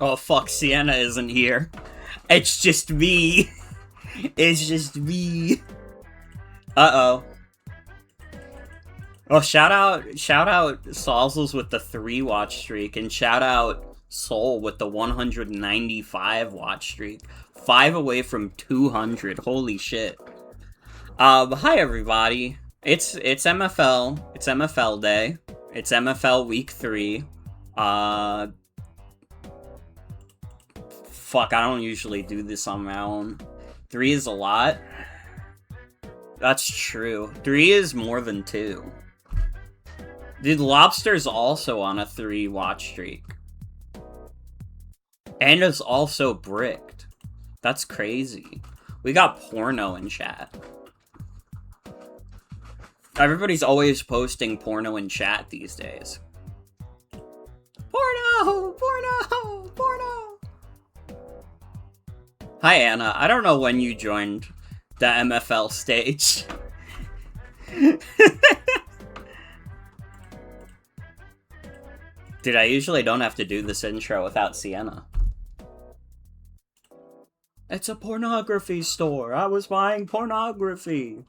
Oh fuck, Sienna isn't here. It's just me. It's just me. Uh-oh. Oh, shout out Sauzels with the 3 watch streak, and shout out Soul with the 195 watch streak. 5 away from 200. Holy shit. Hi everybody. It's MFL. It's MFL day. It's MFL week 3. Uh, Fuck, I don't usually do this on my own. 3 is a lot. That's true. 3 is more than 2. Dude, Lobster's also on a 3 watch streak. And it's also bricked. That's crazy. We got porno in chat. Everybody's always posting porno in chat these days. Porno! Porno! Porno! Hi, Anna. I don't know when you joined the MFL stage. Dude, I usually don't have to do this intro without Sienna. It's a pornography store. I was buying pornography.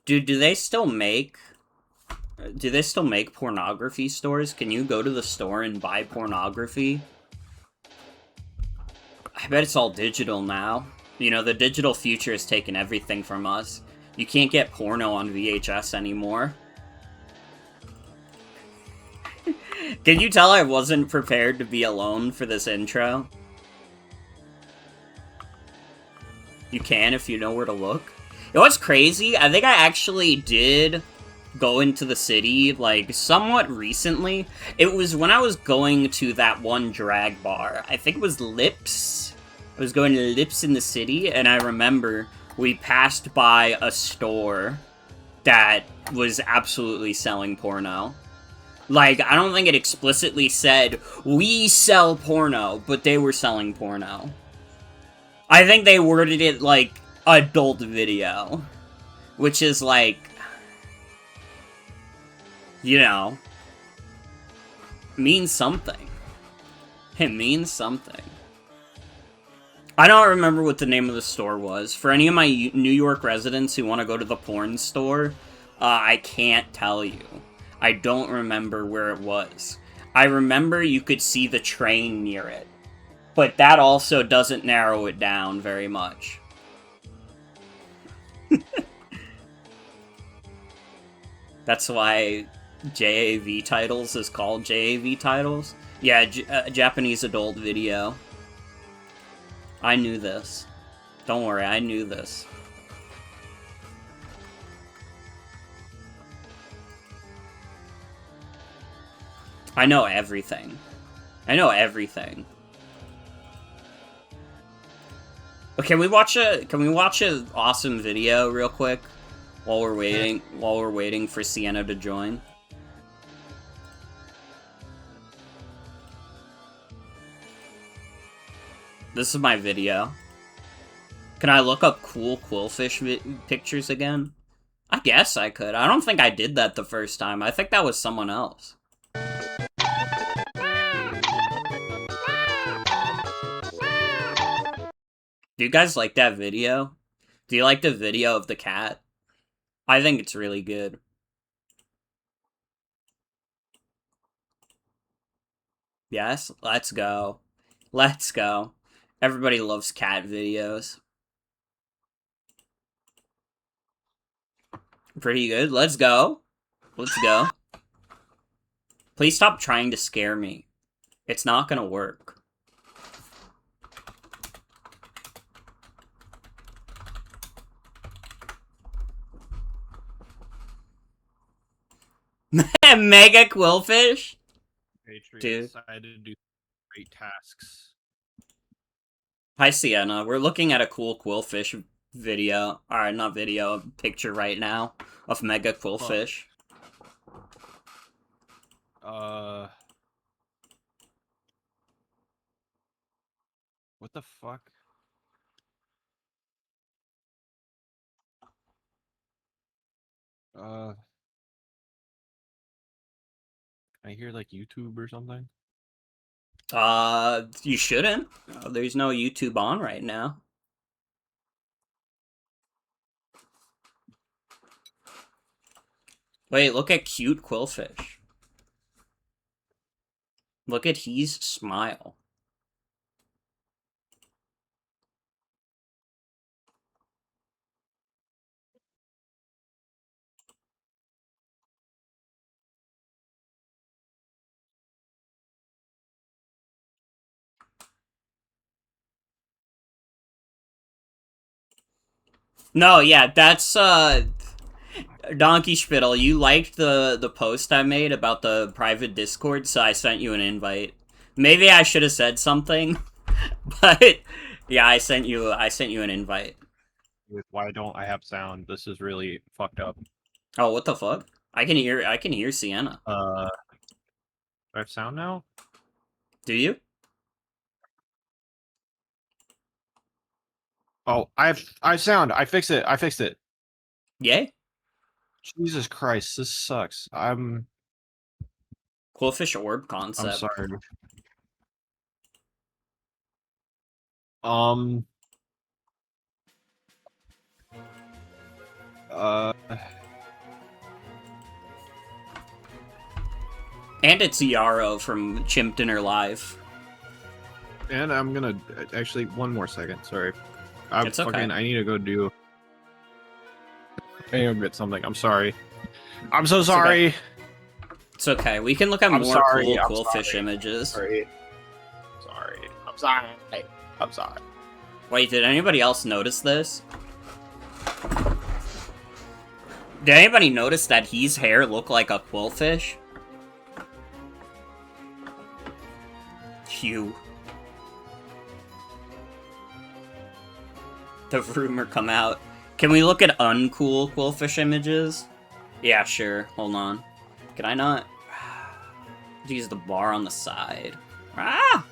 Dude, do they still make pornography stores? Can you go to the store and buy pornography? I bet it's all digital now. You know, the digital future has taken everything from us. You can't get porno on VHS anymore. Can you tell I wasn't prepared to be alone for this intro? You can if you know where to look. You know what's crazy? I think I actually did go into the city, like, somewhat recently. It was when I was going to that one drag bar. I think it was Lips. I was going to Lips in the city, and I remember we passed by a store that was absolutely selling porno. Like, I don't think it explicitly said, we sell porno, but they were selling porno. I think they worded it like, adult video. Which is like, you know, means something. It means something. I don't remember what the name of the store was. For any of my New York residents who want to go to the porn store, I can't tell you. I don't remember where it was. I remember you could see the train near it. But that also doesn't narrow it down very much. That's why JAV titles is called JAV titles. Yeah, Japanese adult video. I knew this. Don't worry, I knew this. I know everything. I know everything. Okay, can we watch an awesome video real quick while we're waiting for Sienna to join? This is my video. Can I look up cool quillfish pictures again? I guess I could. I don't think I did that the first time. I think that was someone else. Do you guys like that video? Do you like the video of the cat? I think it's really good. Yes? Let's go. Let's go. Everybody loves cat videos. Pretty good. Let's go. Let's go. Please stop trying to scare me. It's not gonna work. Mega quillfish? Patreon Dude. decided to do great tasks. Hi, Sienna. We're looking at a cool quillfish video. Alright, not video, a picture right now of mega quillfish. What the fuck? I hear like YouTube or something. You shouldn't. There's no YouTube on right now. Wait, look at cute Quillfish. Look at his smile. No, yeah, that's, Donkey Spittle, you liked the post I made about the private Discord, so I sent you an invite. Maybe I should have said something, but yeah, I sent you an invite. Why don't I have sound? This is really fucked up. Oh, what the fuck? I can hear Sienna. Do I have sound now? Do you? Oh, I have sound. I fixed it. Yay? Jesus Christ, this sucks. Quillfish orb concept. I'm sorry. And it's Yarrow from Chimp Dinner Live. And I'm gonna actually one more second. Sorry, It's okay. I need to go do. I need to get something. I'm sorry. I'm so sorry. It's okay. We can look at more cool Quillfish images. Sorry. I'm sorry. Wait, did anybody else notice this? Did anybody notice that his hair looked like a Quillfish? Phew. The rumor come out. Can we look at uncool Quillfish images? Yeah, sure. Hold on. Can I not? Use the bar on the side. Ah!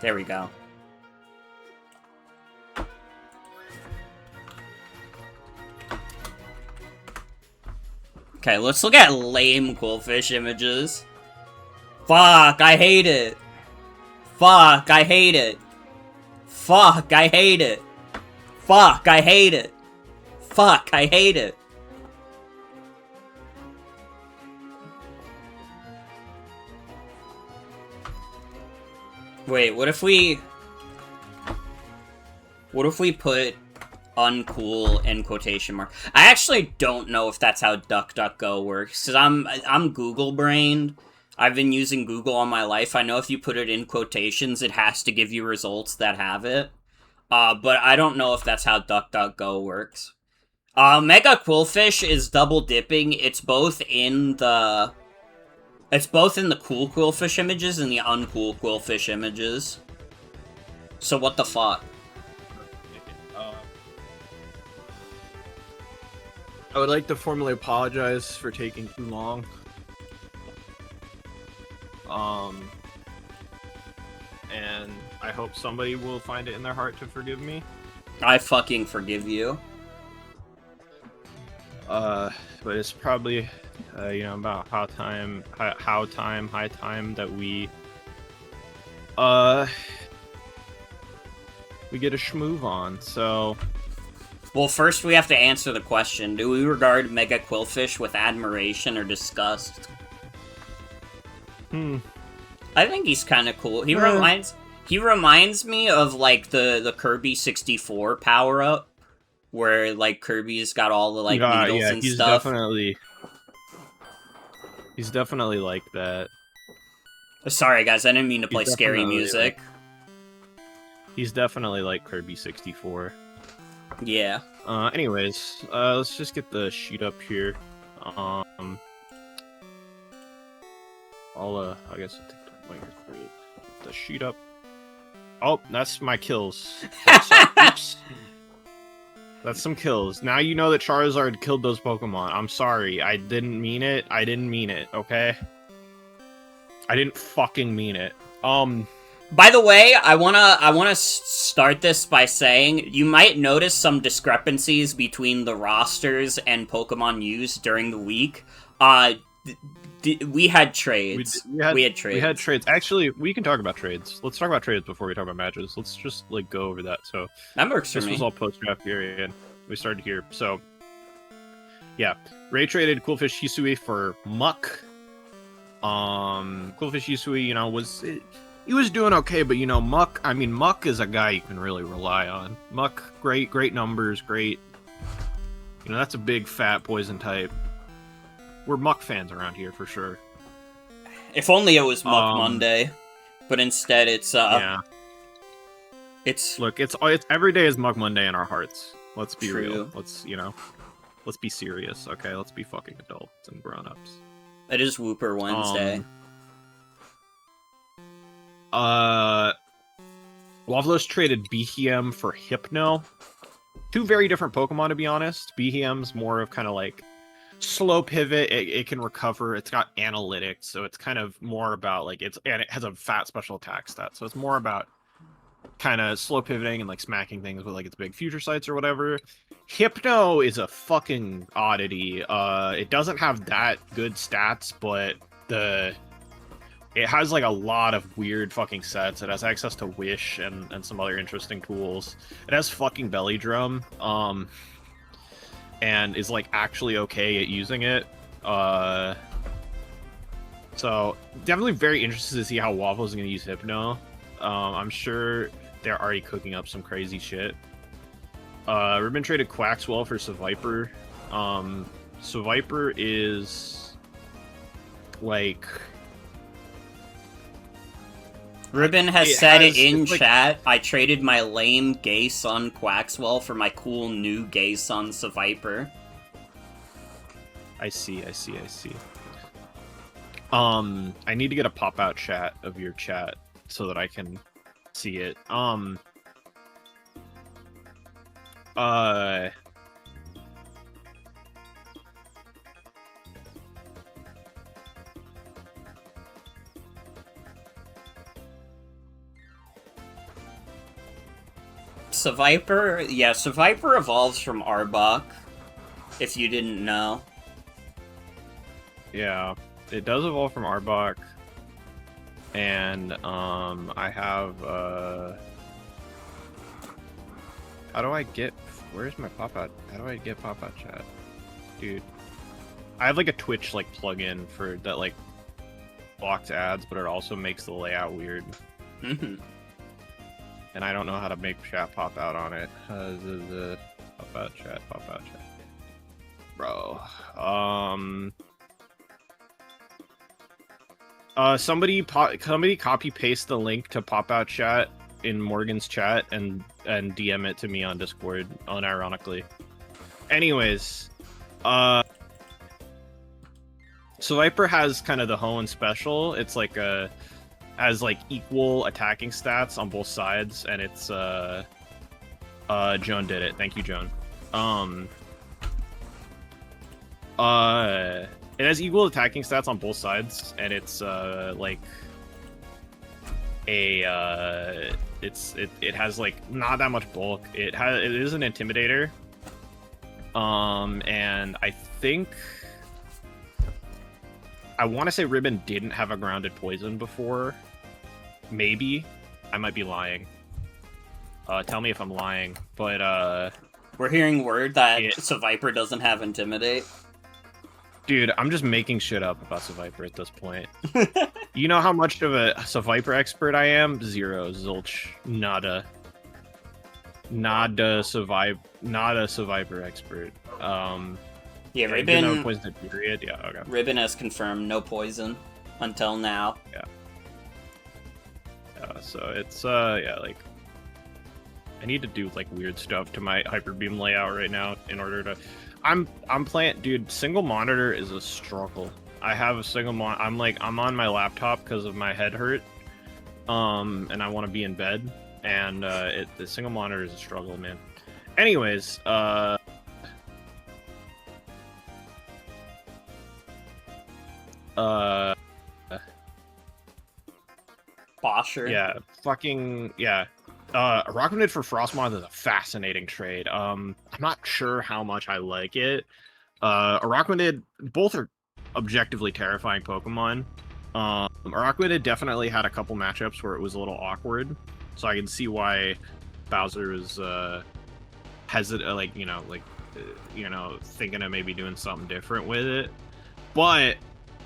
There we go. Okay, let's look at lame Quillfish images. Fuck, I hate it. Fuck, I hate it. Fuck, I hate it. Fuck, I hate it. Fuck, I hate it. Wait, what if we put uncool in quotation mark? I actually don't know if that's how DuckDuckGo works, because I'm Google brained. I've been using Google all my life. I know if you put it in quotations, it has to give you results that have it. But I don't know if that's how DuckDuckGo works. Mega Quillfish is double dipping. It's both in the cool Quillfish images and the uncool Quillfish images. So what the fuck? I would like to formally apologize for taking too long. And I hope somebody will find it in their heart to forgive me. I fucking forgive you. But it's probably, about high time that we get a schmoove on, so... Well, first we have to answer the question. Do we regard Mega Quillfish with admiration or disgust? I think he's kind of cool. He reminds me of, like, the Kirby 64 power-up, where, like, Kirby's got all the, like, needles and stuff. He's definitely like that. Sorry, guys, I didn't mean to play scary music. He's definitely like Kirby 64. Yeah. Anyways, let's just get the sheet up here. I guess I'll take the sheet up. Oh, that's my kills. Oops. That's some kills. Now you know that Charizard killed those Pokemon. I'm sorry. I didn't mean it. Okay? I didn't fucking mean it. By the way, I wanna start this by saying you might notice some discrepancies between the rosters and Pokemon used during the week. We had trades. We had trades. We had trades. Actually, we can talk about trades. Let's talk about trades before we talk about matches. Let's just like go over that. So that works for me. This was all post-draft period. We started here. So yeah, Ray traded Coolfish Hisui for Muck. Coolfish Hisui, you know, he was doing okay, but you know, Muck is a guy you can really rely on. Muck, great numbers, great. You know, that's a big fat poison type. We're Muck fans around here for sure. If only it was Muck Monday, but instead it's yeah. It's every day is Muck Monday in our hearts. Let's be true. real. Let's be serious, okay? Let's be fucking adults and grown-ups. It is Whooper Wednesday. WAFFLOES traded Behem for Hypno. Two very different Pokemon, to be honest. Behem's more of kind of like slow pivot. It can recover. It's got analytics, so it's kind of more about like and it has a fat special attack stat, so it's more about kind of slow pivoting and like smacking things with like its big future sights or whatever. Hypno is a fucking oddity. It doesn't have that good stats, but it has like a lot of weird fucking sets. It has access to Wish and some other interesting tools. It has fucking Belly Drum, and is like actually okay at using it. So definitely very interested to see how WAFFLOES is going to use Hypno. I'm sure they're already cooking up some crazy shit. Ribbon traded Quaxwell for Seviper. Seviper is like... Ribbon has said it in chat. I traded my lame gay son Quaxwell for my cool new gay son Seviper. I see. I need to get a pop-out chat of your chat so that I can see it. Seviper? Yeah, Seviper evolves from Arbok, if you didn't know. Yeah, it does evolve from Arbok. And, I have, how do I get... Where's my pop-out? How do I get pop-out chat? Dude. I have, like, a Twitch, like, plugin for that, like, blocks ads, but it also makes the layout weird. Mm-hmm. And I don't know how to make chat pop out on it. Pop-out chat. Bro. Somebody copy paste the link to pop-out chat in Morgan's chat and DM it to me on Discord, unironically. Anyways, Seviper has kind of the Hoenn special. It's like has like equal attacking stats on both sides, and it's Joan did it. Thank you, Joan. It has equal attacking stats on both sides, and it's like a it has like not that much bulk. It is an intimidator. And I think I want to say Ribbon didn't have a grounded poison before. Maybe. I might be lying. Tell me if I'm lying. But we're hearing word that Seviper doesn't have Intimidate. Dude, I'm just making shit up about Seviper at this point. You know how much of a Seviper expert I am? Zero. Zilch. Nada. Not a Seviper expert. Yeah, Ribbon. No poison period. Yeah, okay. Ribbon has confirmed no poison until now. Yeah. So it's yeah, like I need to do like weird stuff to my Hyper Beam layout right now in order to. I'm playing, dude. Single monitor is a struggle. I have a single I'm on my laptop because of my head hurt, and I want to be in bed, and the single monitor is a struggle, man. Anyways, Bosher. Yeah, fucking yeah. Rockmanid for Frostmoth is a fascinating trade. I'm not sure how much I like it. Rockmanid, both are objectively terrifying Pokemon. Araquanid definitely had a couple matchups where it was a little awkward, so I can see why Bowser was hesitant, thinking of maybe doing something different with it. But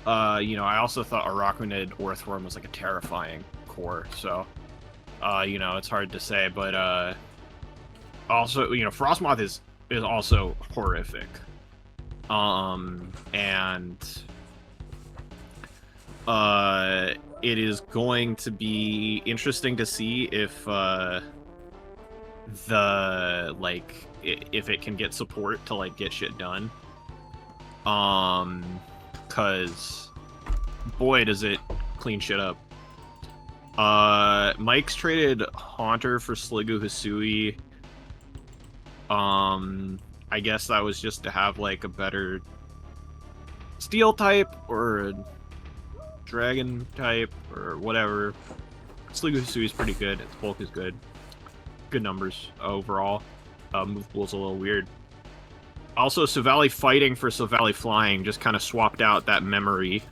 I also thought Araquanid Orthworm was like a terrifying core, so it's hard to say. But also, Frostmoth is also horrific. And it is going to be interesting to see if if it can get support to like get shit done. Cause boy does it clean shit up. Mike's traded Haunter for Sliggoo Hisui. I guess that was just to have like a better steel type or a dragon type or whatever. Sliggoo Hisui is pretty good. Its bulk is good. Good numbers overall. Move pool's a little weird. Also, Savali fighting for Savali flying just kind of swapped out that memory.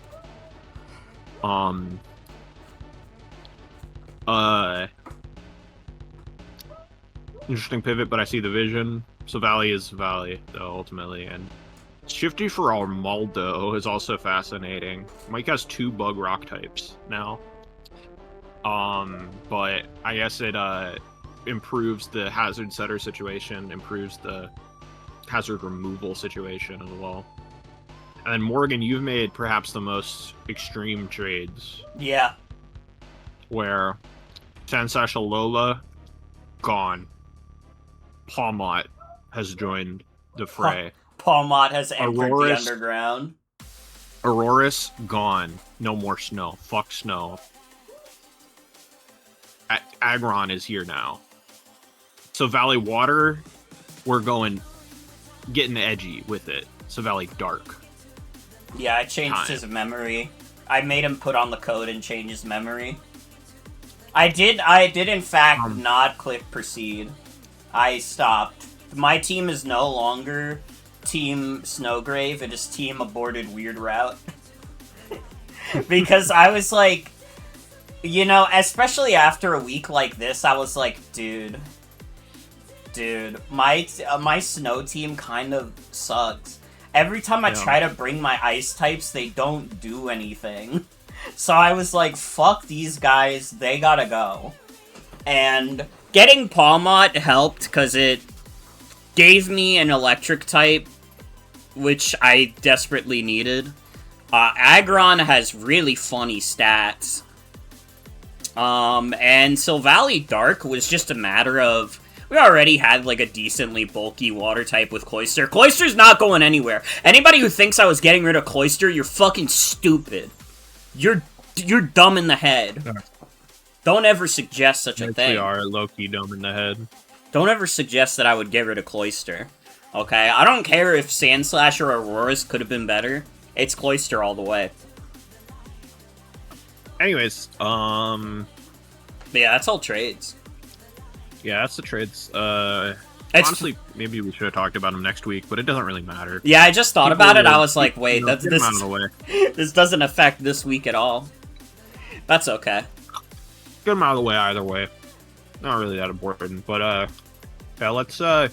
Interesting pivot, but I see the vision. Savali is Savali, though, ultimately, and Shifty for Armaldo is also fascinating. Mike has 2 bug rock types now. But I guess it improves the hazard setter situation, improves the hazard removal situation as well. And then Morgan, you've made perhaps the most extreme trades. Yeah. Where Sansash Alola, gone. Palmot has joined the fray. Palmot has entered the underground. Auroras, gone. No more snow. Fuck snow. Aggron is here now. So Valley Water, we're getting edgy with it. So Valley Dark. Yeah, I changed his memory. I made him put on the code and change his memory. I did in fact not click proceed. I stopped. My team is no longer Team Snowgrave, it is Team Aborted Weird Route. Because I was like, especially after a week like this, I was like, dude, my snow team kind of sucks. Every time I try to bring my ice types, they don't do anything. So I was like, fuck these guys, they gotta go. And getting Palmot helped, because it gave me an electric type, which I desperately needed. Aggron has really funny stats. And Silvally Dark was just a matter of, we already had, like, a decently bulky water type with Cloyster. Cloyster's not going anywhere. Anybody who thinks I was getting rid of Cloyster, you're fucking stupid. You're dumb in the head. Don't ever suggest such a thing. We are low-key dumb in the head. Don't ever suggest that I would get rid of Cloyster. Okay? I don't care if Sandslash or Auroras could have been better. It's Cloyster all the way. Anyways, But yeah, that's all trades. Yeah, that's the trades. Honestly, maybe we should have talked about them next week, but it doesn't really matter. Yeah, I just thought about it. I was like, wait, this out of the way. This doesn't affect this week at all. That's okay. Get them out of the way either way. Not really that important, but yeah, let's get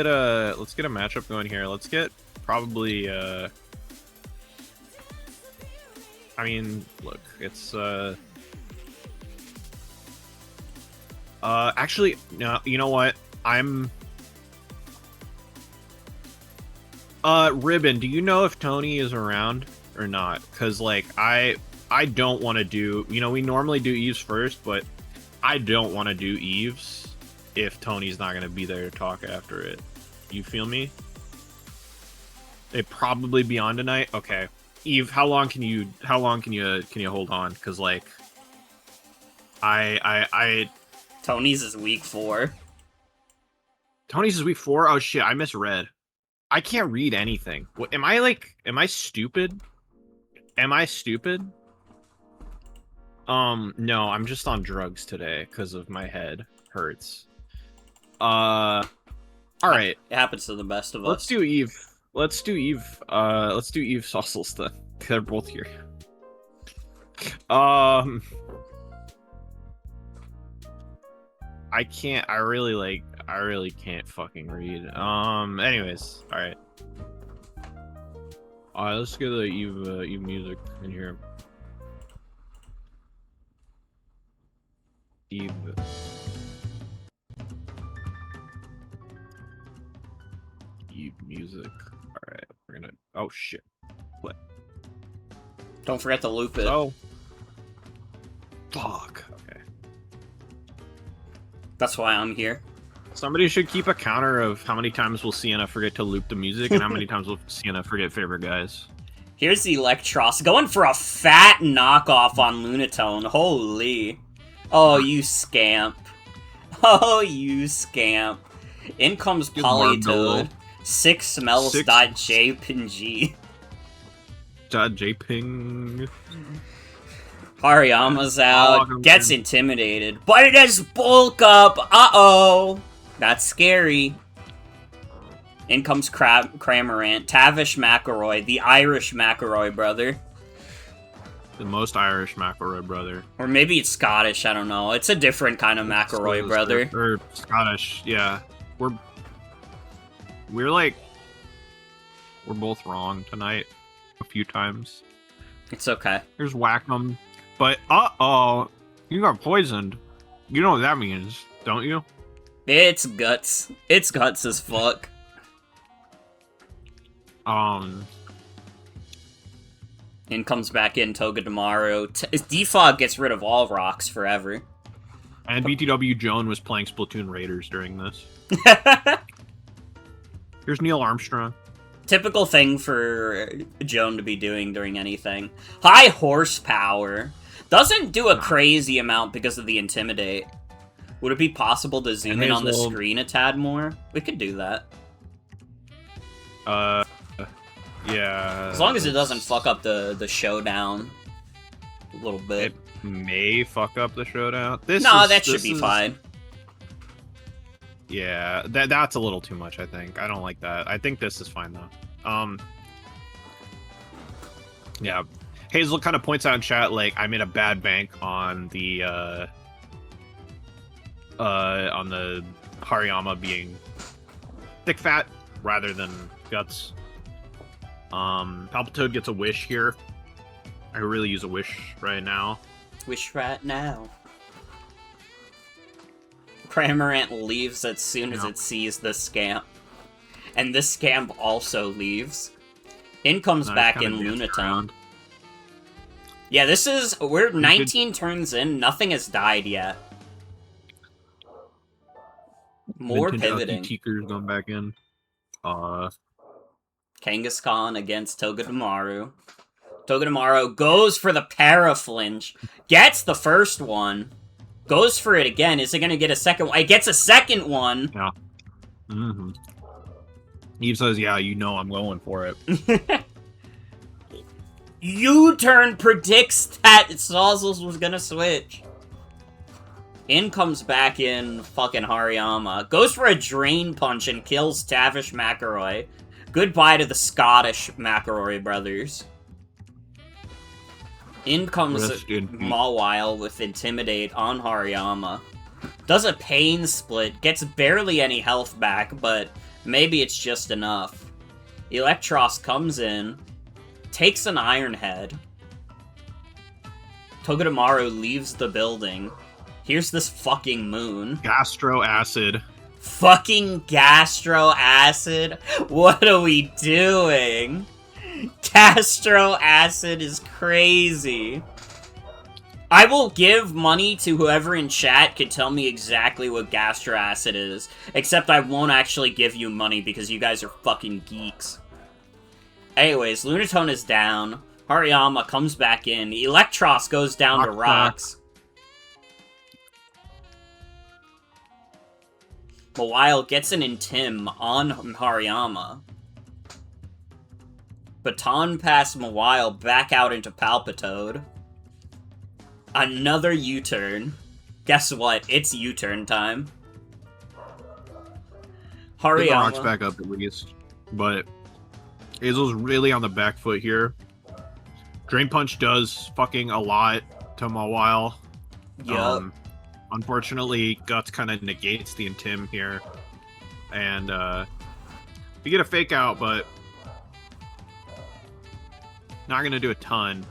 a matchup going here. Let's get probably I mean, look, it's actually, no, you know what? Ribbon, do you know if Tony is around or not? Because, like, I don't want to do, we normally do Eves first, but I don't want to do Eves if Tony's not going to be there to talk after it. You feel me? They'd probably be on tonight? Okay. Eve, how long can you hold on? Because, like, Tony's is week 4. Tony's is week 4? Oh, shit, I misread. I can't read anything. What, am I stupid? Am I stupid? No, I'm just on drugs today because of my head hurts. All right. It happens to the best of us. Let's do Eve. Let's do Eve Sauzels then. They're both here. I really can't fucking read. Anyways, all right. Let's get the Eve music in here. Eve. Eve music. All right, we're gonna. Oh shit. What? Don't forget to loop it. Oh. Fuck. Okay. That's why I'm here. Somebody should keep a counter of how many times will Sienna forget to loop the music and how many times will Sienna forget favorite guys. Here's the Electros going for a fat knockoff on Lunatone. Holy. Oh, you scamp. Oh, you scamp. In comes Polytoad. 6 smells dot JPNG. .jping. Hariyama's out. Gets intimidated. But it is bulk up. Uh-oh. That's scary. In comes Cramorant. Tavish McElroy. The Irish McElroy brother. The most Irish McElroy brother. Or maybe it's Scottish, I don't know. It's a different kind of McElroy brother. Or Scottish, yeah. We're both wrong tonight a few times. It's okay. Here's Whack'em. But, uh-oh, you got poisoned. You know what that means, don't you? It's guts. It's guts as fuck. In comes back in Togedemaru. Defog gets rid of all rocks forever. And BTW Joan was playing Splatoon Raiders during this. Here's Neil Armstrong. Typical thing for Joan to be doing during anything. High horsepower. Doesn't do a crazy amount because of the Intimidate. Would it be possible to zoom in on the screen a tad more? We could do that. Yeah. As long as it doesn't fuck up the showdown a little bit. It may fuck up the showdown. That should be fine. Yeah, that's a little too much, I think. I don't like that. I think this is fine, though. Yeah. Hazel kind of points out in chat, like, I made a bad bank on the Hariyama being thick fat rather than guts. Palpitoad gets a wish here. I could really use a wish right now. Wish right now. Cramorant leaves as soon as it sees the scamp. And this scamp also leaves. In comes back in Lunatone. Yeah, we're 19 turns in, nothing has died yet. More pivoting. Teaker's going back in. Kangaskhan against Togedemaru. Togedemaru goes for the Paraflinch. Gets the first one. Goes for it again. Is it going to get a second one? It gets a second one. Yeah. Mm-hmm. Eve says, yeah, you know I'm going for it. U-turn predicts that Sauzels was going to switch. In comes back in fucking Hariyama. Goes for a Drain Punch and kills Tavish McElroy. Goodbye to the Scottish McElroy brothers. In comes Mawile with Intimidate on Hariyama. Does a Pain Split, gets barely any health back, but maybe it's just enough. Electros comes in, takes an Iron Head. Togedemaru leaves the building. Here's this fucking moon. Gastro Acid. Fucking Gastro Acid? What are we doing? Gastro Acid is crazy. I will give money to whoever in chat could tell me exactly what Gastro Acid is. Except I won't actually give you money because you guys are fucking geeks. Anyways, Lunatone is down. Hariyama comes back in. Electros goes down to rocks. Mawile gets an Intim on Hariyama. Baton pass Mawile back out into Palpitoad. Another U-turn. Guess what? It's U-turn time. Get the rocks Hariyama. back up at least. But Hazel's really on the back foot here. Drain Punch does fucking a lot to Mawile. Yup. Unfortunately, Guts kind of negates the Intim here. And you get a fake out, but not going to do a ton.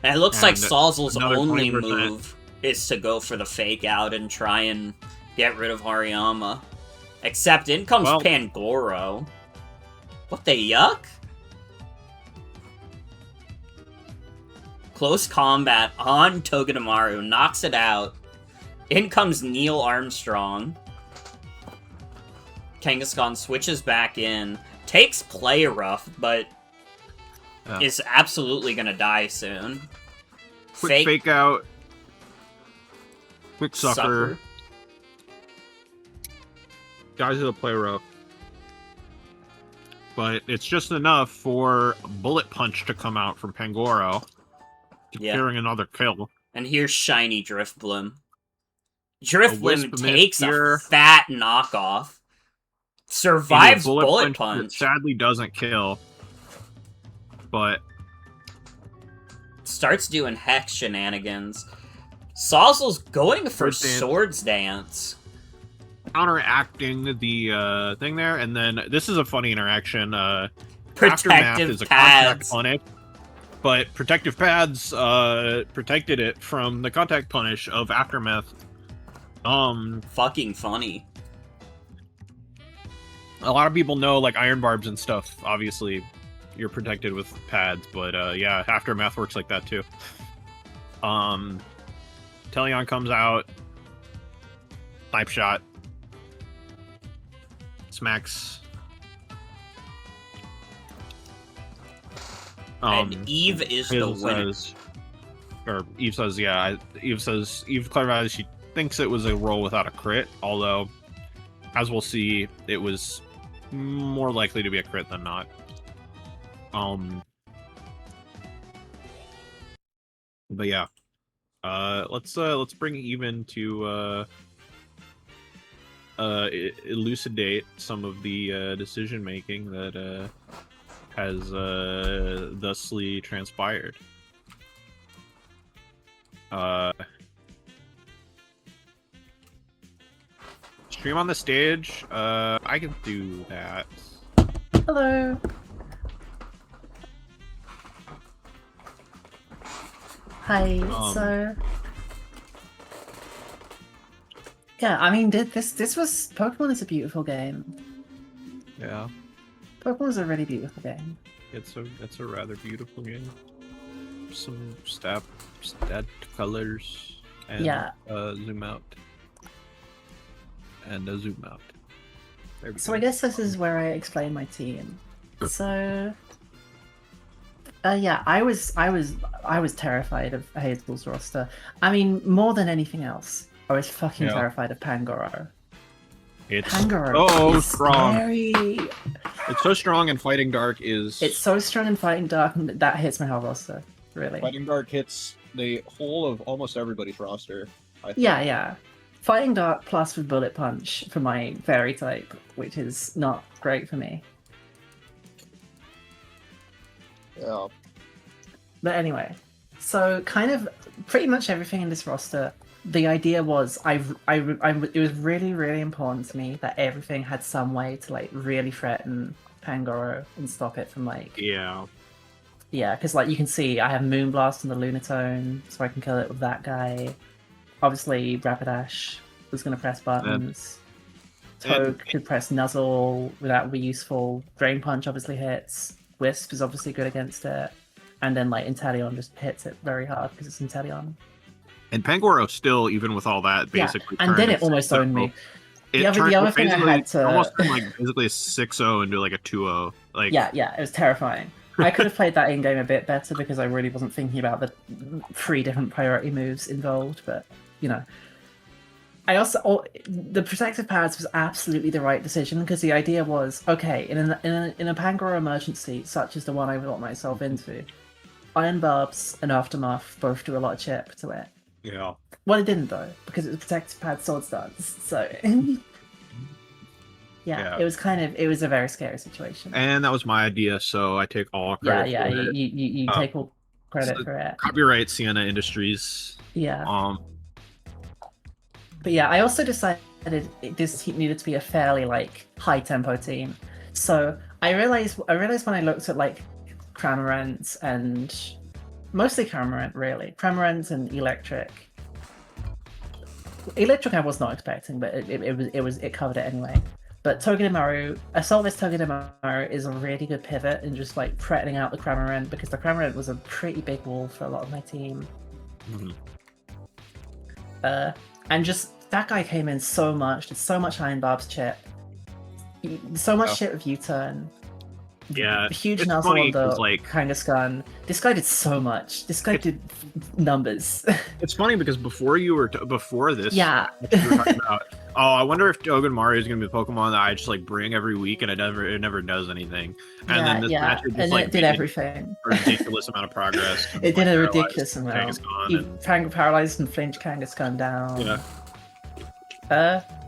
And it looks like And Sauzels' another only 20%. move is to go for the fake out and try and get rid of Hariyama. Except in comes Well- Pangoro. What the yuck? Close combat on Togedemaru, knocks it out. In comes Neil Armstrong. Kangaskhan switches back in, takes play rough, but Yeah. is absolutely gonna die soon. Quick fake out. Quick sucker. sucker. Guys will play rough. But it's just enough for Bullet Punch to come out from Pangoro. Yeah. Securing another kill. And here's Shiny Driftblim. Driftblim Wisp takes here. a fat knockoff. Survives Into a Bullet that Punch. sadly doesn't kill. But Starts doing hex shenanigans. Sauzel's going for Swords Dance. Swords Dance. counteracting the thing there, and then this is a funny interaction. Aftermath Protective is a contact pads. punish, but protective pads protected it from the contact punish of Aftermath. Fucking funny. A lot of people know like iron barbs and stuff. Obviously, you're protected with pads, but yeah, Aftermath works like that too. Teleon comes out, knife shot, smacks. And Eve is the winner. Eve says, yeah. Eve clarifies she thinks it was a roll without a crit, although, as we'll see, it was more likely to be a crit than not. But yeah, let's bring Even to elucidate some of the decision making that has thusly transpired. Stream on the stage. I can do that. Hello. Hi. So, yeah, I mean, this was Pokemon is a beautiful game. Yeah, Pokemon is a really beautiful game. it's a rather beautiful game. Some stat colors and Yeah. Zoom out and a zoom out. There we So go. I guess this is where I explain my team. So, yeah, I was terrified of Hazel's roster. I mean, more than anything else, I was fucking Yeah. terrified of Pangoro. It's Pangoro is strong. scary. It's so strong, and Fighting Dark is. It's so strong in Fighting Dark, and that hits my whole roster, really. Fighting Dark hits the whole of almost everybody's roster. I think. Yeah, yeah. Fighting Dark plus with Bullet Punch for my Fairy type, which is not great for me. Yeah. But anyway, so kind of pretty much everything in this roster, the idea was it was really, really important to me that everything had some way to like really threaten Pangoro and stop it from like... Yeah. Yeah, because like you can see I have Moonblast on the Lunatone, so I can kill it with that guy. Obviously, Rapidash was going to press buttons. Toad could press Nuzzle without be useful. Drain Punch obviously hits. Wisp is obviously good against it. And then like Inteleon just hits it very hard because it's Inteleon. And Pangoro still, even with all that, Yeah, basically. and then turned it almost owned me. It The other thing I basically had to- almost turned like basically a 6-0 into like a 2-0. Like Yeah, it was terrifying. I could have played that in-game a bit better because I really wasn't thinking about the 3 different priority moves involved, but, you know. The protective pads was absolutely the right decision because the idea was, okay, in a Pangoro emergency, such as the one I got myself into, Iron Barbs and Aftermath both do a lot of chip to it. Yeah. Well, it didn't though, because it was protected pad sword stance. So yeah, it was a very scary situation. And that was my idea, so I take all Yeah, credit yeah, for it. you take all credit So for it. copyright Sienna Industries. Yeah. But yeah, I also decided this team needed to be a fairly like high tempo team. So I realized when I looked at like Cramorant and mostly Cramorant really, Cramorant and Electric. Electric I was not expecting, but it covered it anyway. But Togedemaru, Assaultless Togedemaru is a really good pivot in just like threatening out the Cramorant because the Cramorant was a pretty big wall for a lot of my team. Mm-hmm. And just that guy came in so much, did so much Iron Barb's chip, so much shit with U-turn. Yeah, Huge it's nozzle funny on the 'cause, like, Kangaskhan. This guy did so much. This guy did numbers. it's funny because before this, Yeah. you were talking about, oh, I wonder if Togedemaru is going to be a Pokemon that I just like bring every week and it never does anything. And then this match it just and like it did everything. a ridiculous amount of progress. It did a ridiculous amount. Kangaskhan You paralyzed and flinch Kangaskhan down. Yeah.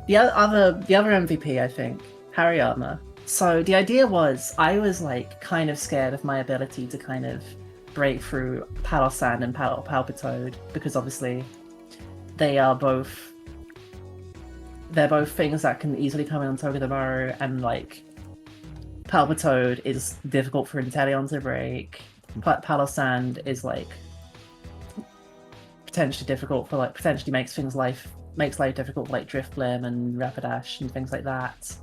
The other MVP, I think, Hariyama. So the idea was, I was like kind of scared of my ability to kind of break through Palossand and Palpitoad because obviously they're both things that can easily come in on Togedemaru, and like Palpitoad is difficult for Inteleon to break. Palossand is like potentially difficult for like potentially makes life difficult for like Drifblim and Rapidash and things like that.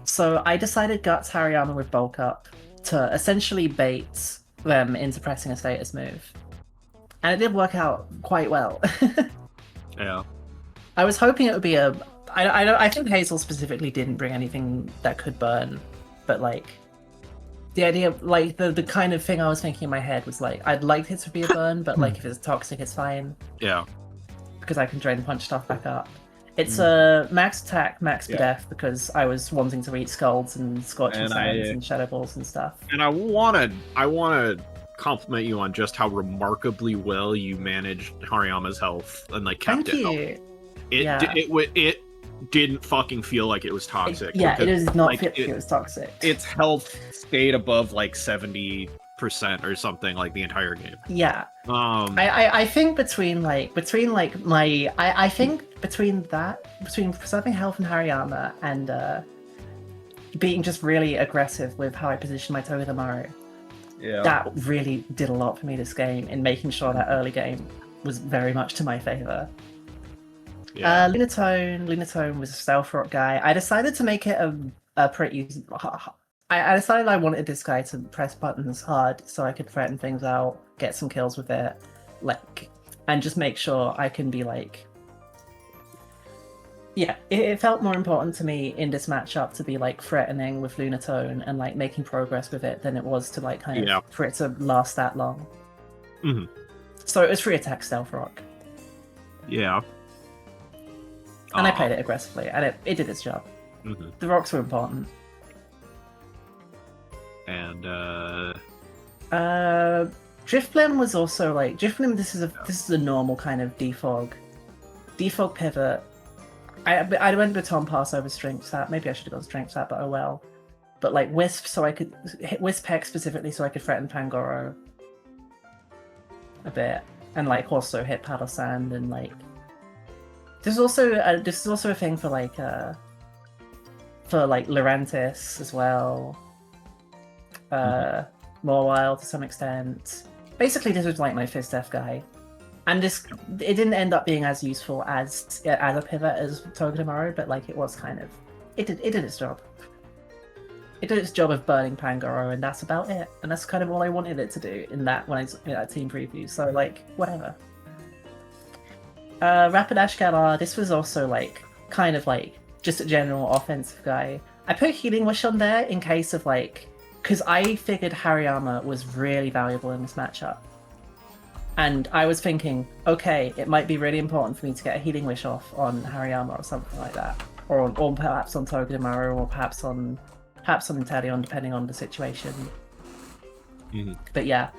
So I decided Guts Hariyama with Bulk Up to essentially bait them into pressing a status move. And it did work out quite well. Yeah. I was hoping it would be I think Hazel specifically didn't bring anything that could burn, but like the idea, like the kind of thing I was thinking in my head was like, I'd like it to be a burn, but like if it's toxic, it's fine. Yeah. Because I can Drain Punch stuff back up. It's a max attack, max def because I was wanting to eat Scalds and Scorching Sands and Shadow Balls and stuff. And I wanna compliment you on just how remarkably well you managed Hariyama's health and like kept it healthy. It didn't fucking feel like it was toxic. It does not feel like it was toxic. Its health stayed above like 70% or something like the entire game. Yeah. I think between preserving health and Hariyama and being just really aggressive with how I position my Togedemaru, that really did a lot for me this game in making sure that early game was very much to my favor. Yeah. Lunatone was a Stealth Rock guy. I decided to make it a pretty. I decided I wanted this guy to press buttons hard so I could threaten things out, get some kills with it, like, and just make sure I can be like. Yeah, it felt more important to me in this matchup to be like threatening with Lunatone and like making progress with it than it was to like kind of for it to last that long. Mm-hmm. So it was free attack Stealth Rock. Yeah. And I played it aggressively, and it did its job. Mm-hmm. The rocks were important. And Drifblim was also like Drifblim. This is a normal kind of defog pivot. I went Baton Pass over Strength Stat. Maybe I should have gone Strength Stat, but oh well. But like Wisp, so I could hit Wisp Hex specifically, so I could threaten Pangoro a bit, and like also hit Palossand and like. This is also a thing for like Lurantis as well. Mawile to some extent. Basically, this was like my Fizz Def guy, and it didn't end up being as useful as a pivot as Togedemaru, but like it was kind of it did its job. It did its job of burning Pangoro, and that's about it. And that's kind of all I wanted it to do in that team preview. So like whatever. Rapidash Galar, this was also like kind of like just a general offensive guy. I put Healing Wish on there in case of like, because I figured Hariyama was really valuable in this matchup. And I was thinking, okay, it might be really important for me to get a Healing Wish off on Hariyama or something like that. Or perhaps on Togedemaru, or perhaps on Inteleon, depending on the situation. Mm-hmm. But yeah,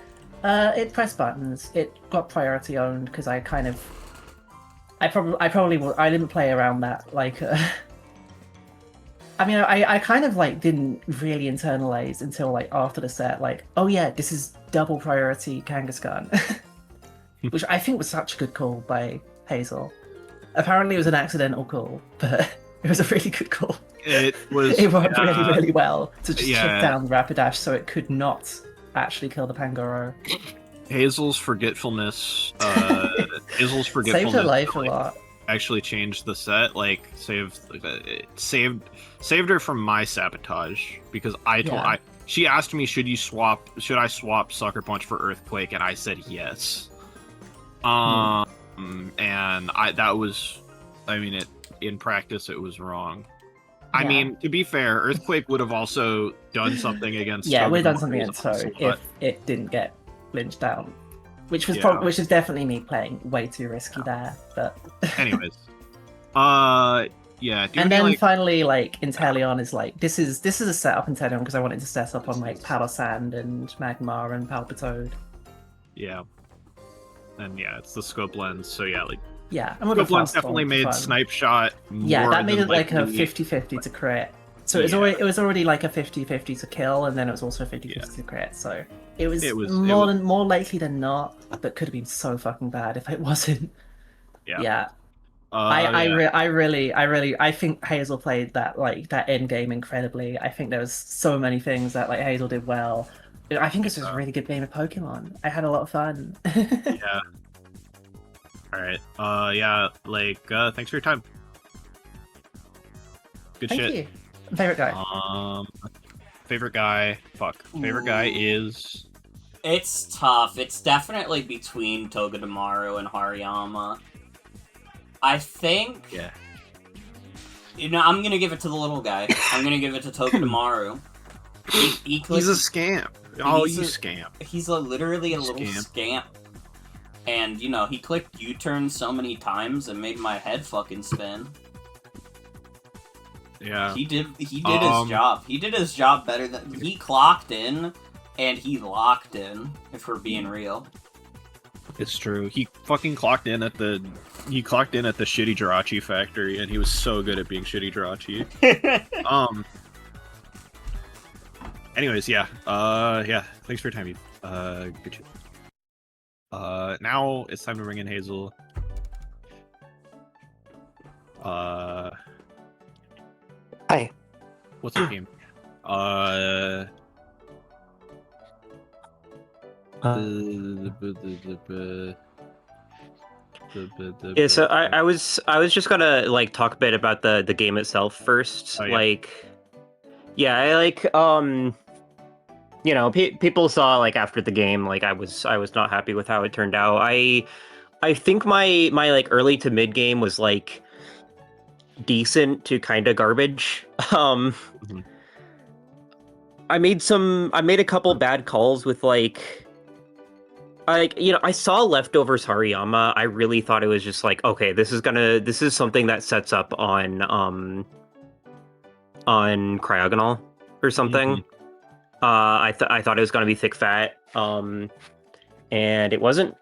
it pressed buttons. It got priority owned because I kind of I probably will. I didn't play around that. Like, I mean, I kind of like didn't really internalize until like after the set. Like, oh yeah, this is double priority Kangaskhan, which I think was such a good call by Hazel. Apparently, it was an accidental call, but it was a really good call. It was. It worked really well to just chip yeah. down Rapidash so it could not actually kill the Pangoro. Hazel's forgetfulness. Saved her life a lot. Actually changed the set. Like saved her from my sabotage because she asked me should I swap Sucker Punch for Earthquake, and I said yes. And in practice it was wrong. I mean, to be fair, Earthquake would have also done something against. Yeah, we'd done something against Toad if it didn't get lynched down, which was which is definitely me playing way too risky there. But anyways, yeah. And then finally, like Inteleon is like this is a setup Inteleon because I wanted to set up on like Palossand and Magmar and Palpitoad. Yeah. And yeah, it's the scope lens, so yeah, like scope lens definitely made Snipe Shot. Yeah, that made it like a 50-50 to crit. So it was already like a 50-50 to kill, and then it was also a 50-50 to crit. So it was more likely than not, but could have been so fucking bad if it wasn't. Yeah. I think Hazel played that end game incredibly. I think there was so many things that like Hazel did well. I think this was a really good game of Pokemon. I had a lot of fun. Yeah. All right. Thanks for your time. Good Thank shit. You. Favorite guy. Favorite guy. Favorite guy is. It's tough. It's definitely between Togedemaru and Hariyama. I think. Yeah. I'm gonna give it to the little guy. I'm gonna give it to Togedemaru. He's a scamp. Scamp. He's literally a little scamp. And, he clicked U-turn so many times and made my head fucking spin. Yeah. He did his job. He did his job better than... He clocked in, and he locked in, if we're being real. It's true. He fucking clocked in at the shitty Jirachi factory, and he was so good at being shitty Jirachi. Anyways, yeah. Thanks for your time, Eve. Good shit. Now it's time to bring in Hazel. Hi. What's your game? Yeah, so I was just gonna like talk a bit about the game itself first. Oh, yeah. People saw like after the game, like I was not happy with how it turned out. I think my like early to mid game was like decent to kind of garbage. Mm-hmm. I made a couple bad calls with I saw Leftovers Hariyama. I really thought it was just like, okay, this is something that sets up on Cryogonal or something. Mm-hmm. I thought it was gonna be thick fat, and it wasn't.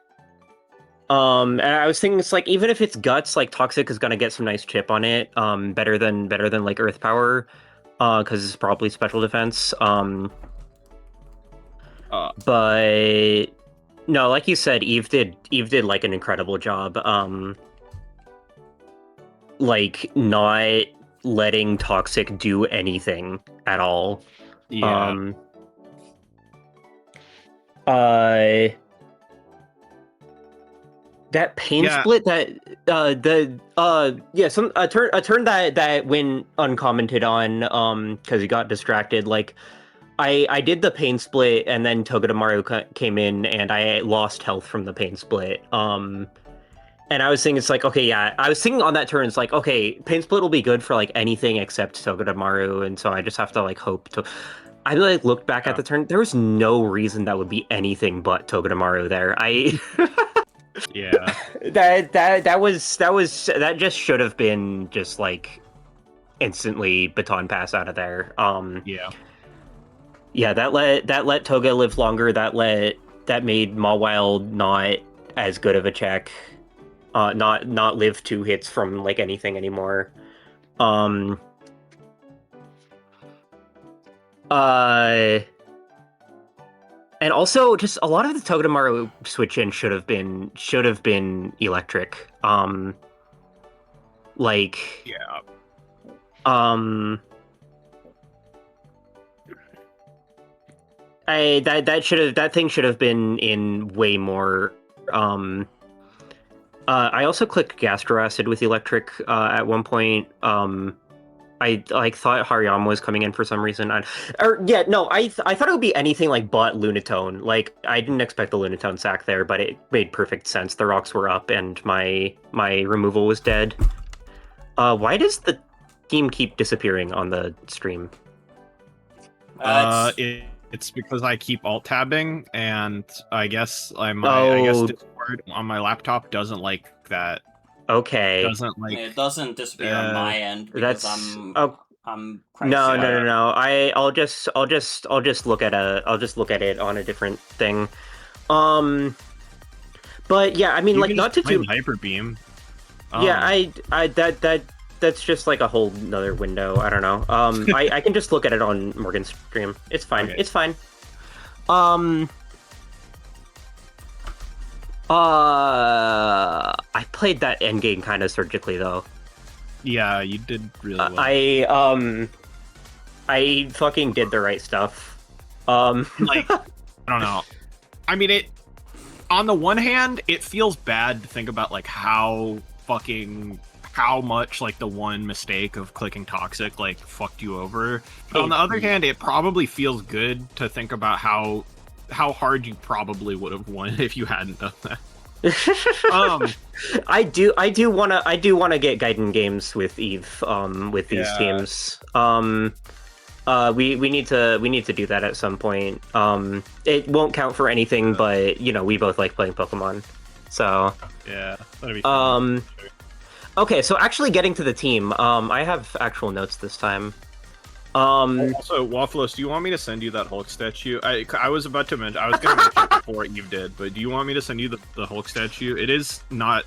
And I was thinking it's like even if it's guts, like Toxic is gonna get some nice chip on it, better than like Earth Power, because it's probably special defense. But no, like you said, Eve did like an incredible job. Like not letting Toxic do anything at all. Yeah. That pain split that a turn that went uncommented on because he got distracted. Like I did the pain split and then Togedemaru came in and I lost health from the pain split. And I was thinking it's like, okay, yeah, I was thinking on that turn it's like, okay, pain split will be good for like anything except Togedemaru, and so I just have to like hope to. I like looked back at the turn. There was no reason that would be anything but Togedemaru there. Yeah. that just should have been just like instantly baton pass out of there. Yeah, that let Toga live longer. That made Mawile not as good of a check. not live 2 hits from like anything anymore. And also, just a lot of the Togedemaru switch-in should have been electric. Like, Yeah. That thing should have been in way more. I also clicked Gastro Acid with electric at one point. I like thought Hariyama was coming in for some reason. I thought it would be anything like but Lunatone. Like I didn't expect the Lunatone sack there, but it made perfect sense. The rocks were up and my removal was dead. Why does the team keep disappearing on the stream? It's because I keep alt tabbing, and I guess I guess Discord on my laptop doesn't like that. Okay. It doesn't disappear on my end because I'm crazy. No. I'll just look at it on a different thing. But yeah, I mean, You like can not just to do. Hyper Beam. Yeah, that's just like a whole nother window. I don't know. I can just look at it on Morgan's stream. It's fine. Okay. It's fine. I played that endgame kind of surgically though. Yeah, you did really well. I fucking did the right stuff. Like, I don't know. I mean, it. On the one hand, it feels bad to think about like how much like the one mistake of clicking toxic like fucked you over. But on the other hand, it probably feels good to think about how hard you probably would have won if you hadn't done that. I do wanna get Gaiden games with Eve with these teams. We need to do that at some point. It won't count for anything, but you know, we both like playing Pokemon. So yeah, that'd be fun. Okay, so actually getting to the team, I have actual notes this time. Also, WAFFLOES, do you want me to send you that Hulk statue? I was about to mention, I was going to mention it before Eve did, but do you want me to send you the Hulk statue? It is not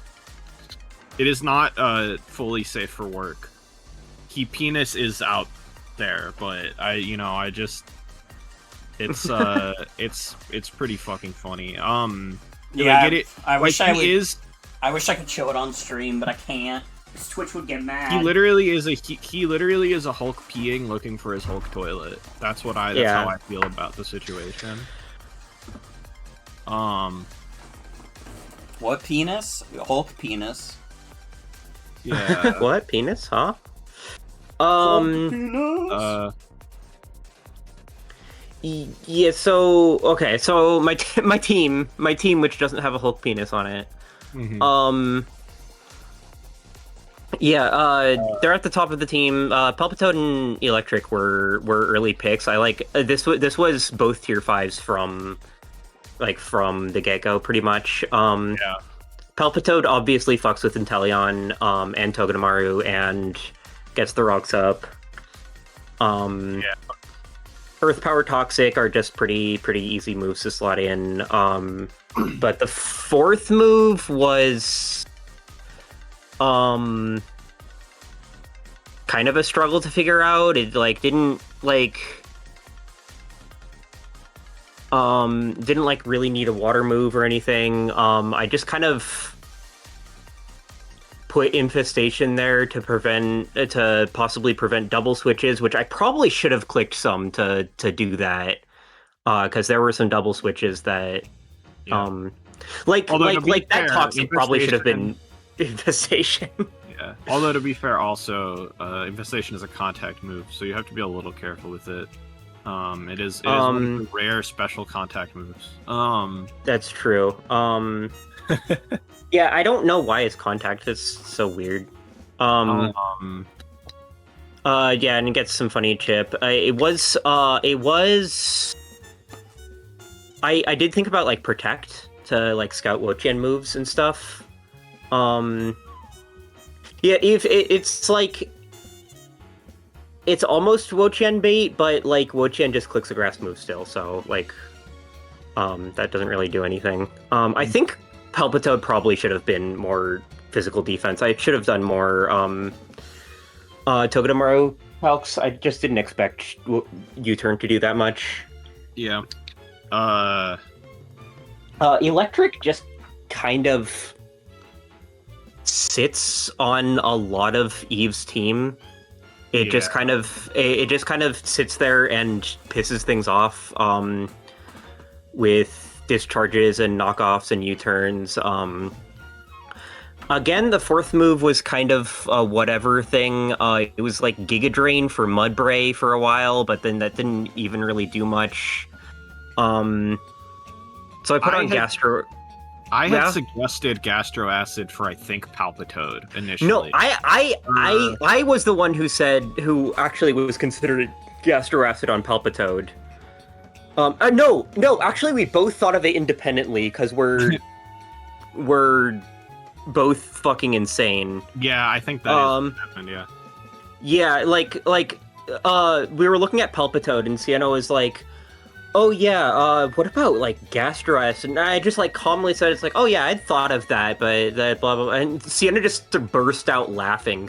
fully safe for work. Penis is out there, but it's pretty fucking funny. Yeah, get it? I wish I would. I wish I could show it on stream, but I can't. Twitch would get mad. He literally is a Hulk peeing looking for his Hulk toilet. That's how I feel about the situation. What penis? Hulk penis. Yeah. What penis? Huh? Hulk penis? Yeah. So okay. So my team, which doesn't have a Hulk penis on it. Mm-hmm. They're at the top of the team. Palpitoad and Electric were early picks. I like this was both tier 5s from the get-go pretty much. Palpitoad obviously fucks with Inteleon and Togedemaru and gets the rocks up. Earth Power Toxic are just pretty easy moves to slot in. But the fourth move was kind of a struggle to figure out. It didn't really need a water move or anything. I just kind of put Infestation there to possibly prevent double switches, which I probably should have clicked some to do that, because there were some double switches that that toxic probably should have been Infestation. Yeah. Although to be fair, also Infestation is a contact move, so you have to be a little careful with it. It is one of the rare special contact moves. That's true. Yeah, I don't know why it's contact. It's so weird. Yeah, and it gets some funny chip. I did think about protect to scout Wotian moves and stuff. Yeah, if it's it's almost Wotian bait, but Wotian just clicks a grass move still, so that doesn't really do anything. I think Palpitoad probably should have been more physical defense. I should have done more Togedemaru calcs. I just didn't expect U-turn to do that much. Yeah. Electric just kind of sits on a lot of Eve's team. It just kind of sits there and pisses things off with discharges and knockoffs and U-turns. Again, the fourth move was kind of a whatever thing. It was like Giga Drain for Mudbray for a while, but then that didn't even really do much. So I put on Gastro. I had suggested Gastro Acid for, I think, Palpitoad initially. No, I was the one who actually was considered Gastro Acid on Palpitoad. No, actually we both thought of it independently because we're both fucking insane. Yeah, I think that is what happened, yeah. Yeah, we were looking at Palpitoad and Sienna was like, oh yeah, what about like Gastro Acid? And I just like calmly said, it's like, oh yeah, I'd thought of that, but that blah blah blah. And Sienna just burst out laughing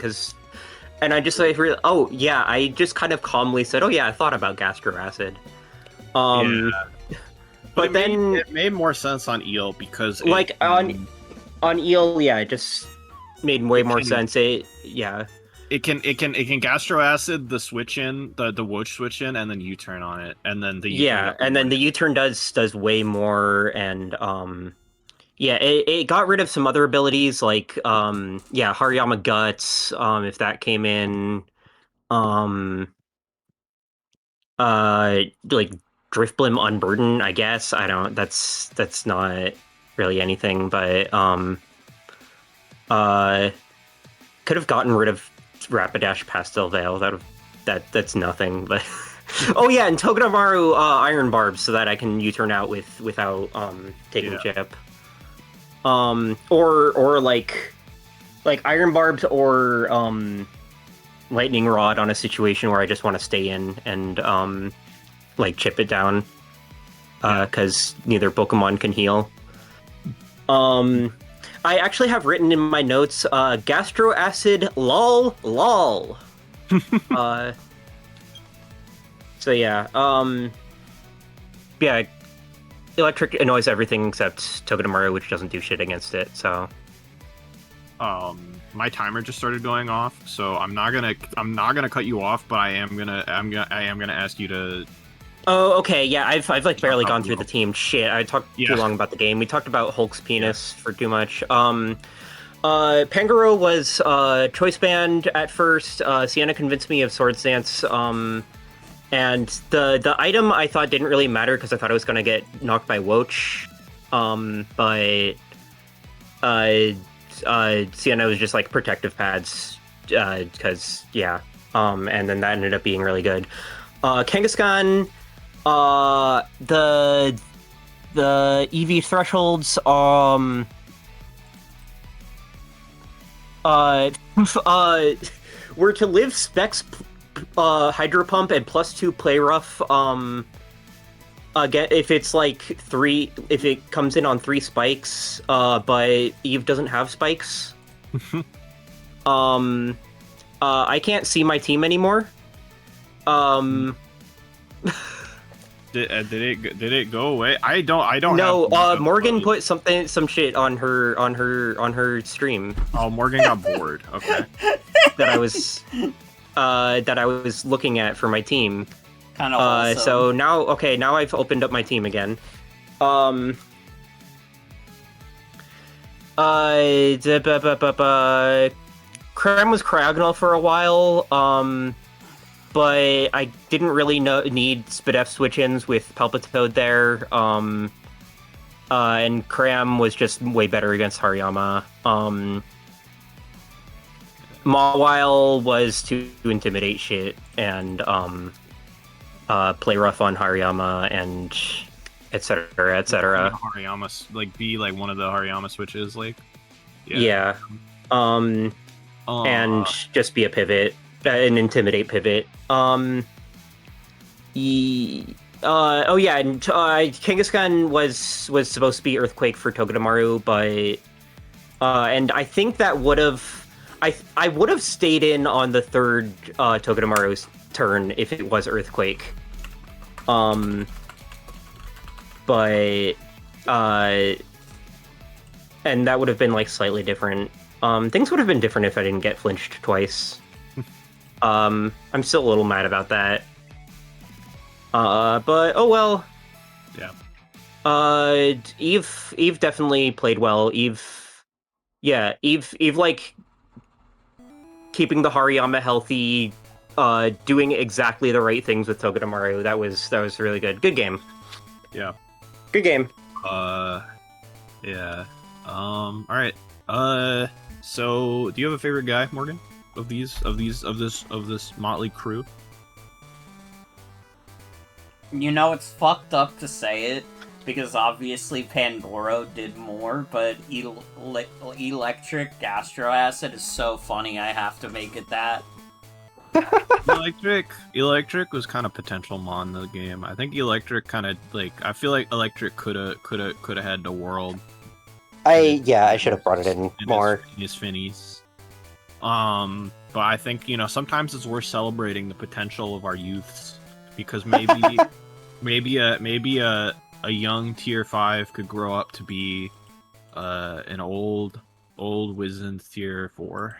and I just like, oh yeah, I just kind of calmly said, oh yeah, I thought about Gastro Acid. Yeah. But then it made more sense on Eel because on Eel, yeah, it just made way more sense. It can Gastro Acid the switch in, the Woach switch in, and then U-turn on it, and then the U-turn and then the U-turn does way more, and it got rid of some other abilities like Hariyama Guts, if that came in, like Driftblim Unburden, I guess. That's not really anything, but could have gotten rid of Rapidash Pastel Veil. That's nothing, but oh yeah, and Togedemaru Iron Barbs so that I can U-turn out without taking chip. Or like Iron Barbs or Lightning Rod on a situation where I just want to stay in and like chip it down because neither Pokemon can heal. I actually have written in my notes, Gastro Acid, lol. So yeah, Electric annoys everything except Togedemaru, which doesn't do shit against it, so. My timer just started going off, so I'm not gonna cut you off, but I am gonna ask you to. Oh, okay, yeah, I've like barely gone through the team. Shit, I talked too long about the game. We talked about Hulk's penis for too much. Pangoro was choice band at first. Sienna convinced me of Swords Dance. And the item I thought didn't really matter because I thought I was gonna get knocked by Woach. But Sienna was just like protective pads, because and then that ended up being really good. Kangaskhan. The EV thresholds, were to live specs, Hydro Pump and +2 Play Rough, again, if it's like if it comes in on 3 spikes, but Eve doesn't have spikes. I can't see my team anymore. Did it go away? I don't. No, Morgan put some shit on her stream. Oh, Morgan got bored. Okay. that I was looking at for my team. Kind of awesome. So now I've opened up my team again. Krem was Cryogonal for a while. But I didn't really need Spadef switch-ins with Palpitoad there, and Cram was just way better against Hariyama. Mawile was to intimidate shit, and play rough on Hariyama, and etc. Hariyama, like, be like one of the Hariyama switches, like? Yeah. And just be a pivot. An intimidate pivot. And Kangaskhan was supposed to be Earthquake for Togedemaru, but And I think that would have... I would have stayed in on the third Togedemaru's turn if it was Earthquake. But... and that would have been, like, slightly different. Things would have been different if I didn't get flinched twice. I'm still a little mad about that. But, oh well. Yeah. Eve definitely played well. Eve, like, keeping the Hariyama healthy, doing exactly the right things with Togedemaru. That was really good. Good game. Yeah. Good game. Yeah. Alright. So do you have a favorite guy, Morgan? Of this motley crew? You know, it's fucked up to say it, because obviously Pandoro did more, but Electric Gastro Acid is so funny, I have to make it that. Electric was kind of potential mon in the game. I think Electric kind of, like, I feel like Electric could have had the world. I should have brought it in more. His finnies. But I think, you know, sometimes it's worth celebrating the potential of our youths, because maybe a young tier 5 could grow up to be an old wizened tier 4.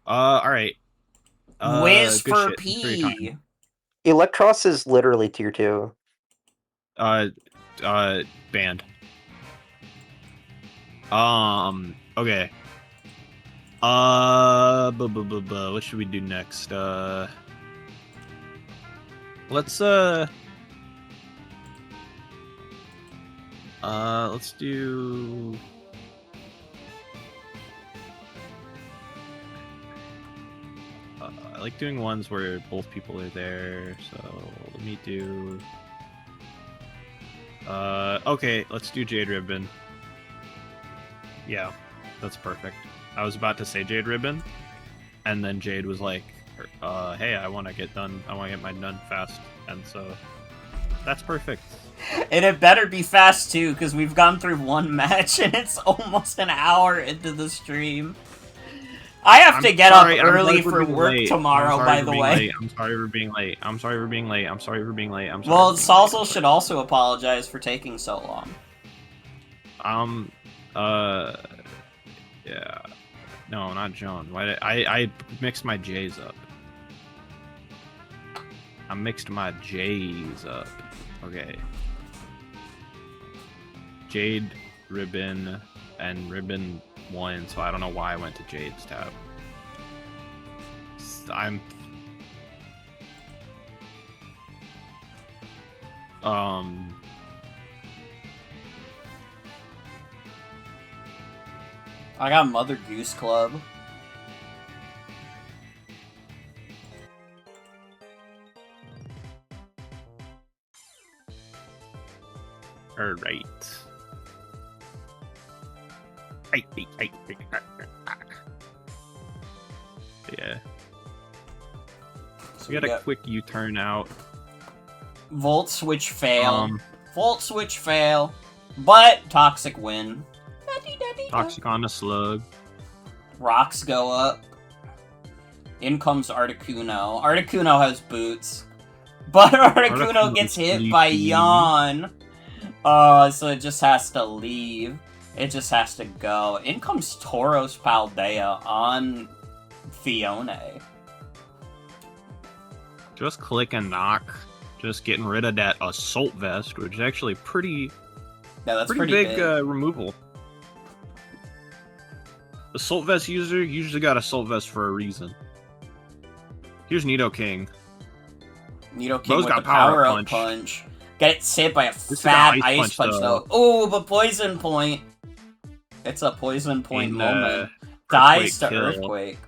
Alright. Whiz good for shit. P! Electros is literally tier 2. Banned. Okay. What should we do next? Let's do... I like doing ones where both people are there, so let me do... okay, let's do Jade Ribbon. Yeah, that's perfect. I was about to say Jade Ribbon, and then Jade was like, hey, I want to get mine done fast, and so that's perfect. And it better be fast too, because we've gone through one match and it's almost an hour into the stream. I have to get up early for work tomorrow, by the way. I'm sorry for being late. Well, Sauzels should also apologize for taking so long. Yeah. No, not Joan. I mixed my J's up. I mixed my J's up. Okay. Jade, Ribbon, and Ribbon won, so I don't know why I went to Jade's tab. I got Mother Goose Club. Alright. Yeah. So we got a quick U-turn out. Volt switch fail. Volt switch fail. But Toxic win. Toxic on the slug. Rocks go up. In comes Articuno. Articuno has boots. But Articuno gets hit by Yawn. So it just has to leave. It just has to go. In comes Tauros Paldea on Fione. Just click and knock. Just getting rid of that Assault Vest, which is actually pretty... Yeah, that's pretty big. Removal. Assault Vest user usually got Assault Vest for a reason. Here's Nidoking. Nidoking with the power-up punch. Gets hit by a fat ice punch though. Oh, but Poison Point. It's a Poison Point moment. Dies to Earthquake.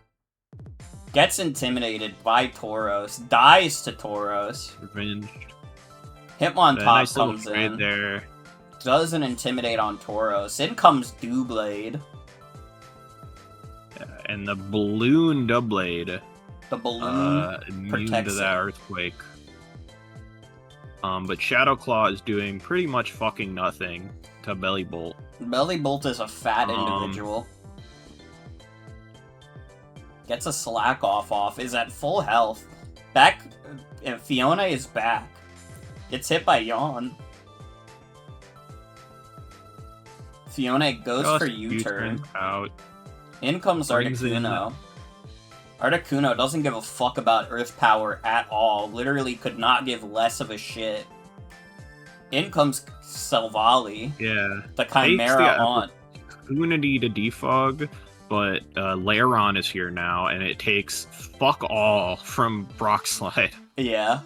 Gets intimidated by Tauros. Dies to Tauros. Revenged. Hitmontop nice comes in. There. Doesn't intimidate on Tauros. In comes Doublade. And the balloon Doublade. The balloon immune protects to that Earthquake. But Shadow Claw is doing pretty much fucking nothing to Belly Bolt. Belly Bolt is a fat individual. Gets a slack off, is at full health. Back, and Fiona is back. Gets hit by Yawn. Fiona goes for U-turn. Out. In comes Articuno. Articuno doesn't give a fuck about Earth Power at all. Literally could not give less of a shit. In comes Selvali. Yeah. The Chimera Aunt. Opportunity to defog, but Lairon is here now, and it takes fuck all from Brockslide. Yeah.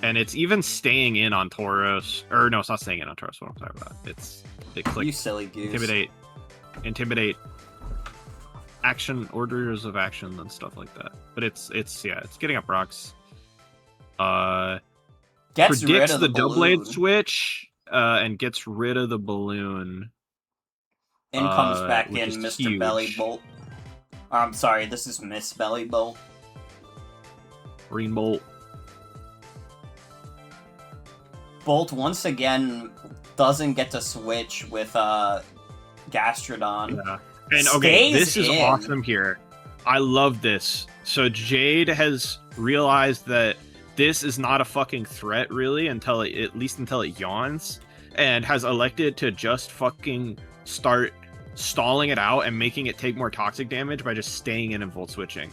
And it's even staying in on Tauros. Or no, it's not staying in on Tauros. What I'm talking about. It's like you silly goose. Intimidate. Action orders of action and stuff like that. But it's getting up rocks. Gets rid predicts of the the double balloon. blade switch and gets rid of the balloon. In comes back which in is Mr. huge. Belly Bolt. I'm sorry, this is Miss Belly Bolt. Green Bolt. Bolt once again doesn't get to switch with Gastrodon. Yeah. And okay, Stays this is in. awesome here. I love this. So Jade has realized that this is not a fucking threat really until at least until it yawns, and has elected to just fucking start stalling it out and making it take more toxic damage by just staying in and volt switching.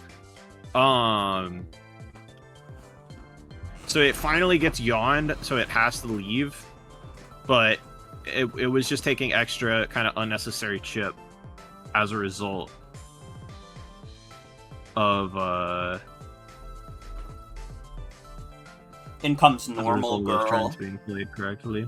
So it finally gets yawned, so it has to leave, but it was just taking extra kind of unnecessary chip as a result of In comes as a Normal result of Girl. turns being played correctly.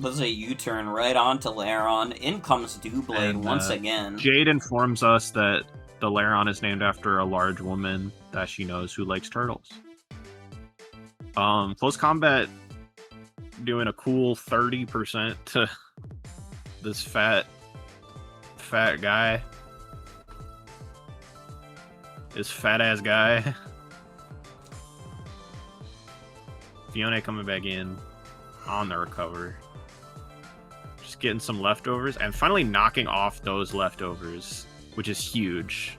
Does a U-turn right onto Lairon. In comes Doublade And, once again. Jade informs us that the Lairon is named after a large woman that she knows who likes turtles. Close combat doing a cool 30% to this fat guy. This fat ass guy. Fiona coming back in on the recover. Just getting some leftovers and finally knocking off those leftovers, which is huge.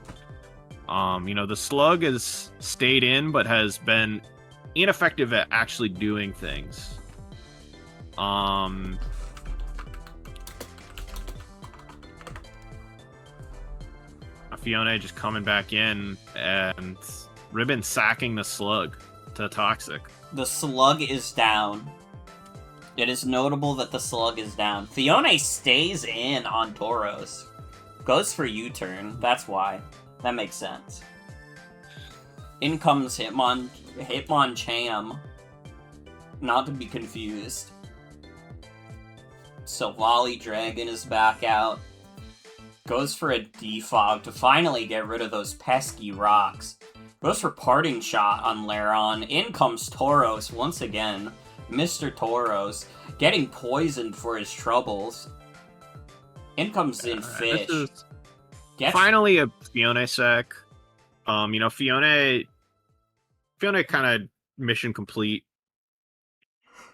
The slug has stayed in but has been ineffective at actually doing things. Fiona just coming back in and Ribbon sacking the slug to toxic. The slug is down. It is notable that the slug is down. Fiona stays in on Tauros. Goes for U-turn. That's why. That makes sense. In comes Hitmonchan. Not to be confused. So Volley Dragon is back out. Goes for a defog to finally get rid of those pesky rocks. Goes for Parting Shot on Lairon. In comes Tauros once again. Mr. Tauros getting poisoned for his troubles. In comes in Fish. This is finally a Fiona sack. Fiona kind of mission complete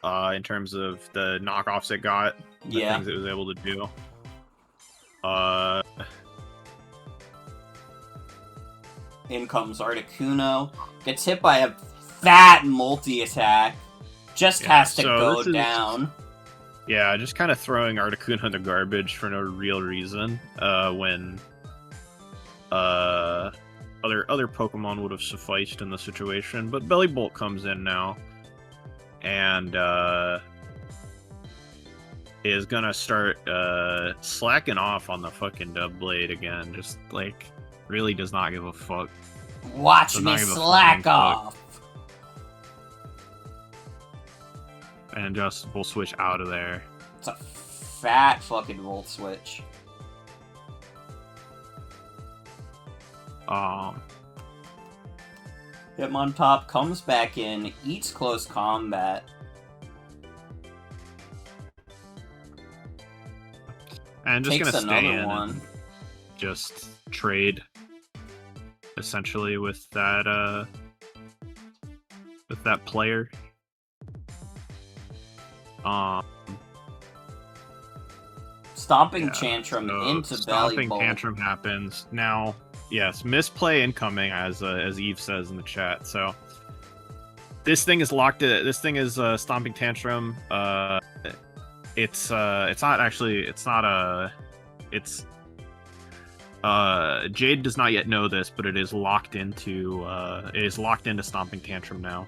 in terms of the knockoffs it got, the things it was able to do. In comes Articuno. Gets hit by a fat multi-attack. Just has to go down. Yeah, just kind of throwing Articuno in the garbage for no real reason. When other Pokemon would have sufficed in the situation, but Belly Bolt comes in now, and is gonna start slacking off on the fucking dub blade again. Just really does not give a fuck. Watch me slack off. And just will switch out of there. It's a fat fucking volt switch. Hitmontop comes back in, eats close combat. And just Takes gonna stay another in one. and just trade essentially with that with that player. Stomping Tantrum into Stomping Volleyball. Tantrum happens. Now, yes, misplay incoming, as Eve says in the chat. So this thing is locked. This thing is Stomping Tantrum. It's not actually. It's not a. It's. Jade does not yet know this, but it is locked into. It is locked into Stomping Tantrum now.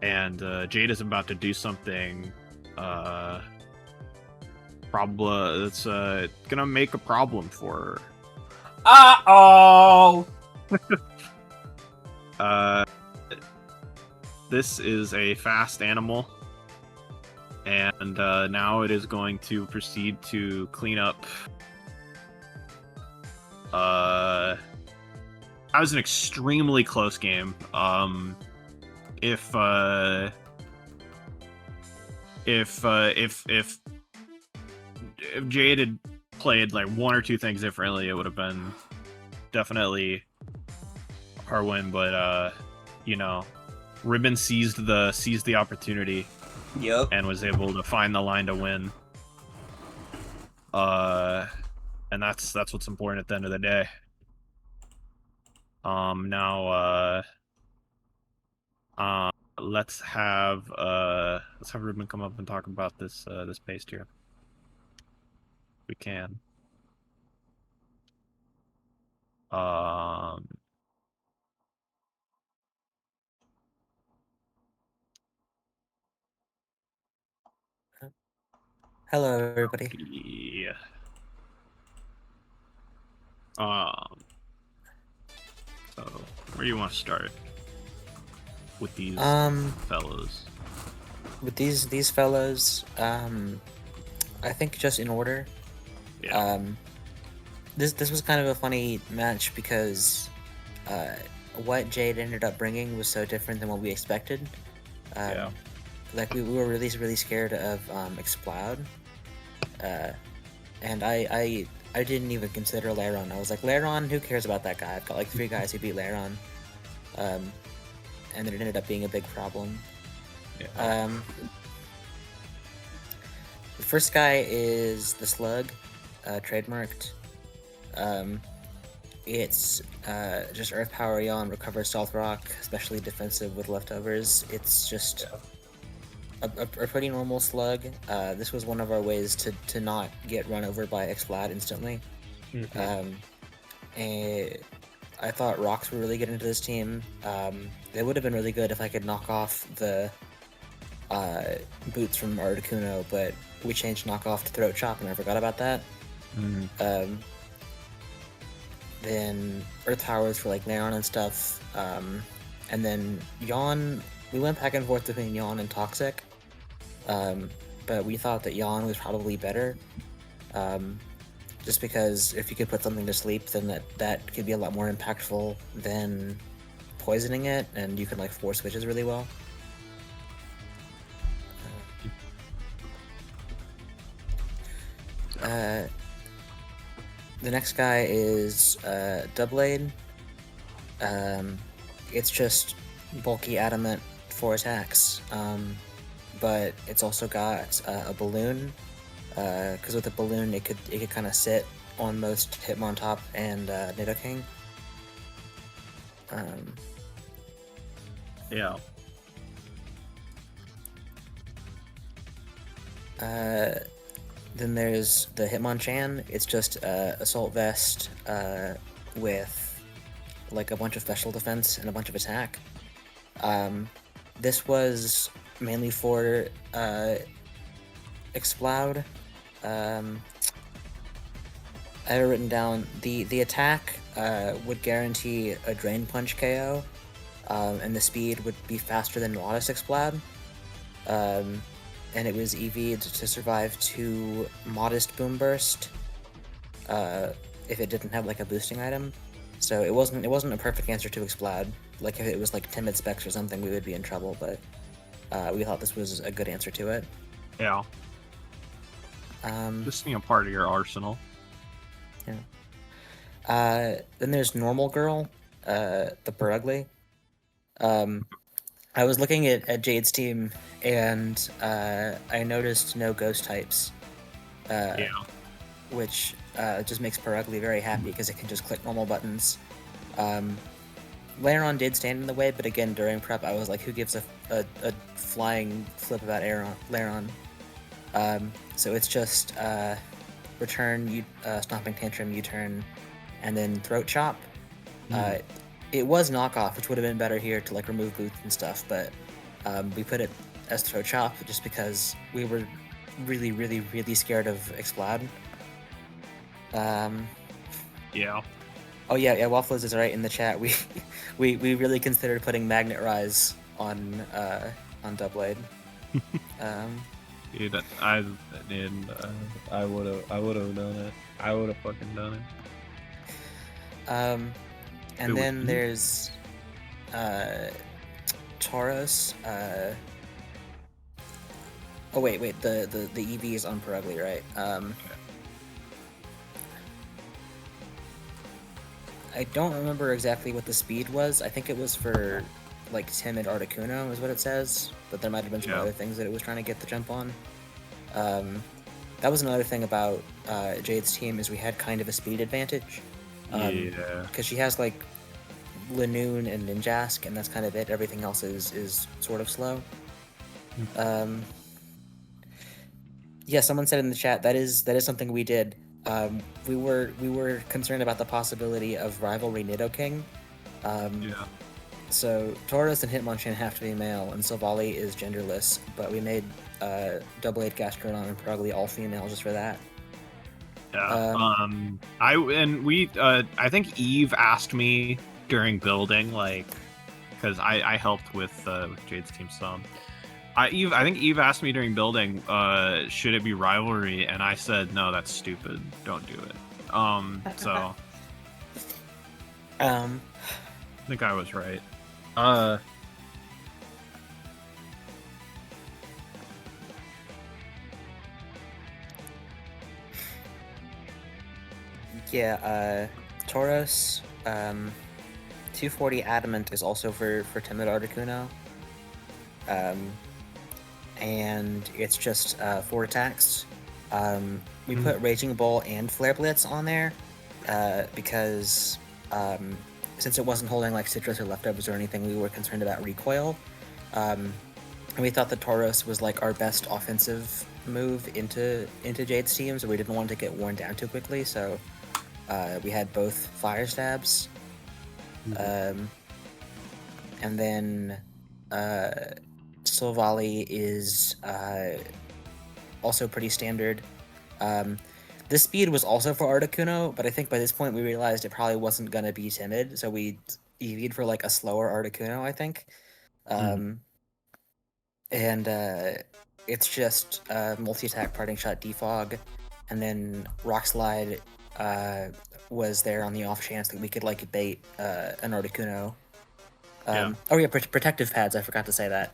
And Jade is about to do something. Probably it's gonna make a problem for her. This is a fast animal, and now it is going to proceed to clean up. That was an extremely close game. If Jade had played like one or two things differently, it would have been definitely her win. But you know, Ribbon seized the opportunity. Yep. And was able to find the line to win. And that's what's important at the end of the day. Now let's have Ribbon come up and talk about this paste here. We can. Hello, everybody. Yeah. So where do you want to start with these fellows? With these fellows, I think just in order. Yeah. This was kind of a funny match because what Jade ended up bringing was so different than what we expected. Yeah. Like we were really scared of Explode, and I didn't even consider Laron. I was like, Laron, who cares about that guy? I've got like 3 guys who beat Laron, and then it ended up being a big problem. Yeah. The first guy is the Slug, trademarked. It's just Earth Power Yawn, recover Stealth Rock, especially defensive with leftovers. It's just a pretty normal slug. This was one of our ways to not get run over by Explode instantly. Mm-hmm. And I thought rocks were really good into this team. They would have been really good if I could knock off the boots from Articuno, but we changed knockoff to Throat Chop and I forgot about that. Mm-hmm. Then Earth Powers for like Laron and stuff. And then Yawn, we went back and forth between Yawn and Toxic. But we thought that Yawn was probably better. Just because if you could put something to sleep, then that could be a lot more impactful than poisoning it, and you can like force switches really well. The next guy is Doublade. It's just bulky adamant 4 attacks, but it's also got a balloon. Because with a balloon, it could kind of sit on most Hitmontop and Nidoking. Yeah. Then there's the Hitmonchan. It's just Assault Vest with like a bunch of special defense and a bunch of attack. This was mainly for Explode. I have it written down. The attack would guarantee a Drain Punch KO, and the speed would be faster than Lotus Explode. And it was EV'd to survive 2 Modest Boom Burst if it didn't have like a boosting item. So it wasn't a perfect answer to Explode. Like if it was like Timid Specs or something, we would be in trouble. But we thought this was a good answer to it. Yeah. Just part of your arsenal. Yeah. Then there's Normal Girl, the Burugly. I was looking at Jade's team, and I noticed no ghost types. Yeah. Which just makes Perugly very happy because it can just click normal buttons. Laron did stand in the way, but again, during prep, I was like, who gives a flying flip about Laron? So it's just return, Stomping Tantrum, U-turn, and then Throat Chop. It was knockoff, which would have been better here to like remove boots and stuff, but we put it as Throat Chop just because we were really, really, really scared of Explode. Yeah. Oh yeah, WAFFLOES is right in the chat. We really considered putting Magnet Rise on Doublade. Dude, I would have done it. I would have fucking done it. And then there's Tauros. Oh wait, the EV is on Perugly, right? I don't remember exactly what the speed was. I think it was for like timid Articuno is what it says, but there might have been some other things that it was trying to get the jump on. That was another thing about Jade's team is we had kind of a speed advantage. Because she has like Lanoon and Ninjask, and that's kind of it. Everything else is sort of slow. Yeah, someone said in the chat that is something we did. We were concerned about the possibility of rivalry Nidoking. So Tauros and Hitmonchan have to be male, and Silvally is genderless. But we made Double-8 Gastrodon and Perugly all female just for that. Yeah. I think Eve asked me during building, like, because I helped with Jade's team some. I think Eve asked me during building, should it be rivalry, and I said no, that's stupid. Don't do it. So I think I was right. Yeah, Tauros, 240 Adamant is also for timid Articuno. And it's just 4 attacks. We put Raging Bull and Flare Blitz on there because since it wasn't holding like Citrus or Leftovers or anything, we were concerned about recoil. And we thought that Tauros was like our best offensive move into Jade's team, so we didn't want to get worn down too quickly, so we had both Fire Stabs. And then Silvally is also pretty standard. This speed was also for Articuno, but I think by this point we realized it probably wasn't going to be timid, so we EV'd for like a slower Articuno, I think. And it's just multi-attack, Parting Shot, Defog, and then Rock Slide was there on the off chance that we could like bait an Articuno. Oh yeah, protective pads, I forgot to say that.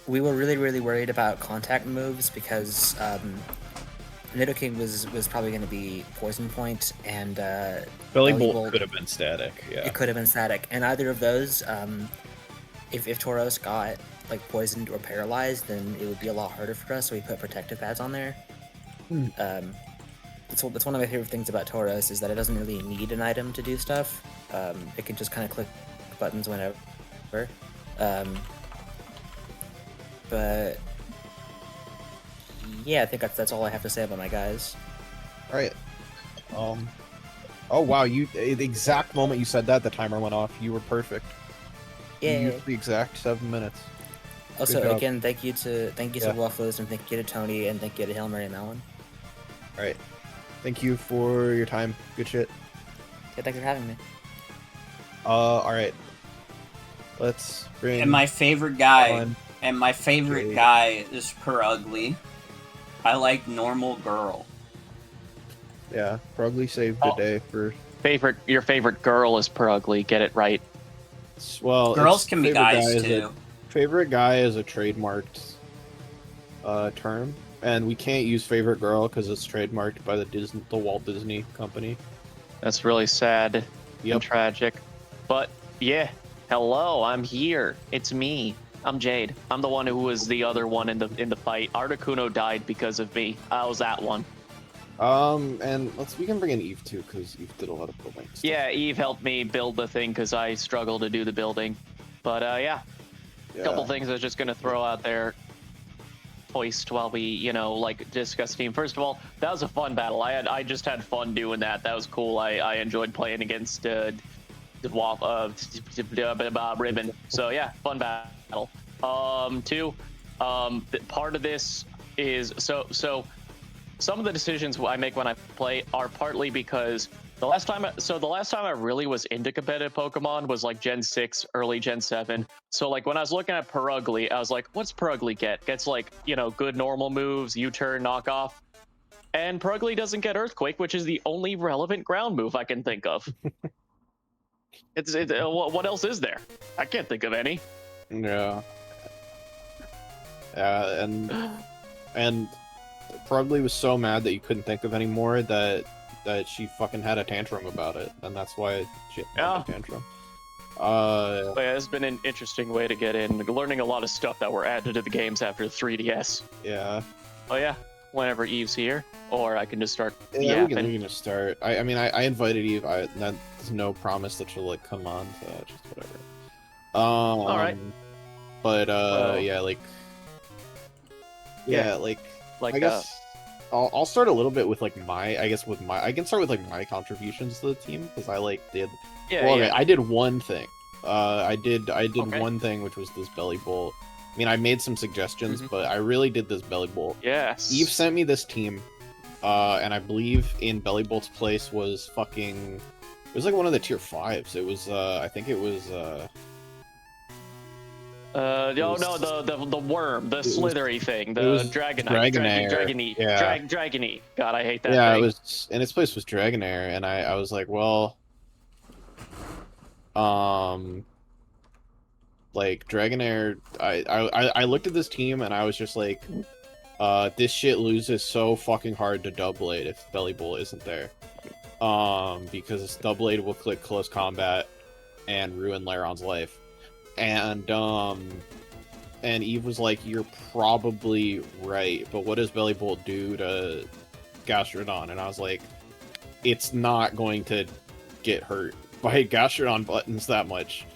We were really, really worried about contact moves because Nidoking was probably going to be Poison Point, and Belly Bolt could have been static. Yeah, it could have been static, and either of those, if Tauros got like poisoned or paralyzed, then it would be a lot harder for us. So we put protective pads on there. That's one of my favorite things about Tauros is that it doesn't really need an item to do stuff. It can just kind of click buttons whenever. But yeah, I think that's all I have to say about my guys. All right. Oh wow! The exact moment you said that, the timer went off. You were perfect. Yeah. You used the exact 7 minutes. Also, again, thank you to WAFFLOES, and thank you to Tony, and thank you to Hail Mary Melon. All right. Thank you for your time. Good shit. Yeah, thanks for having me. All right. Let's bring. And my favorite guy. on And my favorite Jade. guy is Perugly. I like normal girl. Yeah, Perugly saved the day for. Your favorite girl is Perugly. Get it right. Well, Girls can be favorite guys guy too. Favorite guy is a trademarked term, and we can't use favorite girl because it's trademarked by the Walt Disney Company. That's really sad Yep. and tragic. But yeah, Hello, I'm here. It's me. I'm Jade. I'm the one who was the other one in the fight. Articuno died because of me. I was that one. And we can bring in Eve too, because Eve did a lot of building stuff. Yeah, Eve helped me build the thing because I struggle to do the building. But yeah, a couple things I was just gonna throw out there. Hoist while we, like discuss team. First of all, that was a fun battle. I just had fun doing that. That was cool. I enjoyed playing against the Ribbon. So yeah, fun battle. Two, part of this is so some of the decisions I make when I play are partly because the last time I really was into competitive Pokemon was like Gen 6, early Gen 7. So like when I was looking at Perugly, I was like, what's Perugly get? Gets like, good normal moves, U-turn, knockoff. And Perugly doesn't get Earthquake, which is the only relevant ground move I can think of. What else is there? I can't think of any. Yeah. And Perugly was so mad that you couldn't think of any more that she fucking had a tantrum about it, and that's why she had a tantrum. But yeah, it's been an interesting way to get in, learning a lot of stuff that were added to the games after 3DS. Yeah. Oh yeah, whenever Eve's here, or I can just start. Yeah, we can just start. I mean, I invited Eve. There's no promise that she'll like come on, so just whatever. All right. But yeah, like I guess I'll start a little bit with like I can start with like my contributions to the team because I like did. Yeah. Well, yeah. okay, I did one thing. I did Okay. one thing, which was this belly bolt. I mean, I made some suggestions, Mhm. but I really did this belly bolt. Yes. Eve sent me this team, and I believe in Belly Bolt's place was fucking. It was like one of the tier 5s. It was I think it was the worm, the slithery thing, the Dragonite. Dragonite. Yeah. Dragonite. God, I hate that yeah, thing. it was, and its place was Dragonair, and I was like, well, like Dragonair, I looked at this team and I was just like, this shit loses so fucking hard to Doublade if Belly Bolt isn't there, because Doublade will click close combat and ruin Laron's life, and Eve was like, you're probably right, but what does Belly Bolt do to Gastrodon? And I was like, it's not going to get hurt by Gastrodon buttons that much.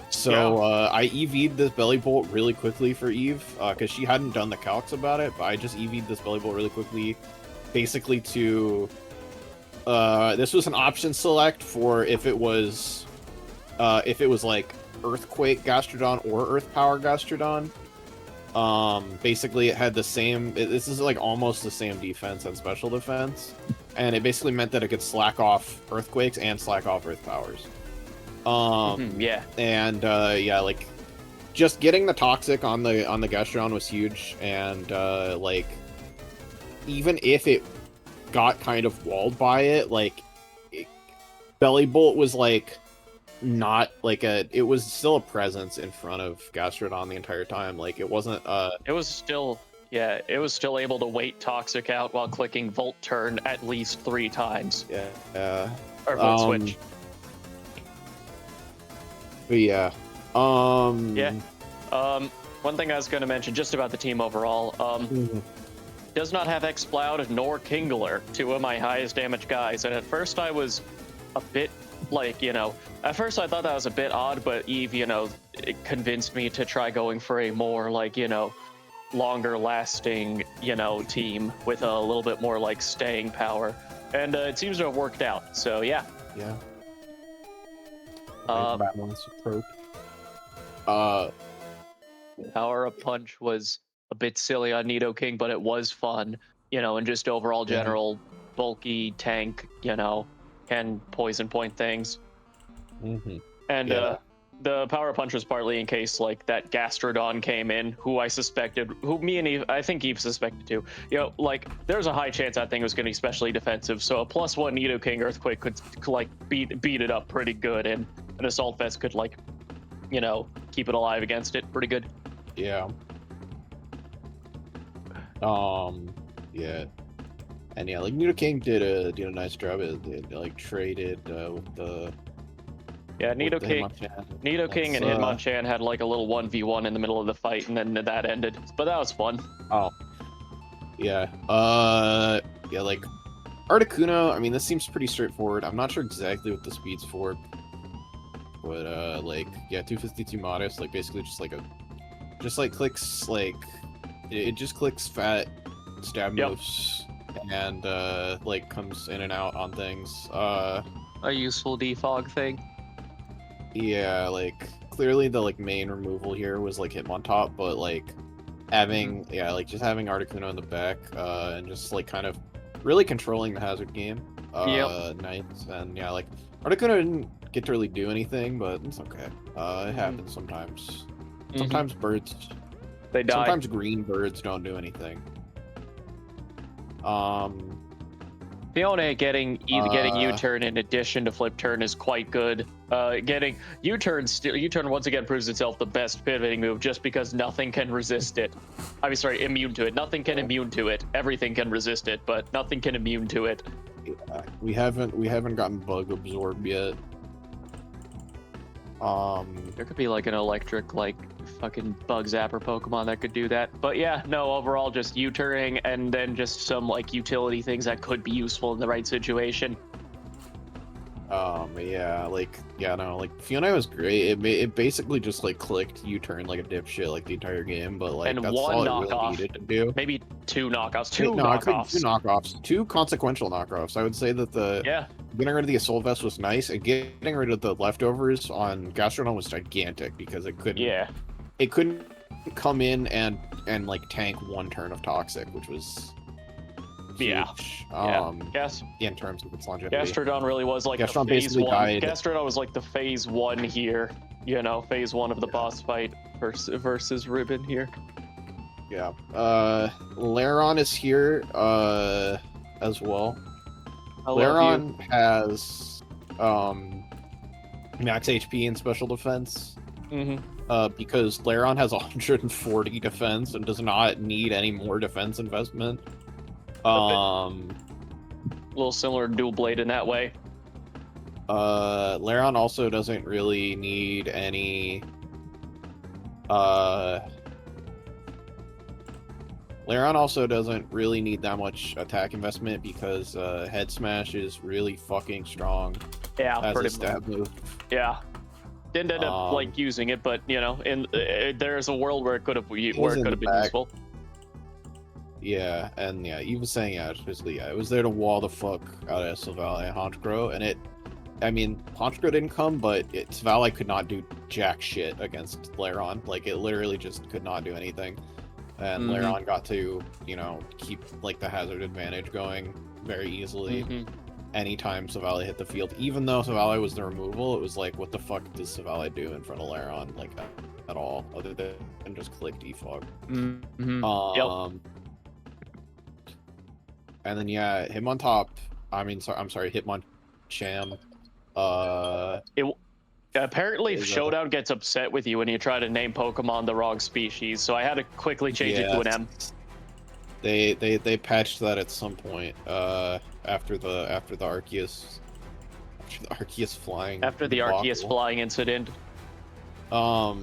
So I EV'd this Belly Bolt really quickly for Eve, because she hadn't done the calcs about it, but I just EV'd this Belly Bolt really quickly, basically to... this was an option select for if it was like Earthquake Gastrodon or Earth Power Gastrodon. Basically it had the same... This is like almost the same defense and special defense, and it basically meant that it could slack off Earthquakes and slack off Earth Powers. Yeah. And yeah, like just getting the Toxic on the Gastrodon was huge, and like even if it got kind of walled by it, like Belly Bolt was like not like it was still a presence in front of Gastrodon the entire time. Like it wasn't It was still able to wait Toxic out while clicking Volt Turn at least 3 times. Yeah. Or Volt Switch. But yeah. Yeah. One thing I was going to mention just about the team overall, does not have Exploud nor Kingler, 2 of my highest damage guys. And at first I was a bit like, at first I thought that was a bit odd, but Eve, it convinced me to try going for a more like, longer lasting, team with a little bit more like staying power. And it seems to have worked out. So yeah. Yeah. Power Up Punch was a bit silly on Nidoking, but it was fun, and just overall general bulky tank, can poison point things. And the Power Punch was partly in case like that Gastrodon came in, who me and Eve, I think Eve suspected too. Like there's a high chance that thing was going to be especially defensive, so a +1 Nidoking Earthquake could like beat it up pretty good, and an Assault Vest could like, keep it alive against it pretty good. Yeah. Yeah. And yeah, like Nidoking did a nice job. It like traded with the Yeah, with Nido the King, Hitmonchan. Nido King and Hitmonchan had like a little 1v1 in the middle of the fight, and then that ended. But that was fun. Oh. Yeah. Yeah, like Articuno, I mean, this seems pretty straightforward. I'm not sure exactly what the speed's for. But like, yeah, 252 modest, like basically just like clicks like it just clicks fat stab moves and like comes in and out on things. A useful defog thing. Yeah, like clearly the like main removal here was like Hitmontop, but like having just having Articuno in the back and just like kind of really controlling the hazard game. Nice. And yeah, like Articuno didn't get to really do anything, but it's okay. It happens sometimes. Sometimes birds they die. Sometimes green birds don't do anything. Fiona getting U-turn in addition to flip turn is quite good. Getting U-turn once again proves itself the best pivoting move just because nothing can resist it. I mean, sorry, immune to it. Nothing can immune to it. Everything can resist it, but nothing can immune to it. Yeah, we haven't gotten bug absorb yet. There could be like an electric, like fucking bug zapper Pokemon that could do that. But yeah, no, overall just U-turning and then just some like utility things that could be useful in the right situation. Like Fiona was great. It basically just like clicked U-turn like a dipshit like the entire game, but like and that's one all it knockoff, really needed to do. Maybe two knockoffs, Two knockoffs, two consequential knockoffs. I would say that getting rid of the Assault Vest was nice, and getting rid of the leftovers on Gastrodon was gigantic because it couldn't come in and like tank one turn of Toxic, which was huge. In terms of its longevity. Gastrodon really was like Gastrodon the phase basically one. died. Gastrodon was like the phase one here, you know, phase one of the boss fight versus Ribbon here. Yeah. Lairon is here as well. Lairon has max HP and special defense. Because Lairon has 140 defense and does not need any more defense investment. A little similar to Dual Blade in that way. Lairon also doesn't really need any Lairon also doesn't really need that much attack investment because Head Smash is really fucking strong. Yeah, as pretty a stab move. Yeah. Didn't end up like using it, but you know, there's a world where it could have been useful. Yeah, and yeah, even saying it was there to wall the fuck out of Silvally and Honchkrow, and Honchkrow didn't come, but Silvally could not do jack shit against Lairon. Like it literally just could not do anything. And Lairon got to, keep like the hazard advantage going very easily. Anytime Silvally hit the field, even though Silvally was the removal, it was like, what the fuck does Silvally do in front of Lairon, like at all, other than just click defog. And then yeah, Hitmontop. Hitmonchan. Apparently, Showdown gets upset with you when you try to name Pokemon the wrong species, so I had to quickly change it to an M. They patched that at some point. After the Arceus flying. After the Arceus flying incident. But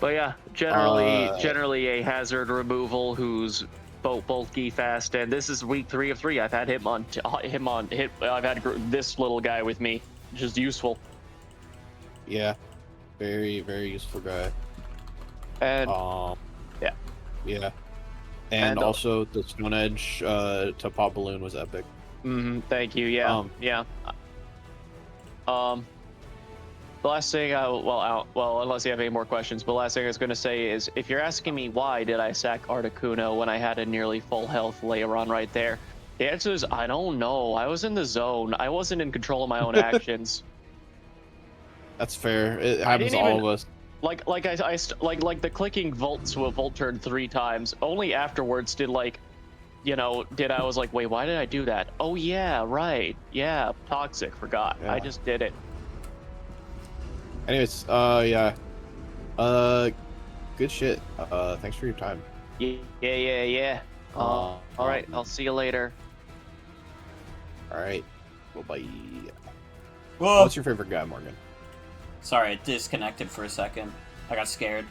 yeah, generally a hazard removal who's bulky, fast, and this is week 3 of 3. I've had I've had this little guy with me, which is useful. Yeah, very very useful guy. And yeah, and also the Stone Edge to Pop Balloon was epic. Thank you. Yeah, The last thing, unless you have any more questions, but the last thing I was going to say is, if you're asking me why did I sack Articuno when I had a nearly full health Lairon right there, the answer is I don't know. I was in the zone. I wasn't in control of my own actions. That's fair. It happens to all of us. Like the clicking Volt to a Volt turn 3 times. Only afterwards did I was like, wait, why did I do that? Oh yeah, right. Yeah, Toxic. Forgot. Yeah. I just did it. Anyways, good shit. Thanks for your time. Yeah. All right, I'll see you later. All right. Bye. Whoa. What's your favorite guy, Morgan? Sorry, it disconnected for a second. I got scared.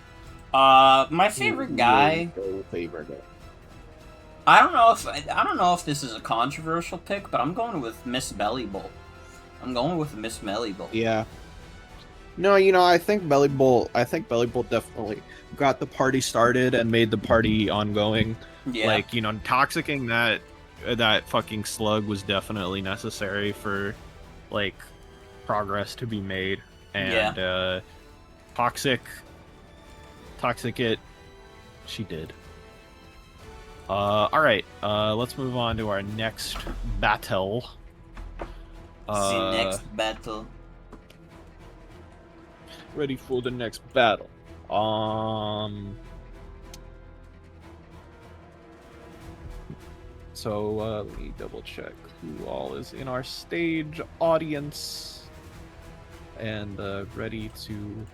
My favorite guy. Favorite guy. I don't know if this is a controversial pick, but I'm going with Miss Bellybolt. I'm going with Miss Bellybolt. Yeah. No, you know, I think Bellybolt definitely got the party started and made the party ongoing. Yeah. Like, you know, toxicking that fucking slug was definitely necessary for, like, progress to be made. And toxic it, she did. All right. Let's move on to our next battle. The next battle. Ready for the next battle. So let me double check who all is in our stage audience and ready to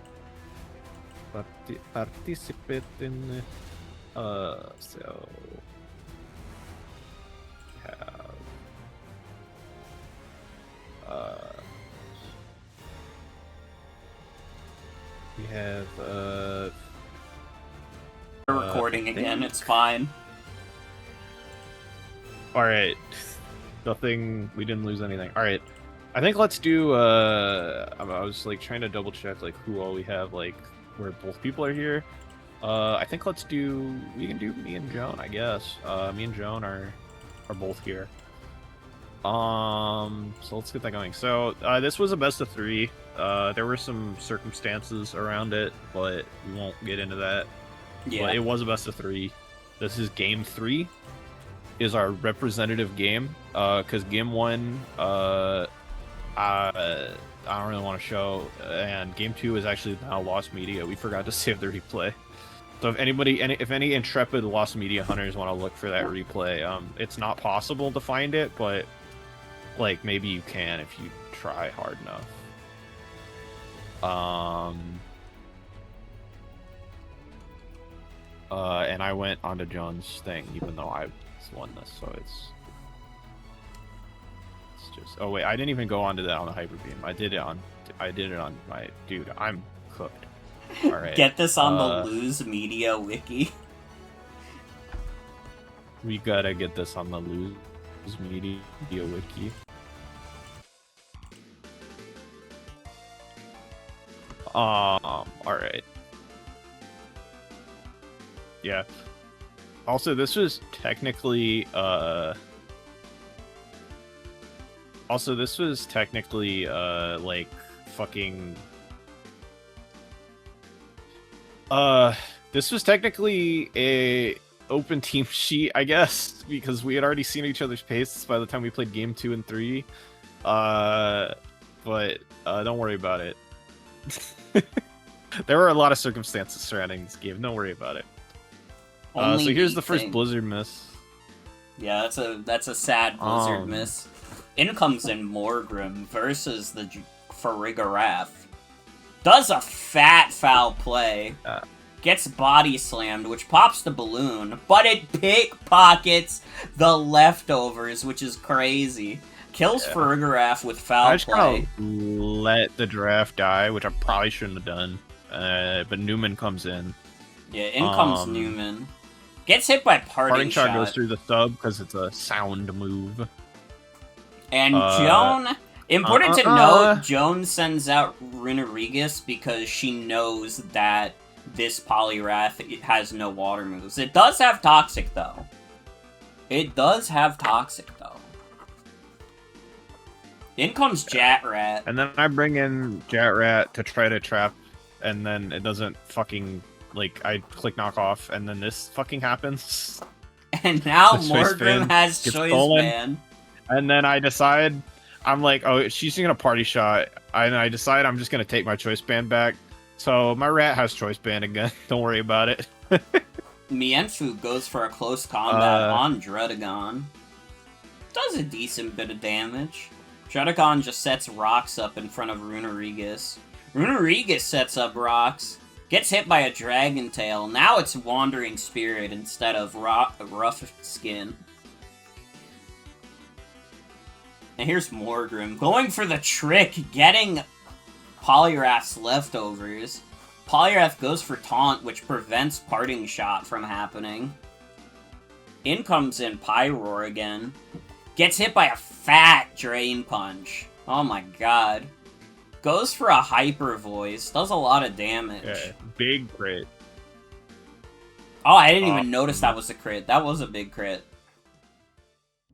participate in. So we have We're recording again, it's fine. Alright. Nothing, we didn't lose anything. Alright. I think let's do, I was like trying to double check like who all we have, like where both people are here. I think we can do me and Joan, I guess. Me and Joan are both here. So let's get that going. So, this was a best of 3. There were some circumstances around it, but we won't get into that. Yeah. But it was a best of 3. This is game 3. Is our representative game. Because game 1, I don't really want to show, and game 2 is actually now lost media. We forgot to save the replay. So if any intrepid lost media hunters want to look for that replay, it's not possible to find it, but like maybe you can if you try hard enough. And I went onto Joan's thing, even though I won this, so it's just. Oh wait, I didn't even go onto that on the Hyper Beam. I did it on my dude. I'm cooked. All right. Get this on the Lose Media wiki. We gotta get this on the Lose Media wiki. All right. Yeah. Also, this was technically like fucking. This was technically a open team sheet, I guess, because we had already seen each other's paces by the time we played game 2 and 3. But don't worry about it. There were a lot of circumstances surrounding this game. Don't worry about it. So here's the first Blizzard miss. Yeah, that's a sad Blizzard miss. In comes in Morgrim versus the Farigarath. Does a fat foul play. Gets body slammed, which pops the balloon, but it pickpockets the leftovers, which is crazy. Kills Farigarath with foul I just play. Let the draft die, which I probably shouldn't have done. But Newman comes in. Yeah, in comes Newman. Gets hit by Parting Shot. Goes through the sub because it's a sound move. And Joan... Important to note, Joan sends out Runerigus because she knows that this Poliwrath has no water moves. It does have Toxic, though. In comes Jatrat. And then I bring in Jatrat to try to trap, and then it doesn't fucking... Like, I click knock off, and then this fucking happens. And now Morgrim has Choice Band. And then I decide... I'm like, oh, she's gonna party shot, and I decide I'm just gonna take my choice band back. So my rat has choice band again. Don't worry about it. Mienfu goes for a close combat on Dredagon. Does a decent bit of damage. Dredagon just sets rocks up in front of Runerigus. Runerigus sets up rocks. Gets hit by a Dragon Tail. Now it's Wandering Spirit instead of Rough Skin. And here's Morgrim going for the trick, getting Polyrath's leftovers. Polyrath goes for Taunt, which prevents Parting Shot from happening. In comes in Pyroar again. Gets hit by a fat Drain Punch. Oh my god. Goes for a Hyper Voice. Does a lot of damage. Yeah, big crit. Oh, I didn't even notice that was a crit. That was a big crit.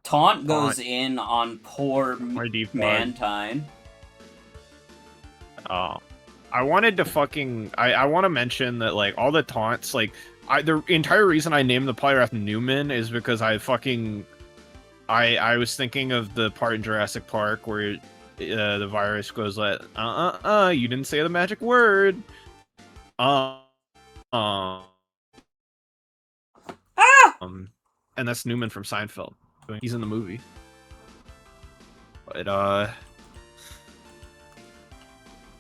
Taunt goes in on poor Mantine. I wanted to fucking... I want to mention that, like, all the taunts, like... the entire reason I named the Polyrath Newman is because I fucking... I was thinking of the part in Jurassic Park where the virus goes like, you didn't say the magic word. And that's Newman from Seinfeld. He's in the movie. But,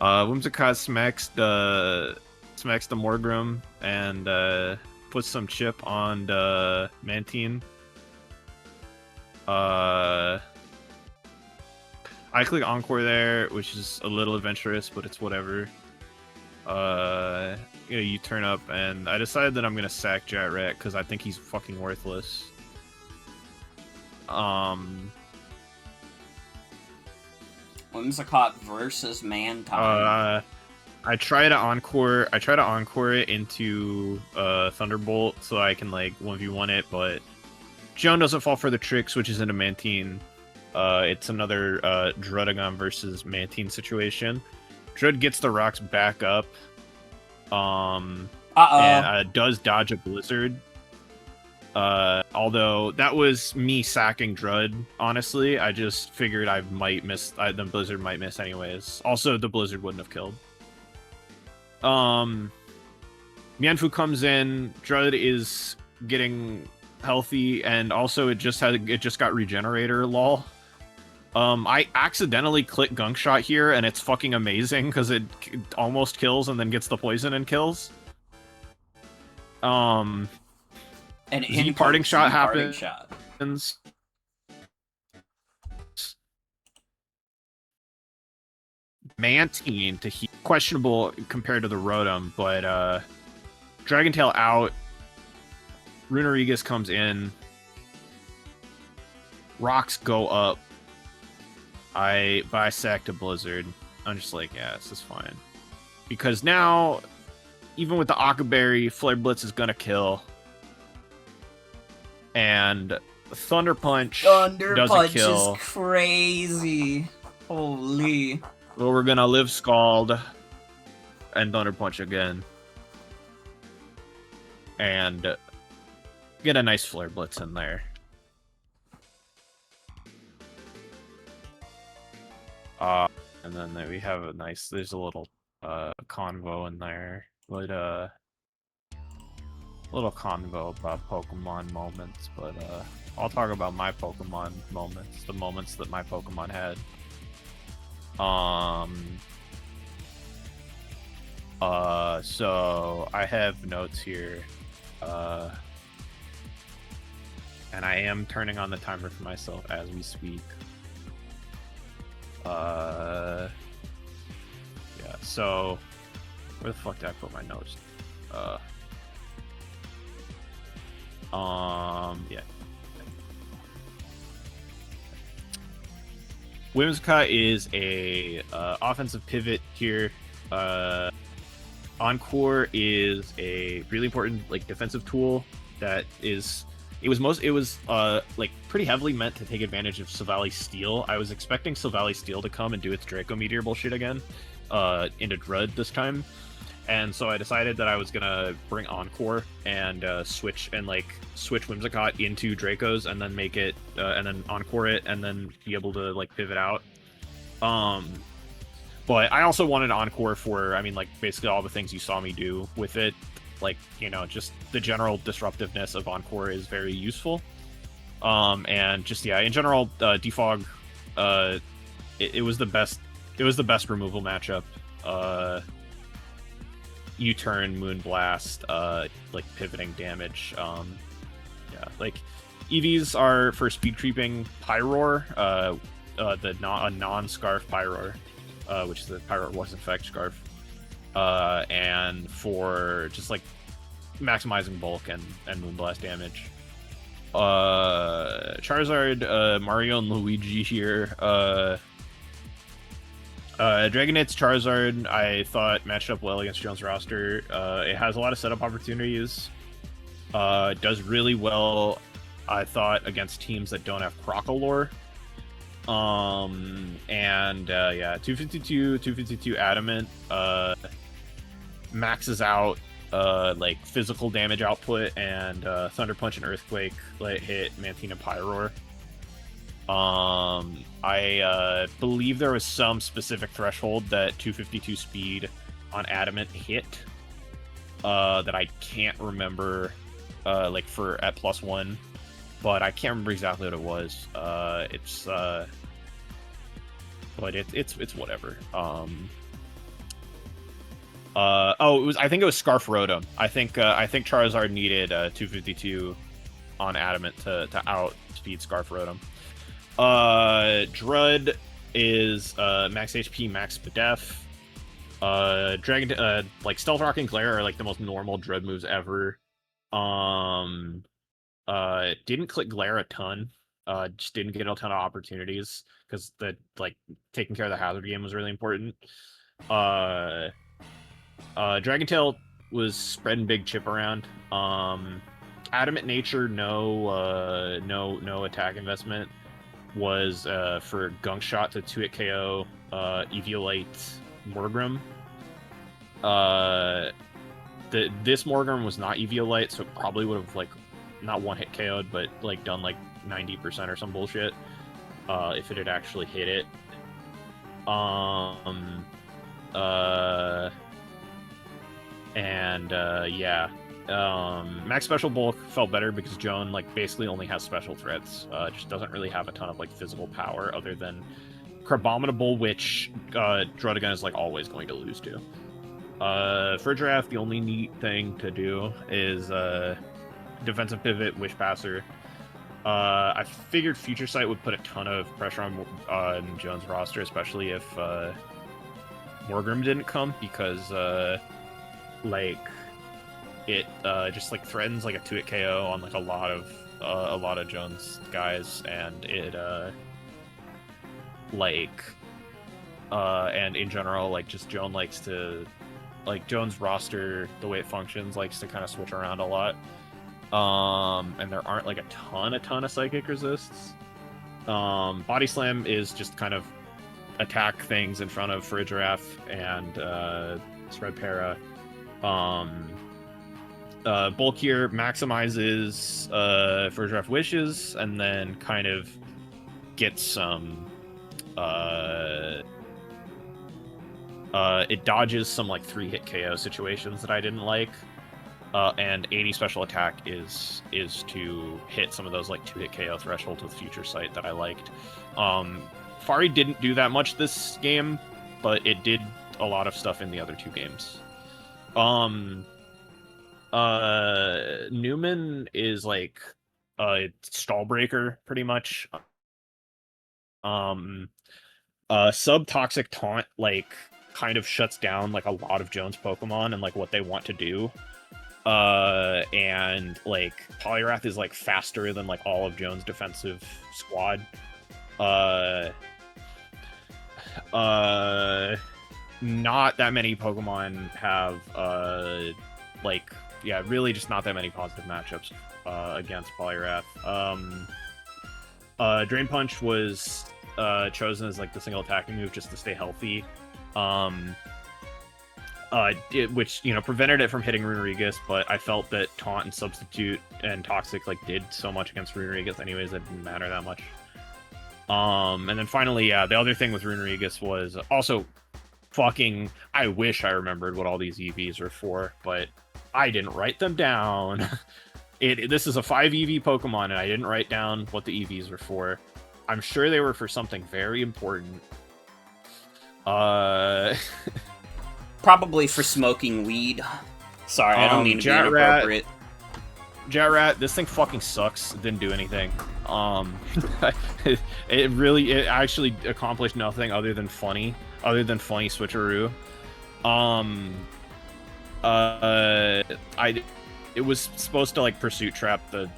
Whimsicott smacks the Morgrim and puts some chip on the Mantine. I click Encore there, which is a little adventurous, but it's whatever. You turn up, and I decided that I'm gonna sack Jatrat because I think he's fucking worthless. Whimsicott versus Mantine. I try to encore it into Thunderbolt so I can like 1v1 it, but Joan doesn't fall for the trick, switches into Mantine. It's another Drudagon versus Mantine situation. Drud gets the rocks back up. And does dodge a Blizzard. Although that was me sacking Drud, honestly. I just figured I might miss, the Blizzard might miss anyways. Also, the Blizzard wouldn't have killed. Mianfu comes in, Drud is getting healthy, and also it just got Regenerator, lol. I accidentally click Gunk Shot here, and it's fucking amazing, because it almost kills and then gets the poison and kills. And Parting Shot happens. Mantine to heal. Questionable compared to the Rotom, but Dragon Tail out. Runerigus comes in. Rocks go up. I sacked a Blizzard. I'm just like, yeah, this is fine. Because now, even with the Aqua Berry, Flare Blitz is gonna kill. And Thunder Punch doesn't kill. Is crazy. Holy. Well, we're gonna live Scald and Thunder Punch again. And get a nice Flare Blitz in there. And then we have a nice, there's a little convo in there. But little convo about Pokemon moments, but I'll talk about my Pokemon moments, the moments that my Pokemon had. So I have notes here, and I am turning on the timer for myself as we speak. Yeah, so where the fuck did I put my notes? Yeah. Whimsicott is a offensive pivot here. Encore is a really important like defensive tool that is. It was like pretty heavily meant to take advantage of Silvally Steel. I was expecting Silvally Steel to come and do its Draco Meteor bullshit again, into Drud this time. And so I decided that I was gonna bring Encore and switch Whimsicott into Dracos and then make it and then Encore it and then be able to like pivot out. But I also wanted Encore for, I mean, like basically all the things you saw me do with it. Like, you know, just the general disruptiveness of Encore is very useful. And just yeah, in general, Defog, it was the best. It was the best removal matchup. U-turn, Moonblast, like pivoting damage. Yeah, like EVs are for speed creeping Pyroar. a non-scarf Pyroar, which is the Pyroar Voice Effect scarf, and for just like maximizing bulk and Moonblast damage. Charizard, Mario and Luigi here. Dragonite's Charizard, I thought matched up well against Joan's roster. It has a lot of setup opportunities. Does really well, I thought, against teams that don't have Crocolore. Yeah, 252 Adamant maxes out like physical damage output, and Thunder Punch and Earthquake hit Mantina Pyroar. I believe there was some specific threshold that 252 speed on Adamant hit that I can't remember like for at +1, but I can't remember exactly what it was. But it's whatever. I think it was Scarf Rotom. I think Charizard needed 252 on Adamant to outspeed Scarf Rotom. Drud is max HP, max def. Dragon, like Stealth Rock and Glare are like the most normal Drud moves ever. Didn't click Glare a ton. Just didn't get a ton of opportunities because the like taking care of the hazard game was really important. Dragon Tail was spreading big chip around. Adamant Nature, no attack investment, was for Gunk Shot to 2-hit KO Eviolite Morgrem. This Morgrem was not Eviolite, so it probably would have like not one-hit KO'd, but like done like 90% or some bullshit if it had actually hit it. Yeah. Max Special Bulk felt better because Joan like basically only has special threats. Just doesn't really have a ton of like physical power other than Crabominable, which Druddigon is like always going to lose to. For draft, the only neat thing to do is defensive pivot, Wish Passer. I figured Future Sight would put a ton of pressure on Joan's roster, especially if Morgrem didn't come, because like it just like threatens like a 2-hit KO on like a lot of Joan's guys, and it and in general like just Joan likes to like Joan's roster, the way it functions, likes to kind of switch around a lot. And there aren't like a ton of psychic resists. Body Slam is just kind of attack things in front of Farigiraf and Spread Para. Bulkier maximizes Farigiraf wishes and then kind of gets some it dodges some like 3-hit KO situations that I didn't like. And 80 special attack is to hit some of those like 2-hit KO thresholds with Future Sight that I liked. Fari didn't do that much this game, but it did a lot of stuff in the other two games. Newman is like a stall breaker pretty much. Sub-Toxic Taunt like kind of shuts down like a lot of Joan's Pokemon and like what they want to do. And like Poliwrath is like faster than like all of Joan's defensive squad. Not that many Pokemon have like really just not that many positive matchups against Poliwrath. Drain Punch was chosen as like the single attacking move just to stay healthy. Which, you know, prevented it from hitting Runerigus, but I felt that Taunt and Substitute and Toxic like did so much against Runerigus anyways that it didn't matter that much. And then finally, the other thing with Runerigus was also fucking, I wish I remembered what all these EVs are for, but I didn't write them down. This is a 5 EV Pokemon, and I didn't write down what the EVs were for. I'm sure they were for something very important. Probably for smoking weed. Sorry, I don't mean to be inappropriate. Jet Rat, this thing fucking sucks. It didn't do anything. It actually accomplished nothing other than funny switcheroo. It was supposed to like pursuit trap the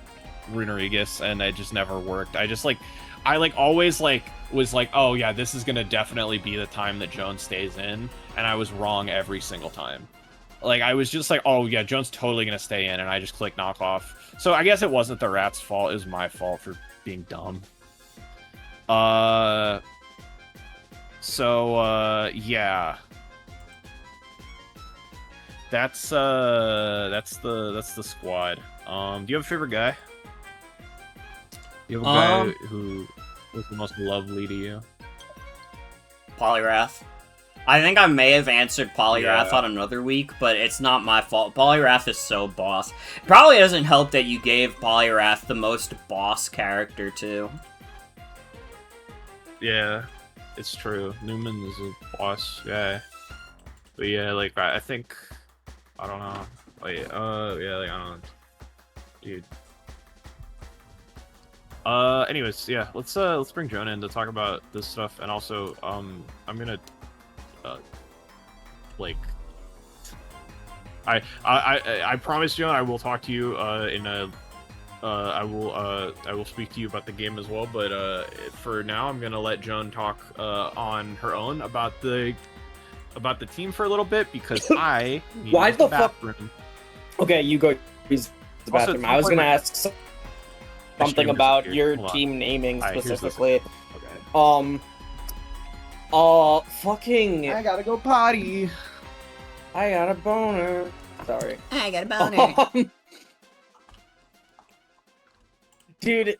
Runerigus, and it just never worked. I always was like, oh yeah, this is gonna definitely be the time that Joan stays in, and I was wrong every single time. Like, I was just like, oh yeah, Joan's totally gonna stay in, and I just click knockoff. So I guess it wasn't the rat's fault, it was my fault for being dumb. Yeah. That's the squad. Do you have a favorite guy? Do you have a guy who was the most lovely to you? Polyrath. I think I may have answered Polyrath on another week, but it's not my fault. Polyrath is so boss. It probably doesn't help that you gave Polyrath the most boss character, too. Yeah, it's true. Newman is a boss guy. But yeah, like, I think... I don't know. Wait, yeah, like, I don't know. Dude. Anyways, yeah, let's bring Joan in to talk about this stuff, and also, I'm gonna, like, I promise, Joan, I will talk to you, I will speak to you about the game as well, but, for now, I'm gonna let Joan talk, on her own about the team for a little bit, because I need Why to use the bathroom. Okay, you go use the Also, bathroom. I was gonna ask something about here. your Hold on. team naming Alright, here's this. specifically. Okay. Fucking. I gotta go potty. I got a boner. Sorry. I got a boner. Dude,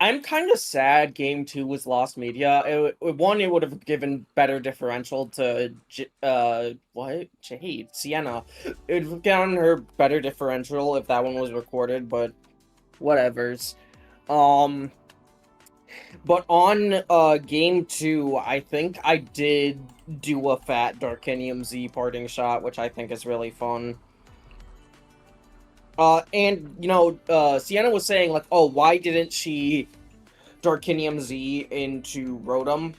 I'm kind of sad Game 2 was lost media. It would have given better differential to Jade, Sienna. It would have gotten her better differential if that one was recorded, but whatevers. But on Game 2, I think I did do a fat Darkinium Z parting shot, which I think is really fun. And, you know, Sienna was saying, like, oh, why didn't she Darkinium Z into Rotom,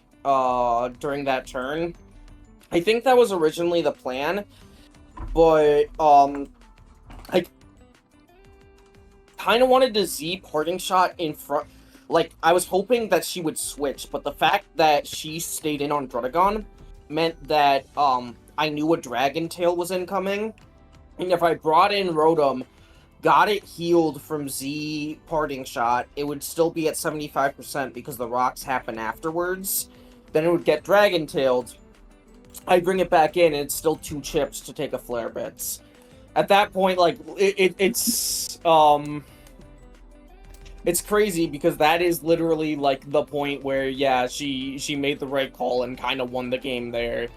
during that turn? I think that was originally the plan, but, I kind of wanted to Z parting shot in front. Like, I was hoping that she would switch, but the fact that she stayed in on Druddigon meant that, I knew a Dragon Tail was incoming, and if I brought in Rotom, got it healed from Z parting shot, it would still be at 75% because the rocks happen afterwards. Then it would get Dragon Tailed. I'd bring it back in, and it's still 2 chips to take a Flare Blitz. At that point, like, it's crazy because that is literally, like, the point where, yeah, she made the right call and kind of won the game there.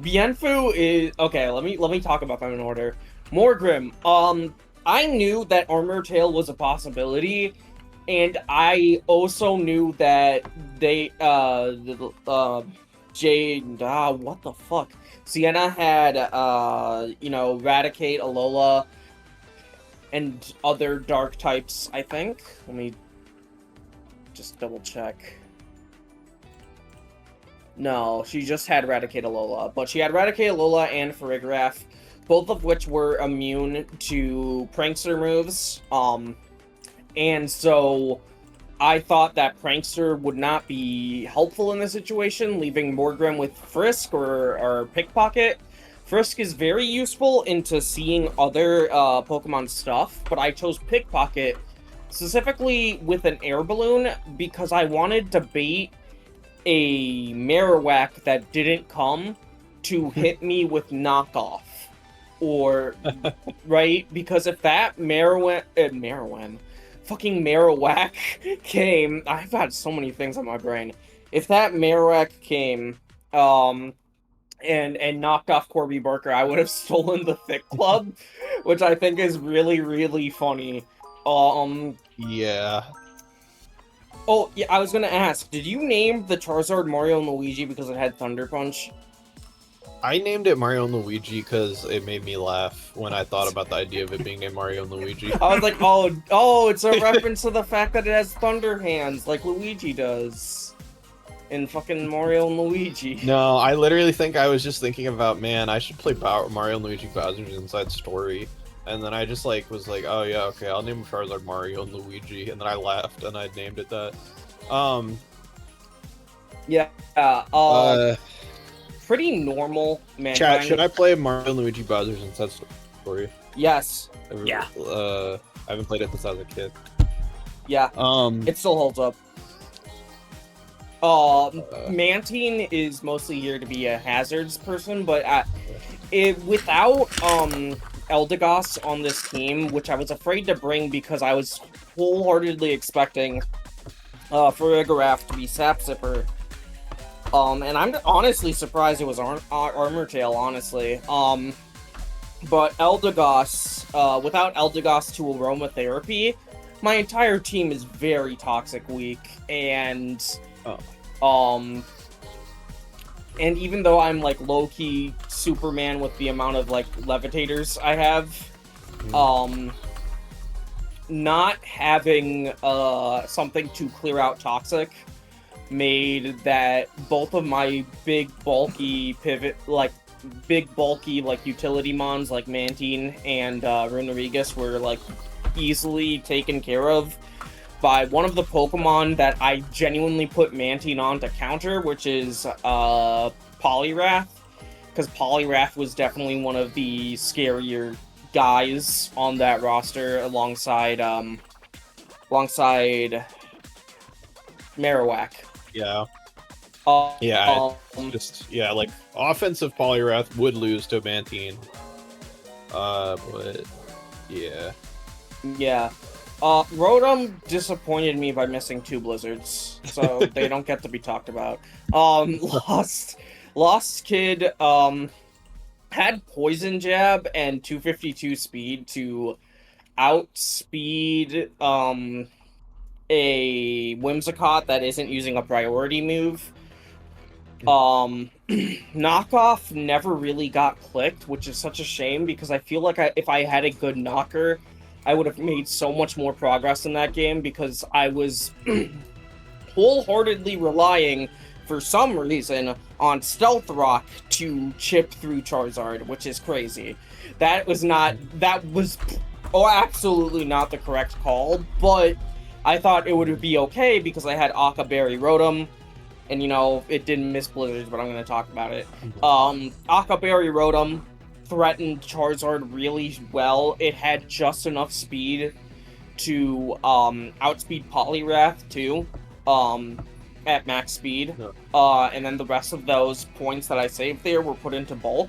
Bienfu is... Okay, let me talk about them in order. Morgrim, I knew that Armor Tail was a possibility, and I also knew that they, Jade, what the fuck? Sienna had, you know, Raticate, Alola, and other dark types, I think. Let me just double check. No, she just had Raticate Alola, but she had Raticate Alola and Farigiraf, both of which were immune to Prankster moves, and so I thought that Prankster would not be helpful in this situation, leaving Morgrim with Frisk or Pickpocket. Frisk is very useful into seeing other Pokemon stuff, but I chose Pickpocket specifically with an air balloon because I wanted to bait a Marowak that didn't come to hit me with knockoff. Or, right? Because if that fucking Marowak came, I've had so many things on my brain. If that Marowak came, and knocked off Corby Barker, I would have stolen the Thick Club, which I think is really, really funny. Yeah. Oh, yeah, I was gonna ask, did you name the Charizard Mario and Luigi because it had Thunder Punch? I named it Mario and Luigi because it made me laugh when I thought about the idea of it being named Mario and Luigi. I was like, oh, it's a reference to the fact that it has thunder hands, like Luigi does in fucking Mario and Luigi. No, I literally think I was just thinking about, man, I should play Mario and Luigi Bowser's Inside Story. And then I just was like, oh yeah, okay, I'll name Charizard Mario and Luigi. And then I laughed and I named it that. Pretty normal, man. Chat, should I play Mario and Luigi Bowser's Inside Story? Yes. Yeah. I haven't played it since I was a kid. Yeah. It still holds up. Mantine is mostly here to be a hazards person, but without Eldegoss on this team, which I was afraid to bring because I was wholeheartedly expecting Farigiraf to be Sap Zipper. And I'm honestly surprised it was Armor Tail, honestly. But Eldegoss, without Eldegoss to Aromatherapy, my entire team is very toxic weak, and and even though I'm like low-key Superman with the amount of like levitators I have, not having something to clear out toxic made that both of my big bulky utility mons like Mantine and Runerigus were like easily taken care of by one of the Pokemon that I genuinely put Mantine on to counter, which is Poliwrath, because Poliwrath was definitely one of the scarier guys on that roster alongside Marowak. Yeah. Yeah. Like offensive Poliwrath would lose to Mantine. But yeah. Yeah. Rotom disappointed me by missing 2 blizzards, so they don't get to be talked about. Lost Kid had Poison Jab and 252 speed to outspeed a Whimsicott that isn't using a priority move. Knockoff never really got clicked, which is such a shame because I feel like if I had a good knocker, I would have made so much more progress in that game because I was wholeheartedly relying, for some reason, on Stealth Rock to chip through Charizard, which is crazy. That was absolutely not the correct call, but I thought it would be okay because I had Aka Berry Rotom, and it didn't miss blizzards, but I'm going to talk about it. Aka Berry Rotom threatened Charizard really well. It had just enough speed to outspeed Poliwrath too, at max speed. And then the rest of those points that I saved there were put into bulk,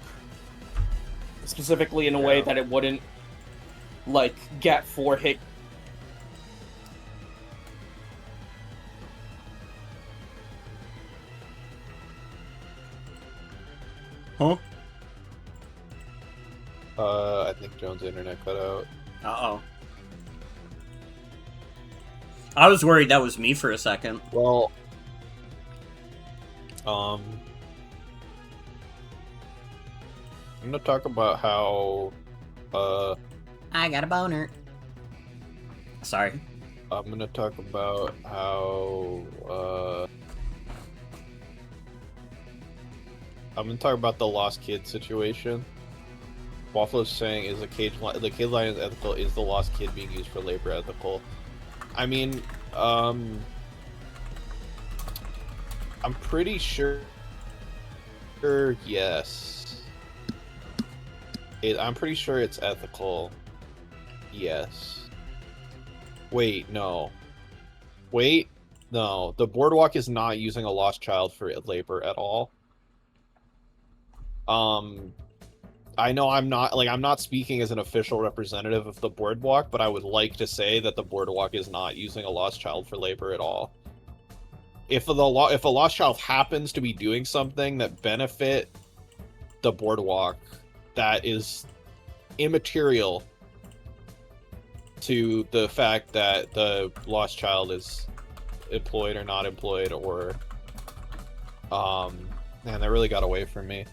specifically in a way that it wouldn't like get 4 hit. Huh? I think Joan's internet cut out. Uh-oh. I was worried that was me for a second. Well, I'm gonna talk about how, I got a boner. Sorry. I'm gonna talk about how, I'm gonna talk about the Lost Kid situation. WAFFLOES saying, is the cage line is ethical? Is the Lost Kid being used for labor ethical? I mean, I'm pretty sure. Yes. I'm pretty sure it's ethical. Yes. Wait, no. Wait, no. The Boardwalk is not using a lost child for labor at all. I know I'm not speaking as an official representative of the Boardwalk, but I would like to say that the Boardwalk is not using a lost child for labor at all. If a lost child happens to be doing something that benefit the Boardwalk, that is immaterial to the fact that the lost child is employed or not employed, or man, that really got away from me.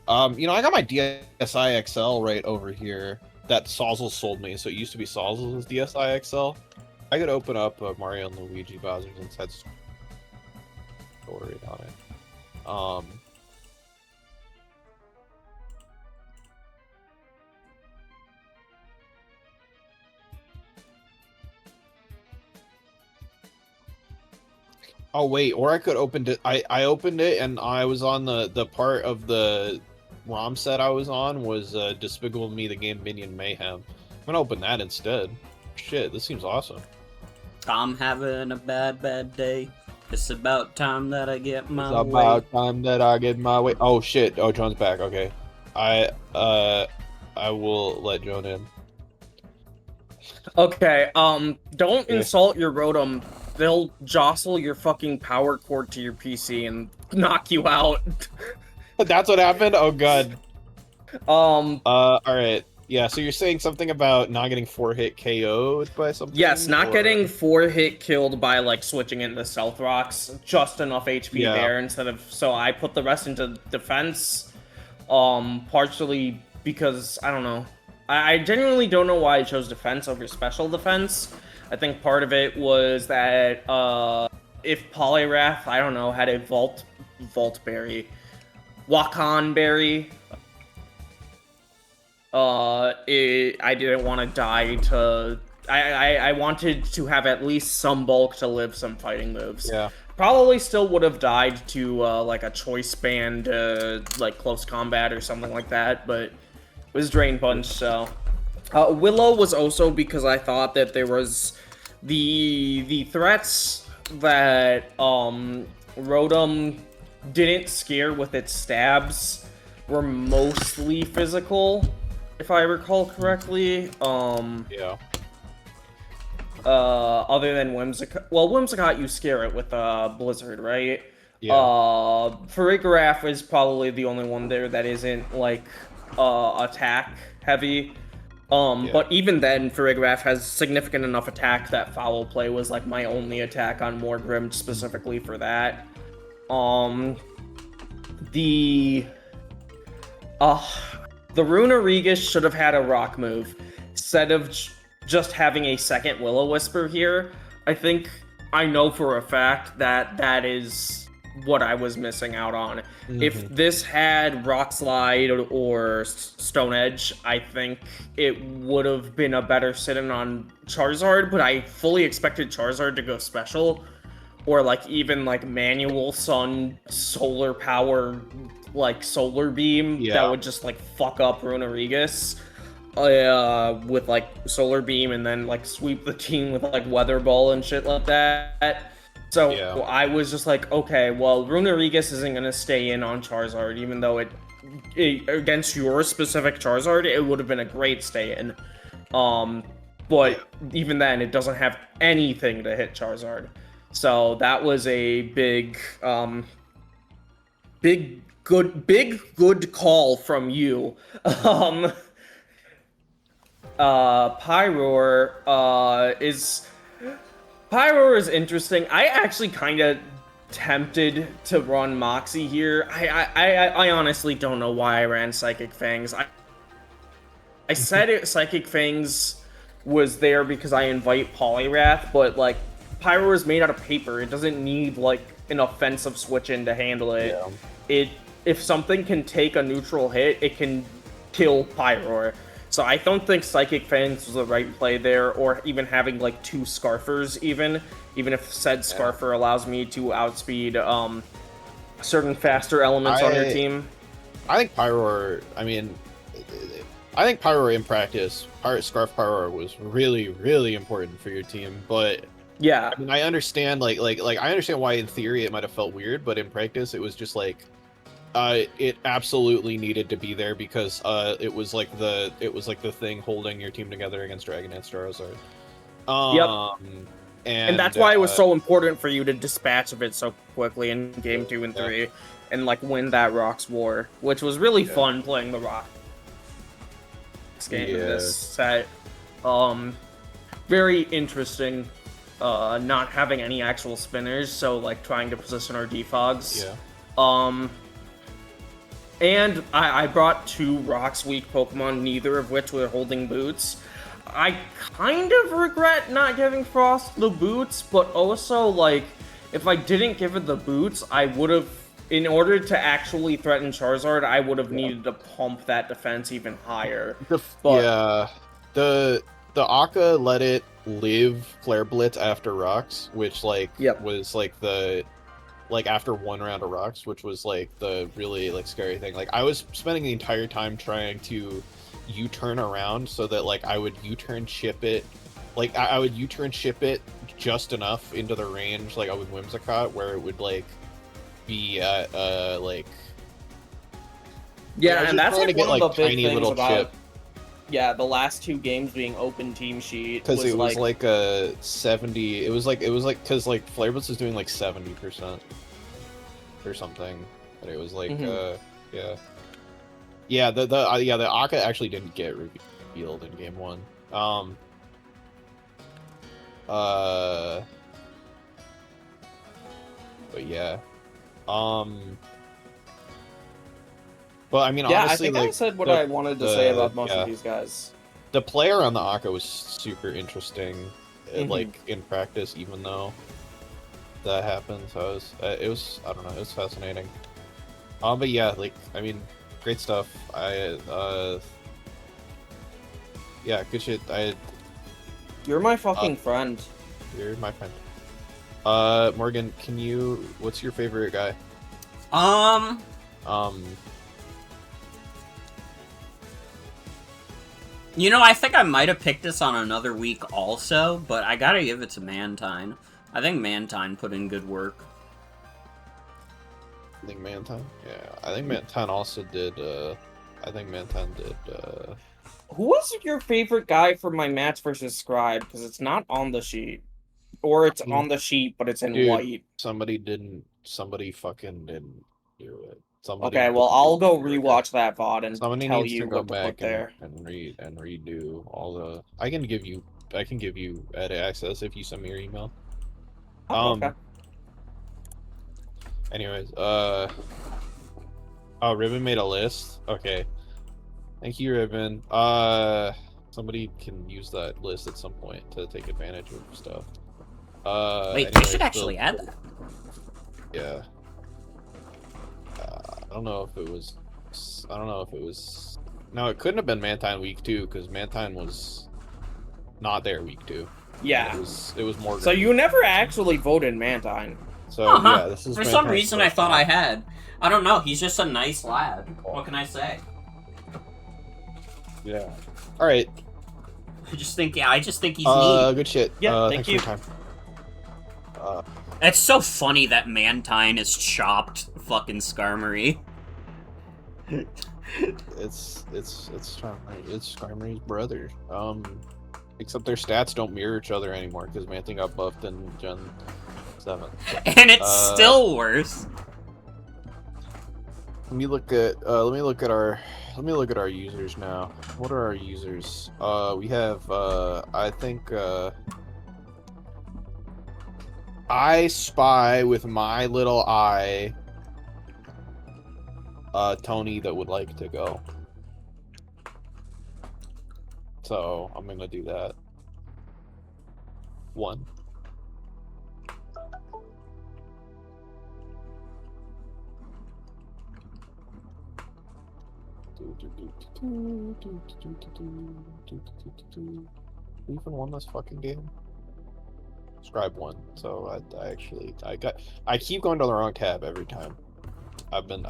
I got my DSi XL right over here that Sauzels sold me. So it used to be Sauzels' DSi XL. I could open up Mario and Luigi Bowser's Inside Story on it. Oh wait, or I could open it. I opened it and I was on the part of the ROM set I was on was Despicable Me the Game Minion Mayhem. I'm gonna open that instead. Shit, this seems awesome. I'm having a bad day. It's about time that I get my way. It's about time that I get my way. Oh shit! Oh, Joan's back. Okay, I will let Joan in. Okay, don't insult your Rotom. They'll jostle your fucking power cord to your PC and knock you out. That's what happened? Oh god. Alright. Yeah, so you're saying something about not getting 4-hit KO'd by something? Yes, not getting 4-hit killed by, like, switching into Stealth Rocks. Just enough HP there instead of... So I put the rest into defense. Partially because, I don't know. I genuinely don't know why I chose defense over special defense. I think part of it was that, if Poliwrath, I don't know, had a Vault Berry, Wakan Berry, I didn't want to die to... I wanted to have at least some bulk to live some fighting moves. Yeah. Probably still would have died to, like, a Choice Band, like, Close Combat or something like that, but it was Drain Punch, so... Willow was also because I thought that there was the threats that, Rotom didn't scare with its stabs were mostly physical, if I recall correctly. Yeah. Other than Whimsicott. Well, Whimsicott, you scare it with Blizzard, right? Yeah. Farigiraf is probably the only one there that isn't, like, attack heavy. But even then, Farigiraf has significant enough attack that Foul Play was, like, my only attack on Morgrim specifically for that. The Runerigus should have had a rock move. Instead of just having a second Will-O-Wisper here, I think I know for a fact that that is what I was missing out on. Mm-hmm. If this had Rock Slide or Stone Edge, I think it would have been a better sit-in on Charizard, but I fully expected Charizard to go special, or like even like Manual Sun, Solar Power, like Solar Beam, that would just like fuck up Runerigus with like Solar Beam and then like sweep the team with like Weather Ball and shit like that. So I was just like, okay, well, Runerigus isn't going to stay in on Charizard, even though it against your specific Charizard, it would have been a great stay-in. But even then, it doesn't have anything to hit Charizard. So that was a big good call from you. Pyroar is interesting. I actually kind of tempted to run Moxie here. I honestly don't know why I ran Psychic Fangs. I said Psychic Fangs was there because I invite Poliwrath, but like Pyroar is made out of paper. It doesn't need like an offensive switch in to handle it. If something can take a neutral hit, it can kill Pyroar. So I don't think Psychic Fangs was the right play there, or even having like two Scarfers even if said Scarfer allows me to outspeed certain faster elements on your team. I think Pyroar, I think Pyroar in practice, Scarf Pyroar was really, really important for your team, but yeah, I mean, I understand like I understand why in theory it might have felt weird, but in practice it was just like it absolutely needed to be there because it was like the thing holding your team together against Dragonite Charizard. And that's why it was so important for you to dispatch of it so quickly in game 2 and 3 and like win that Rocks War, which was really fun playing the Rocks game in this set. Very interesting not having any actual spinners, so like trying to position our defogs. And I brought 2 Rocks Week Pokemon, neither of which were holding boots. I kind of regret not giving Frost the boots, but also, like, if I didn't give it the boots, I would have, in order to actually threaten Charizard, I would have needed to pump that defense even higher. Yeah, the Akka let it live Flare Blitz after Rocks, which like was like the after 1 round of Rocks, which was like the really like scary thing. Like I was spending the entire time trying to U-turn around so that like I would U-turn ship it, like I would U-turn ship it just enough into the range like with Whimsicott where it would like be like yeah, and that's like one of the big tiny things little about chip. Yeah, the last 2 games being open team sheet Because it was like a 70. It was like because like Flare Blitz is doing like 70% or something, but it was like yeah the Akka actually didn't get revealed in game 1. But yeah, but I mean, yeah, honestly, I think I said what I wanted to say about most of these guys. The player on the Akka was super interesting, like in practice, even though that happened. So it was I don't know, it was fascinating. But yeah, like I mean, great stuff. Yeah, good shit. You're my fucking friend. You're my friend. Morgan, what's your favorite guy? You know, I think I might have picked this on another week also, but I gotta give it to Mantine. I think Mantine put in good work. I think Mantine? Yeah, I think Mantine also did, I think Mantine did, Who was your favorite guy for my match versus Scribe? Because it's not on the sheet. Or it's on the sheet, but it's in white. Somebody fucking didn't do it. Okay, well, I'll go rewatch that VOD and tell you what to put there. And redo all the. I can give you edit access if you send me your email. Okay. Anyways, oh, Ribbon made a list. Okay, thank you, Ribbon. Somebody can use that list at some point to take advantage of stuff. Wait, anyways, they should actually add that. Yeah. I don't know if it was. No, it couldn't have been Mantine week 2 because Mantine was not there week 2. Yeah. It was more. So you never actually voted Mantine. So yeah, this is. For some reason, I thought I had. I don't know. He's just a nice lad. What can I say? Yeah. All right. I just think he's neat. Good shit. Yeah. Thank you. For your time. It's so funny that Mantine is chopped fucking Skarmory. It's Skarmory's brother. Except their stats don't mirror each other anymore because Mantine got buffed in Gen 7. And it's still worse. Let me look at our users now. What are our users? We have I think I spy with my little eye Tony that would like to go. So I'm gonna do that. 1. We even won this fucking game. Scribe won, so I keep going to the wrong tab every time. I've been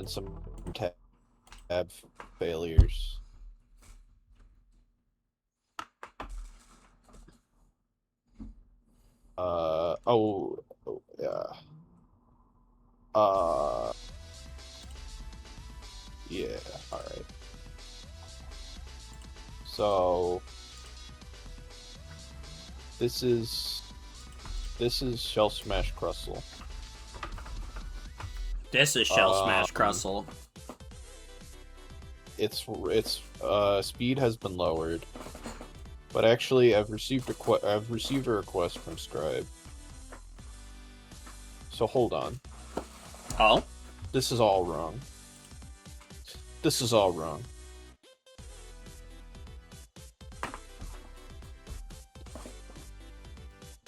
some tab failures. Yeah. Yeah, alright. So this is Shell Smash Crustle. This is Shell Smash Crustle. Its speed has been lowered, but actually I've received a request from Scribe. So hold on. Oh? This is all wrong. This is all wrong.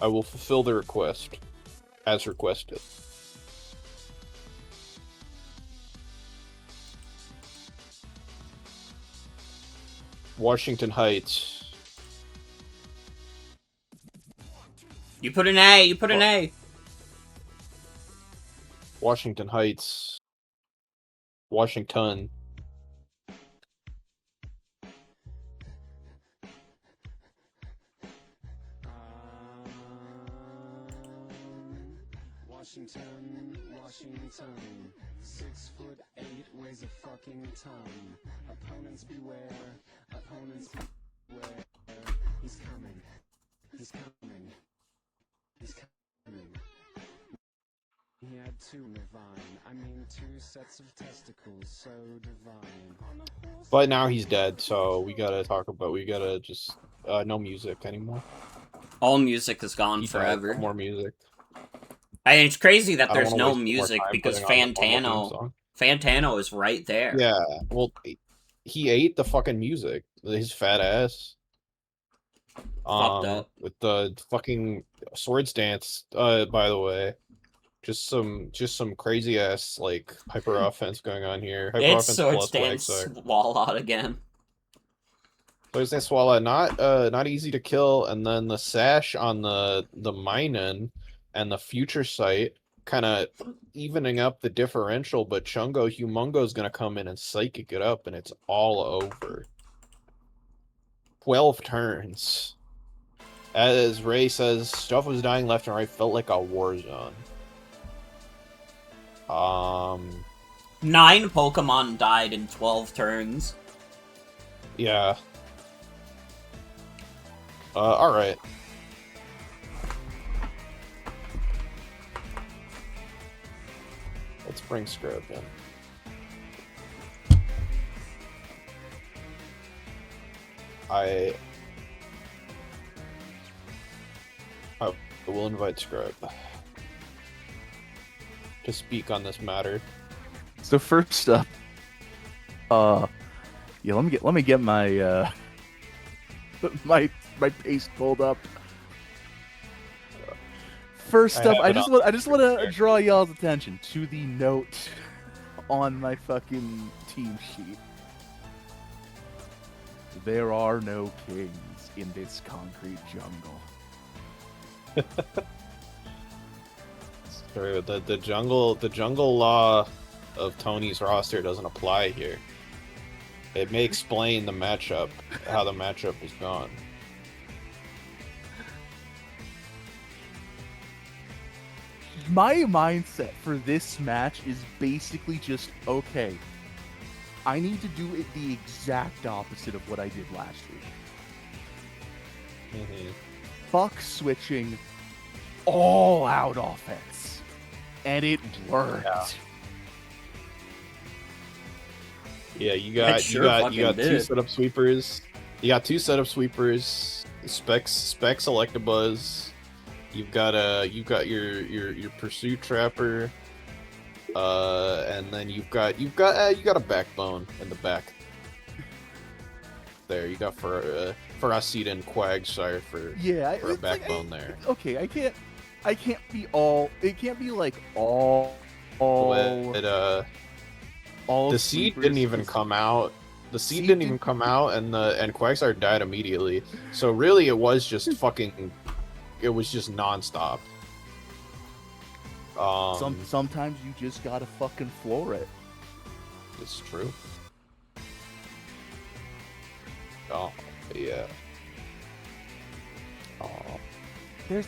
I will fulfill the request, as requested. Washington Heights. You put an A, you put an A. Washington Heights. Washington. Washington, 6'8", weighs a fucking ton. Opponents beware, opponents beware. He's coming, he's coming, he's coming. He had two sets of testicles, so divine. But now he's dead, so we gotta just no music anymore. All music is gone He died, forever. no more music. And it's crazy that I don't there's wanna no waste more music time because putting on the normal theme song. Fantano is right there. Yeah, well, he ate the fucking music. His fat ass. Fucked up. With the fucking swords dance. By the way, just some crazy ass like hyper offense going on here. Hyper It's offense Swords plus wag Dance suck. Wallot again. Swords dance swallow, not easy to kill, and then the sash on the Minen and the future sight kind of evening up the differential, but Chungo Humongo's gonna come in and psychic it up, and it's all over. 12 turns. As Ray says, stuff was dying left and right, felt like a war zone. 9 Pokemon died in 12 turns. Yeah. Alright. Let's bring Scribe in. I will invite Scribe to speak on this matter. So first up, yeah, let me get my my paste pulled up. First up, I just want to draw y'all's attention to the note on my fucking team sheet. There are no kings in this concrete jungle. It's true. The jungle law of Tony's roster doesn't apply here. It may explain the matchup, how the matchup is gone. My mindset for this match is basically just, okay, I need to do it the exact opposite of what I did last week. Mm-hmm. Fuck switching, all out offense. And it worked. Yeah, you got two setup sweepers. You got two setup sweepers, specs Electabuzz. You've got your pursuit trapper, and then you got a backbone in the back. There, you got for Acida and Quagsire for a backbone there. Okay, I can't be all. It can't be like all. The seed didn't even come out. The seed didn't even come out, and Quagsire died immediately. So really, it was just fucking. It was just nonstop. Sometimes you just gotta fucking floor it. It's true. Oh yeah. Oh.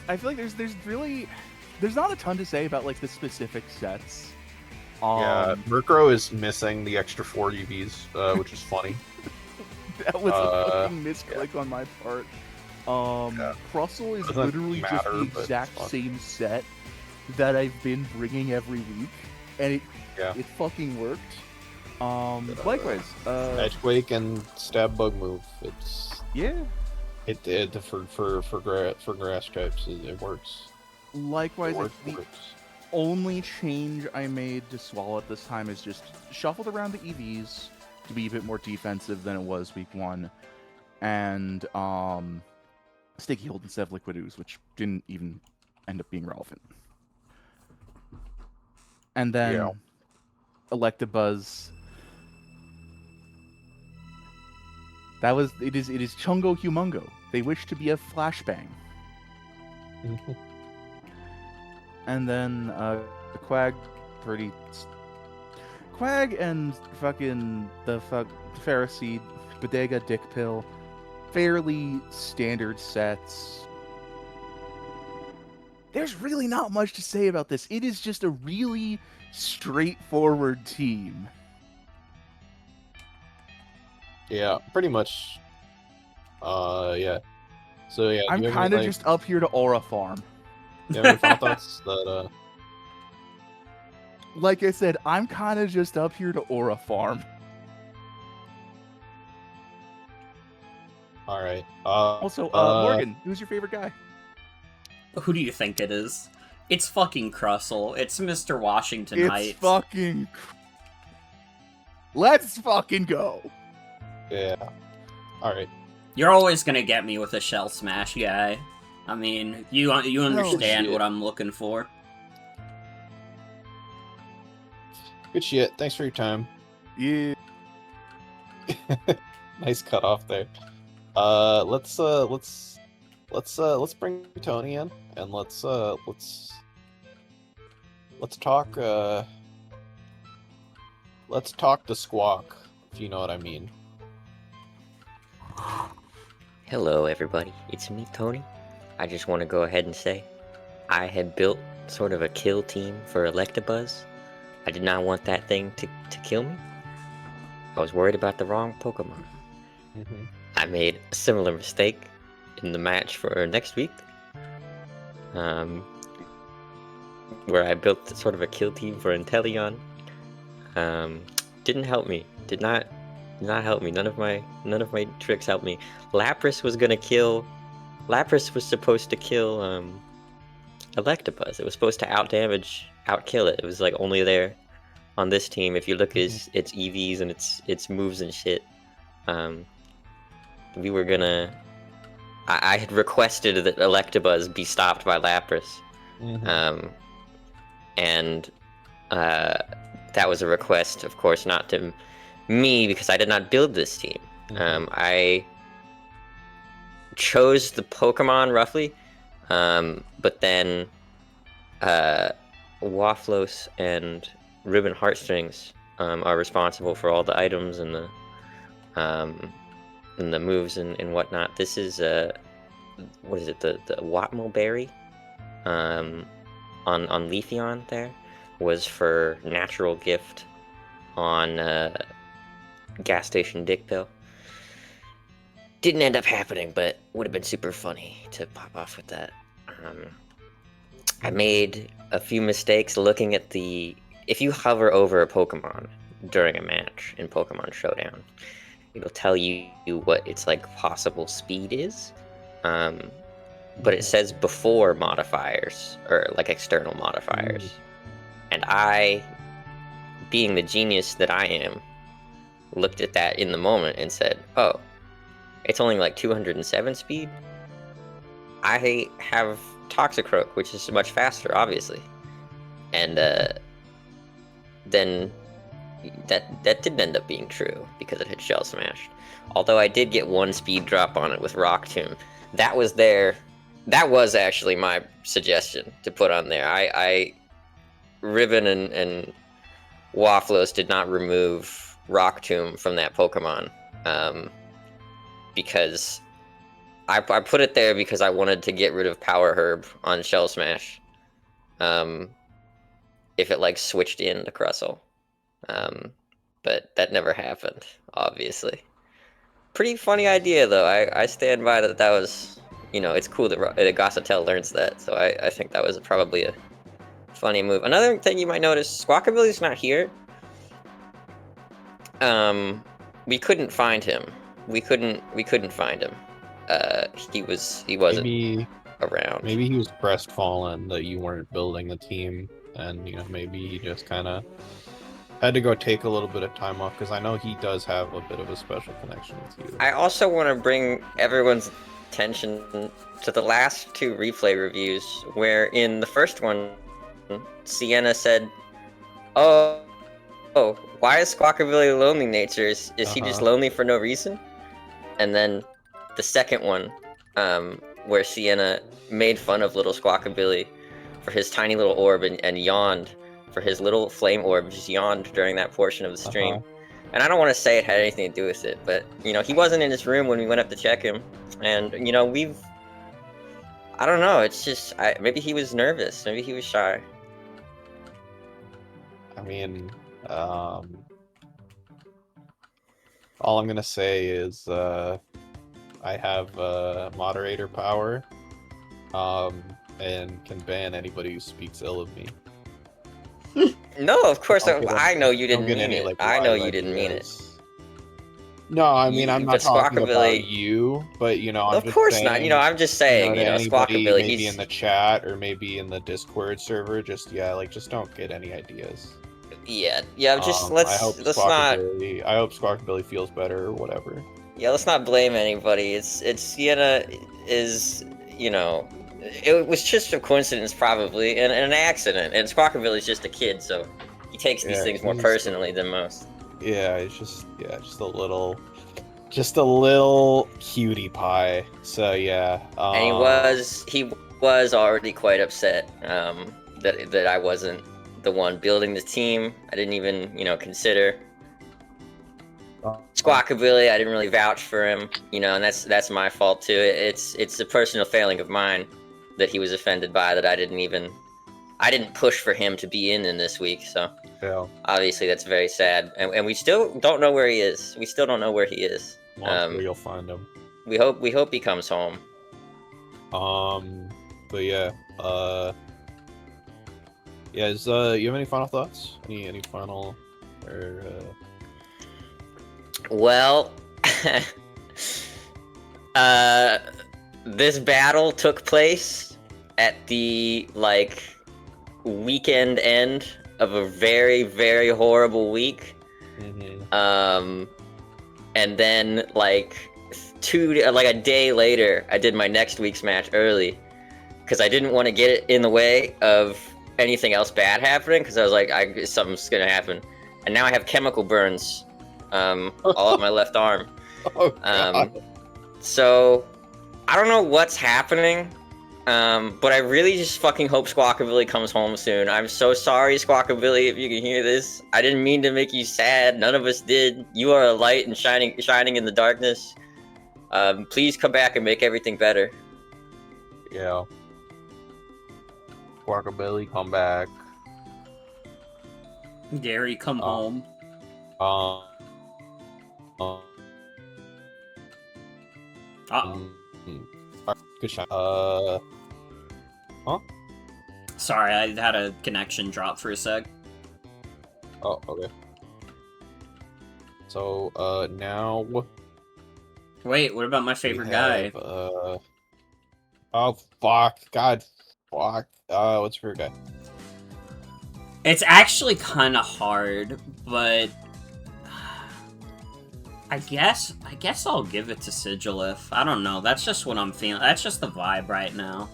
I feel like there's not a ton to say about like the specific sets. Yeah, Murkrow is missing the extra 4 UVs, which is funny. That was a fucking misclick on my part. Crustle is literally just the exact same set that I've been bringing every week, and it fucking worked. Likewise, Edgequake and Stab Bug move. It's for grass types. It works. Likewise, it works. only change I made to Swallow at this time is just shuffled around the EVs to be a bit more defensive than it was week 1, and Sticky Hold instead of Liquid Ooze, which didn't even end up being relevant. And then Electabuzz. It is Chungo Humongo. They wish to be a flashbang. And then Quag and fucking the Pharisee Bodega Dick Pill, fairly standard sets. There's really not much to say about this. It is just a really straightforward team. Yeah, pretty much. Yeah. So yeah, I'm kind of just up here to aura farm. You have any final thoughts that Like I said, I'm kind of just up here to aura farm. All right. Also, Morgan, who's your favorite guy? Who do you think it is? It's fucking Crustle. It's Mr. Washington Heights. It's fucking... Let's fucking go! Yeah. Alright. You're always gonna get me with a Shell Smash guy. I mean, you understand what I'm looking for. Good shit. Thanks for your time. Yeah. Nice cut off there. Let's bring Tony in and let's talk the squawk, if you know what I mean. Hello everybody, it's me Tony. I just want to go ahead and say I had built sort of a kill team for Electabuzz. I did not want that thing to kill me. I was worried about the wrong Pokemon. I made a similar mistake in the match for next week, where I built sort of a kill team for Inteleon. Didn't help me. Did not help me. None of my tricks helped me. Lapras was supposed to kill Electabuzz. It was supposed to outkill it. It was like only there on this team. If you look at its EVs and its moves and shit, we were gonna. I had requested that Electabuzz be stopped by Lapras, and that was a request, of course, not to me because I did not build this team. I chose the Pokemon roughly, but then WAFFLOES and Ribbon Heartstrings are responsible for all the items and the moves and whatnot. This is what is it? The Watmo Berry on Leafeon there was for natural gift on gas station Dick Pill. Didn't end up happening, but would have been super funny to pop off with that. I made a few mistakes looking at if you hover over a Pokemon during a match in Pokemon Showdown, it'll tell you what its like possible speed is, but it says before modifiers or like external modifiers. And I, being the genius that I am, looked at that in the moment and said, oh, it's only like 207 speed. I have Toxicroak, which is much faster, obviously. And then that didn't end up being true because it had Shell Smashed. Although I did get one speed drop on it with Rock Tomb. That was there. That was actually my suggestion to put on there. Ribbon and WAFFLOES did not remove Rock Tomb from that Pokemon, because I put it there because I wanted to get rid of Power Herb on Shell Smash, if it like switched into Crustle, but that never happened, obviously. Pretty funny idea though. I stand by that. That was, it's cool that Gossatel learns that, so I think that was probably a funny move. Another thing you might notice, Squawkabilly's not here. We couldn't find him. We couldn't find him. He wasn't around. Maybe he was crestfallen that you weren't building the team and maybe he just kind of had to go take a little bit of time off, because I know he does have a bit of a special connection with you. I also want to bring everyone's attention to the last 2 replay reviews, where in the first one, Sienna said, "Oh, why is Squawkabilly lonely nature? Is he just lonely for no reason?" And then the second one, where Sienna made fun of little Squawkabilly for his tiny little orb and yawned for his little flame orb, just yawned during that portion of the stream. And I don't want to say it had anything to do with it, but, he wasn't in his room when we went up to check him. And, I don't know, it's just, maybe he was nervous, maybe he was shy. I mean, all I'm gonna say is, I have moderator power, and can ban anybody who speaks ill of me. No, of course, I know you didn't mean it. I know you didn't mean it. No, I mean, I'm not talking about you, but, I'm of just course saying, not. I'm just saying, anybody Squawkabilly, maybe in the chat or maybe in the Discord server, just don't get any ideas. Yeah, just I hope let's not. I hope Squawkabilly feels better or whatever. Yeah, let's not blame anybody. It's Sienna is, it was just a coincidence probably, and an accident. And Squawkabilly's just a kid, so he takes these things more personally than most. Yeah, it's just a little cutie pie. So yeah. And he was already quite upset that I wasn't the one building the team. I didn't even consider Squawkabilly. I didn't really vouch for him, and that's my fault too. It's a personal failing of mine that he was offended by, that I didn't push for him to be in this week. So yeah. Obviously that's very sad, and we still don't know where he is. We still don't know where he is. Well, you'll find him. We hope he comes home. But yeah. Yeah. You have any final thoughts? Any final or? Well, this battle took place at the weekend end of a very, very horrible week. And then a day later, I did my next week's match early because I didn't want to get it in the way of anything else bad happening, because I was like, something's gonna happen. And now I have chemical burns all up my left arm. So I don't know what's happening, but I really just fucking hope Squawkabilly comes home soon. I'm so sorry, Squawkabilly, if you can hear this. I didn't mean to make you sad. None of us did. You are a light and shining in the darkness. Please come back and make everything better. Yeah. Squawkabilly, come back. Gary, come home. Good shot. Huh? Sorry, I had a connection drop for a sec. Oh, okay. So, now... Wait, what about my favorite guy? Oh, fuck. God. Fuck. What's your favorite guy? It's actually kind of hard, but... I guess I'll give it to Sigilif. I don't know, that's just what I'm feeling. That's just the vibe right now.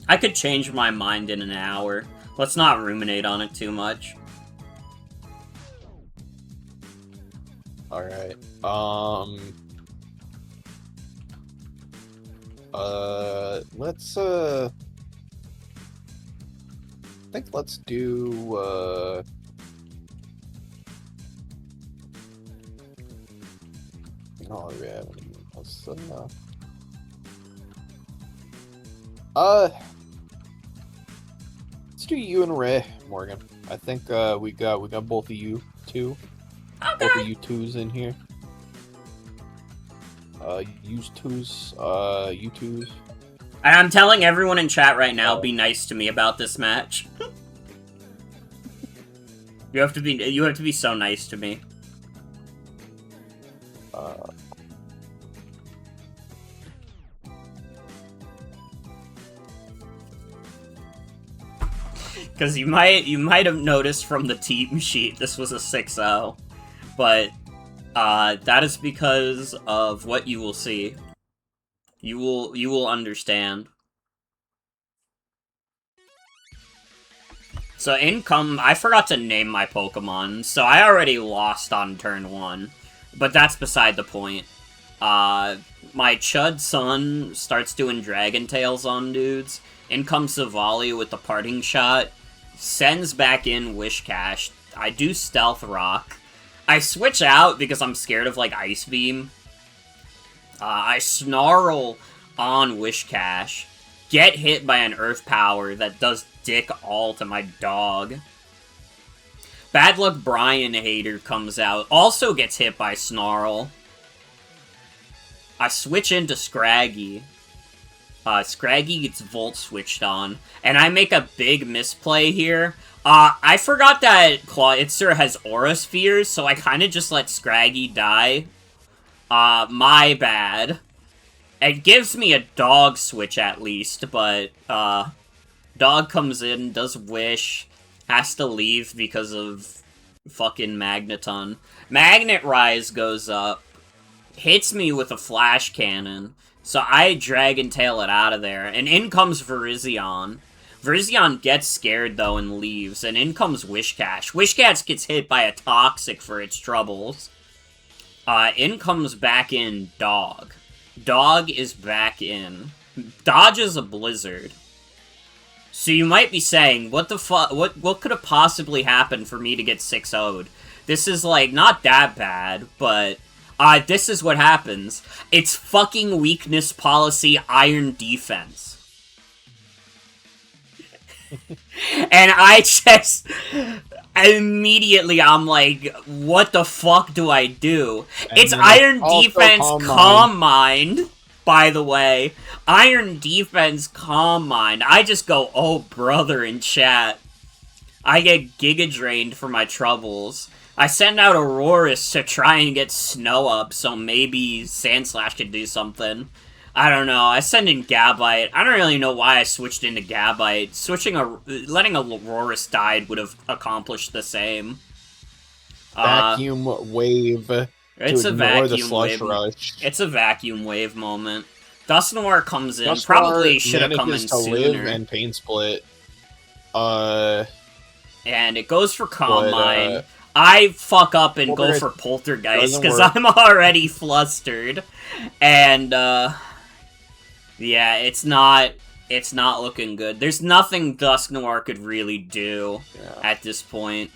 I could change my mind in an hour. Let's not ruminate on it too much. Alright. Let's, I think let's do, oh, yeah, let's, let's do you and Ray, Morgan. I think, we got both of you two. Okay. Both of you twos in here. You twos. I'm telling everyone in chat right now, be nice to me about this match. You have to be so nice to me. Because you might have noticed from the team sheet this was a 6-0. But that is because of what you will see. You will understand. So I forgot to name my Pokemon, so I already lost on turn 1. But that's beside the point. My Chud son starts doing Dragon Tails on dudes. In comes Savali with the parting shot. Sends back in Wishcash. I do Stealth Rock. I switch out because I'm scared of, like, Ice Beam. I Snarl on Wishcash. Get hit by an Earth Power that does dick all to my dog. Bad Luck Brian Hater comes out. Also gets hit by Snarl. I switch into Scraggy. Scraggy gets Volt switched on. And I make a big misplay here. I forgot that Clawitzer has Aura Spheres, so I kind of just let Scraggy die. My bad. It gives me a dog switch at least, but, dog comes in, does Wish, has to leave because of fucking Magneton. Magnet Rise goes up, hits me with a Flash Cannon, so I Dragon Tail it out of there, and in comes Virizion. Virizion gets scared, though, and leaves, and in comes Wishcash. Wishcash gets hit by a Toxic for its troubles. In comes back in Dog. Dog is back in. Dodges a Blizzard. So you might be saying, what the fuck, what could have possibly happened for me to get 6-0'd? This is, like, not that bad, but, this is what happens. It's fucking weakness policy Iron Defense. And I just, immediately I'm like, what the fuck do I do? And it's Iron Defense Calm Mind, by the way. Iron Defense Calm Mind. I just go, oh brother, in chat. I get Giga Drained for my troubles. I send out Aurorus to try and get Snow up, so maybe Sandslash could do something. I don't know. I send in Gabite. I don't really know why I switched into Gabite. Letting a Aurorus die would have accomplished the same. Vacuum wave. It's a vacuum wave. Rush. It's a vacuum wave moment. Dusknoir comes in. Probably should have come in sooner. And Pain Split. And it goes for Calm Mind. I fuck up and go for Poltergeist because I'm already flustered. And, yeah, it's not looking good. There's nothing Dusknoir could really do at this point.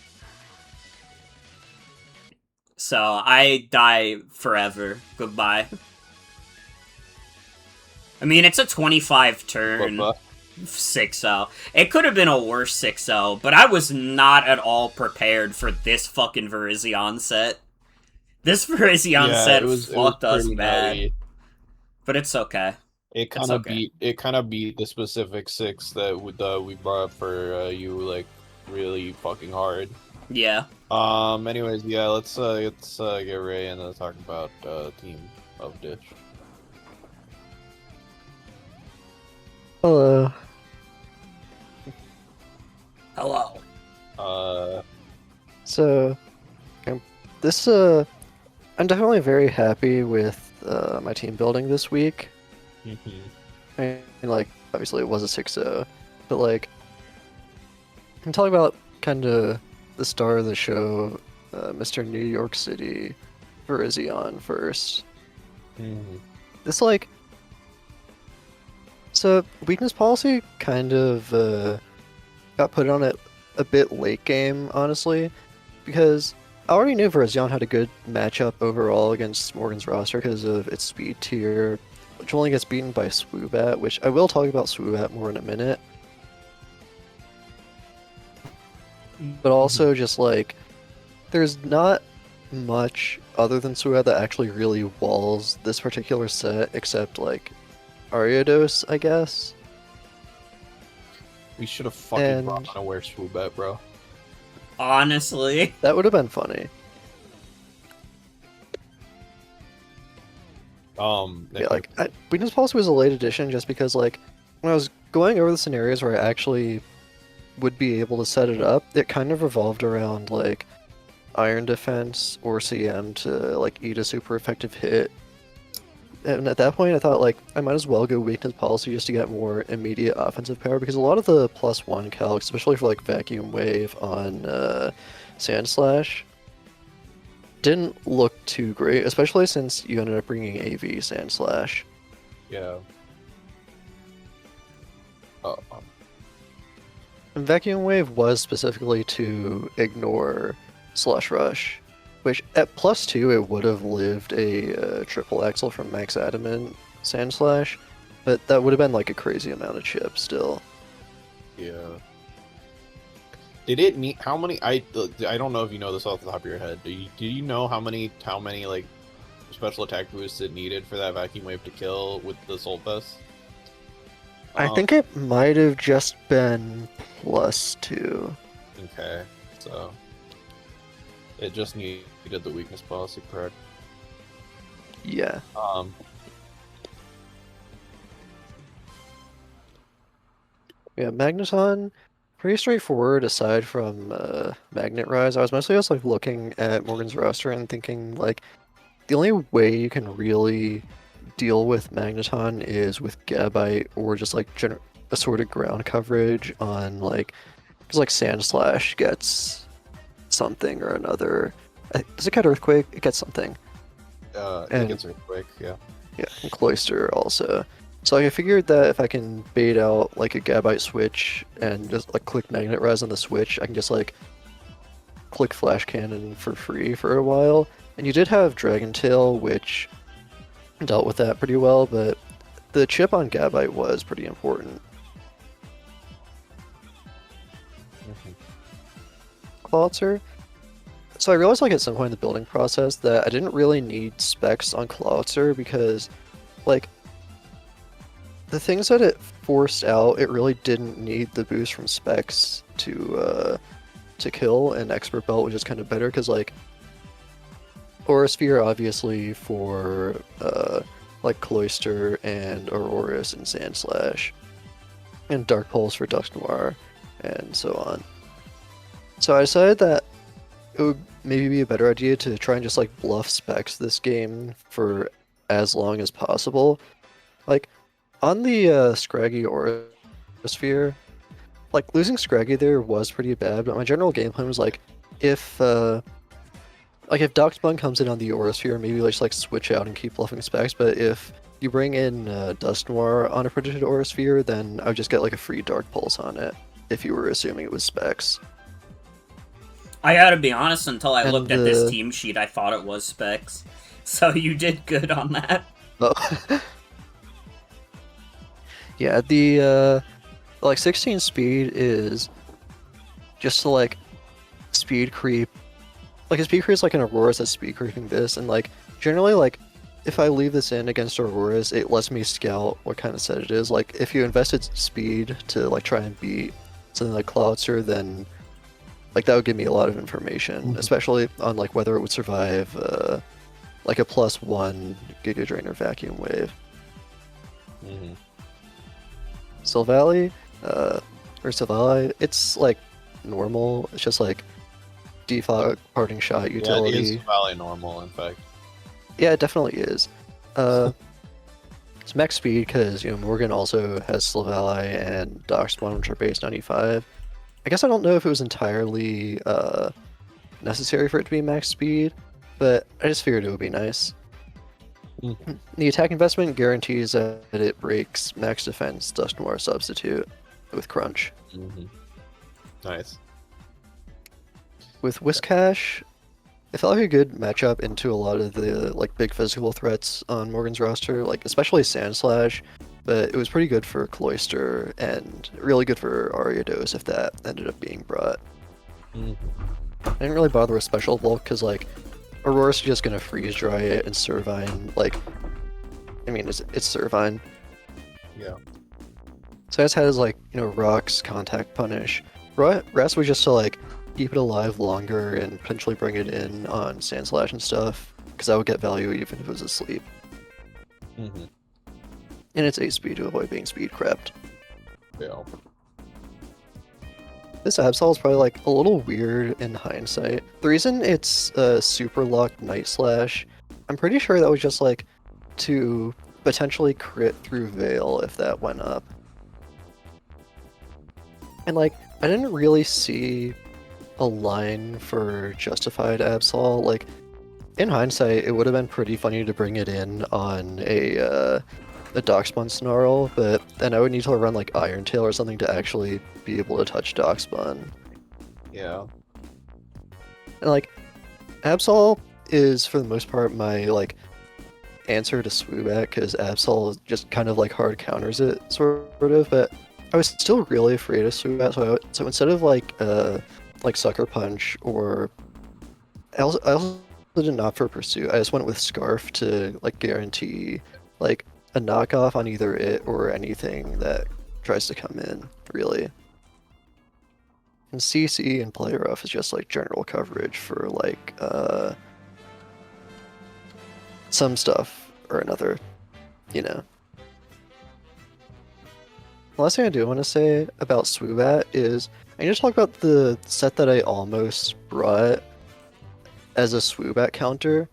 So, I die forever. Goodbye. I mean, it's a 25 turn 6-0. It could have been a worse 6-0, but I was not at all prepared for this fucking Virizion set. This Virizion set fucked us bad. But it's okay. It kind of beat the specific 6 that we brought up for you, like, really fucking hard. Yeah. Anyways, yeah, let's get ready and talk about Team of Dish. Hello. Hello. So, this, I'm definitely very happy with my team building this week. I mean, like, obviously it was a 6-0, but, like, I'm talking about kind of the star of the show, Mr. New York City, Virizion first. This, like, so, weakness policy kind of, got put on it a bit late game, honestly, because I already knew Virizion had a good matchup overall against Morgan's roster because of its speed tier, which only gets beaten by Swoobat, which I will talk about Swoobat more in a minute. But also just, like, there's not much other than Swoobat that actually really walls this particular set, except, like, Ariados, I guess. We should have fucking brought Unaware Swoobat, bro. Honestly. That would have been funny. Yeah, like, Weakness Policy was a late addition just because, like, when I was going over the scenarios where I actually would be able to set it up, it kind of revolved around like Iron Defense or CM to like eat a super effective hit. And at that point, I thought like I might as well go Weakness Policy just to get more immediate offensive power, because a lot of the +1 calcs, especially for like Vacuum Wave on Sand Slash, didn't look too great, especially since you ended up bringing AV Sand Slash. Yeah. And Vacuum Wave was specifically to ignore Slush Rush, which at +2 it would have lived a triple axle from Max Adamant Sand Slash, but that would have been like a crazy amount of chips still. Yeah. Did it need how many? I don't know if you know this off the top of your head. Do you know how many like special attack boosts it needed for that Vacuum Wave to kill with the Soul Fest? I think it might have just been +2. Okay, so it just needed the Weakness Policy, correct? Yeah. Yeah, Magneton, pretty straightforward aside from Magnet Rise. I was mostly just like looking at Morgan's roster and thinking like the only way you can really deal with Magneton is with Gabite or just like assorted ground coverage on like, because like Sand Slash gets something or another. Does it get Earthquake? It gets something. It gets Earthquake, yeah. Yeah, and Cloister also. So I figured that if I can bait out like a Gabite switch and just like click Magnet Rise on the switch, I can just like click Flash Cannon for free for a while. And you did have Dragon Tail, which dealt with that pretty well, but the chip on Gabite was pretty important. Clawitzer. So I realized like at some point in the building process that I didn't really need specs on Clawitzer because like the things that it forced out, it really didn't need the boost from specs to kill, and Expert Belt was just kind of better because like Aura Sphere obviously for like Cloister and Aurorus and Sand Slash, and Dark Pulse for Dusk Noir, and so on. So I decided that it would maybe be a better idea to try and just like bluff specs this game for as long as possible. Like on the Scraggy Aura Sphere, like losing Scraggy there was pretty bad, but my general game plan was like if Doxbun comes in on the Aura Sphere, maybe let's like switch out and keep bluffing specs, but if you bring in Dust Noir on a predicted Aura Sphere, then I would just get like a free Dark Pulse on it, if you were assuming it was specs. I gotta be honest, until I looked at this team sheet, I thought it was specs. So you did good on that. Oh. Yeah, the like 16 speed is just to like speed creep. Like a speed creep is like an Aurorus that's speed creeping this, and like generally like if I leave this in against Aurorus, it lets me scout what kind of set it is. Like if you invested speed to like try and beat something like Cloudster, then like that would give me a lot of information, especially on like whether it would survive like a +1 Giga Drainer Vacuum Wave. Sylvally, or Sylvally, it's like normal. It's just like default parting shot utility. Yeah, it is Sylvally normal, in fact. Yeah, it definitely is. It's max speed because Morgan also has Sylvally and Doxbun, which are base 95. I guess I don't know if it was entirely necessary for it to be max speed, but I just figured it would be nice. The attack investment guarantees that it breaks max defense Dust Noir substitute with Crunch. Nice. With Whiscash, it felt like a good matchup into a lot of the like big physical threats on Morgan's roster, like especially Sand Slash, but it was pretty good for Cloister and really good for Ariados if that ended up being brought. I didn't really bother with Special Bulk because like Aurora's just gonna freeze dry it, and Servine, like, I mean, it's Servine. Yeah. So I just had like, Rocks, Contact Punish. Rest was just to like keep it alive longer and potentially bring it in on Sand Slash and stuff, because I would get value even if it was asleep. And it's 8 speed to avoid being speed crept. Yeah. this Absol is probably like a little weird in hindsight. The reason it's super locked Night Slash, I'm pretty sure that was just like to potentially crit through Veil if that went up. And like, I didn't really see a line for justified Absol. Like, in hindsight, it would have been pretty funny to bring it in on a Darkspawn Snarl, but then I would need to run like Iron Tail or something to actually be able to touch Darkspawn. Yeah. And like, Absol is for the most part my like answer to Swoobat, because Absol just kind of like hard counters it, sort of, but I was still really afraid of Swoobat, so instead of like Sucker Punch, or I also didn't opt for Pursuit. I just went with Scarf to like guarantee like a knockoff on either it or anything that tries to come in, really. And CC and Play Rough is just like general coverage for like some stuff or another, you know. The last thing I do want to say about Swoobat is I need to talk about the set that I almost brought as a Swoobat counter.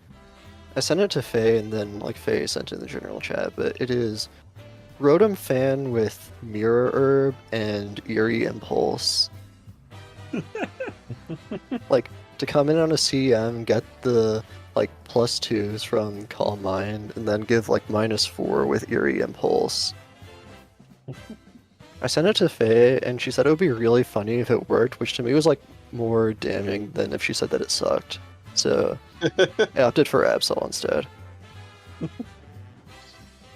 I sent it to Faye, and then like Faye sent it in the general chat, but it is Rotom Fan with Mirror Herb and Eerie Impulse. Like, to come in on a CM, get the like +2s from Calm Mind, and then give like -4 with Eerie Impulse. I sent it to Faye, and she said it would be really funny if it worked, which to me was like more damning than if she said that it sucked. So I opted for Absol instead.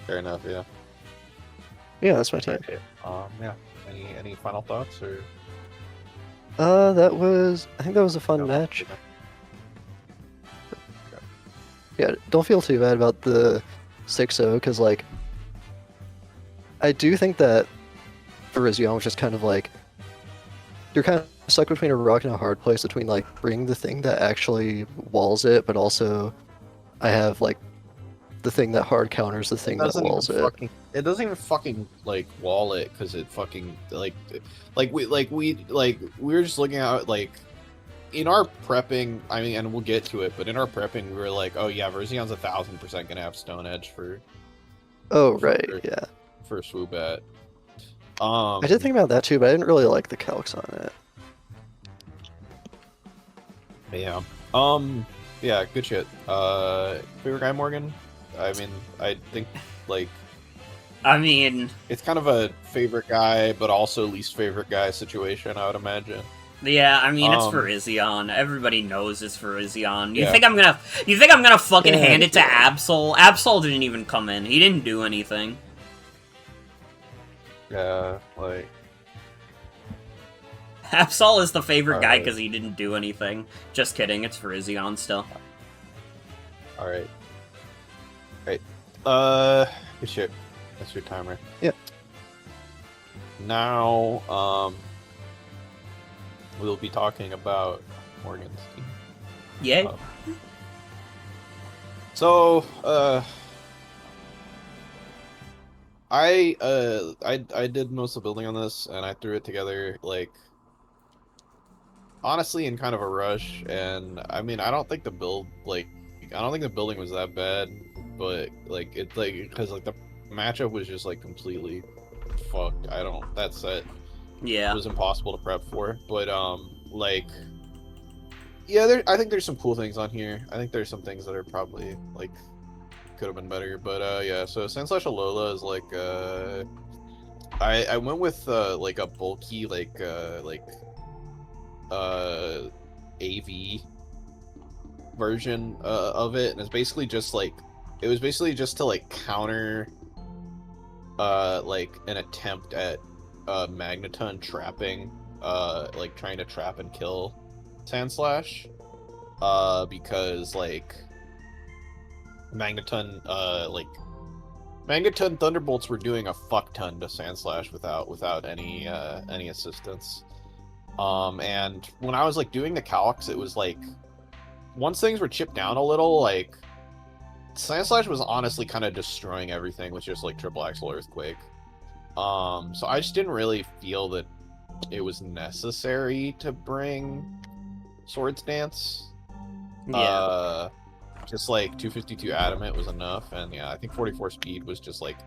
Fair enough, yeah. Yeah, that's my team. Okay. Yeah. Any final thoughts or? I think that was a fun match. Yeah, don't feel too bad about the 6-0, because like I do think that Virizion was just kind of like, you're kind of stuck between a rock and a hard place between like bring the thing that actually walls it, but also I have like the thing that hard counters the thing that walls it. It doesn't even fucking like wall it, because it fucking we were just looking at like in our prepping. I mean, and we'll get to it, but in our prepping we were like, oh yeah, Virizion's 1000% gonna have Stone Edge for. Oh right, yeah. For Swoobat. I did think about that too, but I didn't really like the calcs on it. Yeah. Yeah, good shit. Favorite guy, Morgan? I mean, I think, like... I mean... It's kind of a favorite guy, but also least favorite guy situation, I would imagine. Yeah, I mean, it's Virizion. Everybody knows it's Virizion. You think I'm gonna fucking hand it to Absol? Absol didn't even come in. He didn't do anything. Yeah, like... Absol is the favorite guy because he didn't do anything. Just kidding, it's Virizion still. Alright. Great. Good shit. That's your timer. Yep. Now, we'll be talking about Morgan's team. Yay. So, I did most of the building on this, and I threw it together, like, honestly in kind of a rush, and I mean, I don't think the building was that bad, but, like, it's, like, because, like, the matchup was just, like, completely fucked. That set was impossible to prep for, but, like, yeah, I think there's some cool things on here. I think there's some things that are probably, like, could have been better, but yeah, so Sandslash Alola is like I went with like a bulky AV version of it, and it's basically just like to like counter like an attempt at Magneton trapping like trying to trap and kill Sandslash because like Magneton Thunderbolts were doing a fuck ton to Sandslash without any assistance. And when I was like doing the calcs, it was like once things were chipped down a little, like Sandslash was honestly kind of destroying everything with just like triple axle earthquake. So I just didn't really feel that it was necessary to bring Swords Dance. Yeah. Just like 252 Adamant was enough, and yeah, I think 44 Speed was just like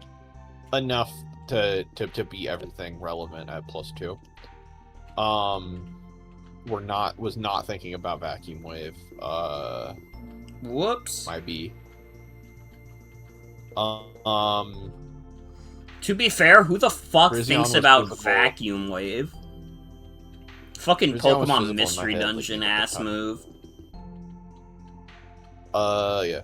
enough to be everything relevant at +2. Was not thinking about Vacuum Wave. Whoops. Might be. To be fair, who the fuck Virizion thinks was about physical. Vacuum Wave? Fucking Virizion was Pokemon physical in my Mystery head, like, Dungeon at the ass time. move. Yeah.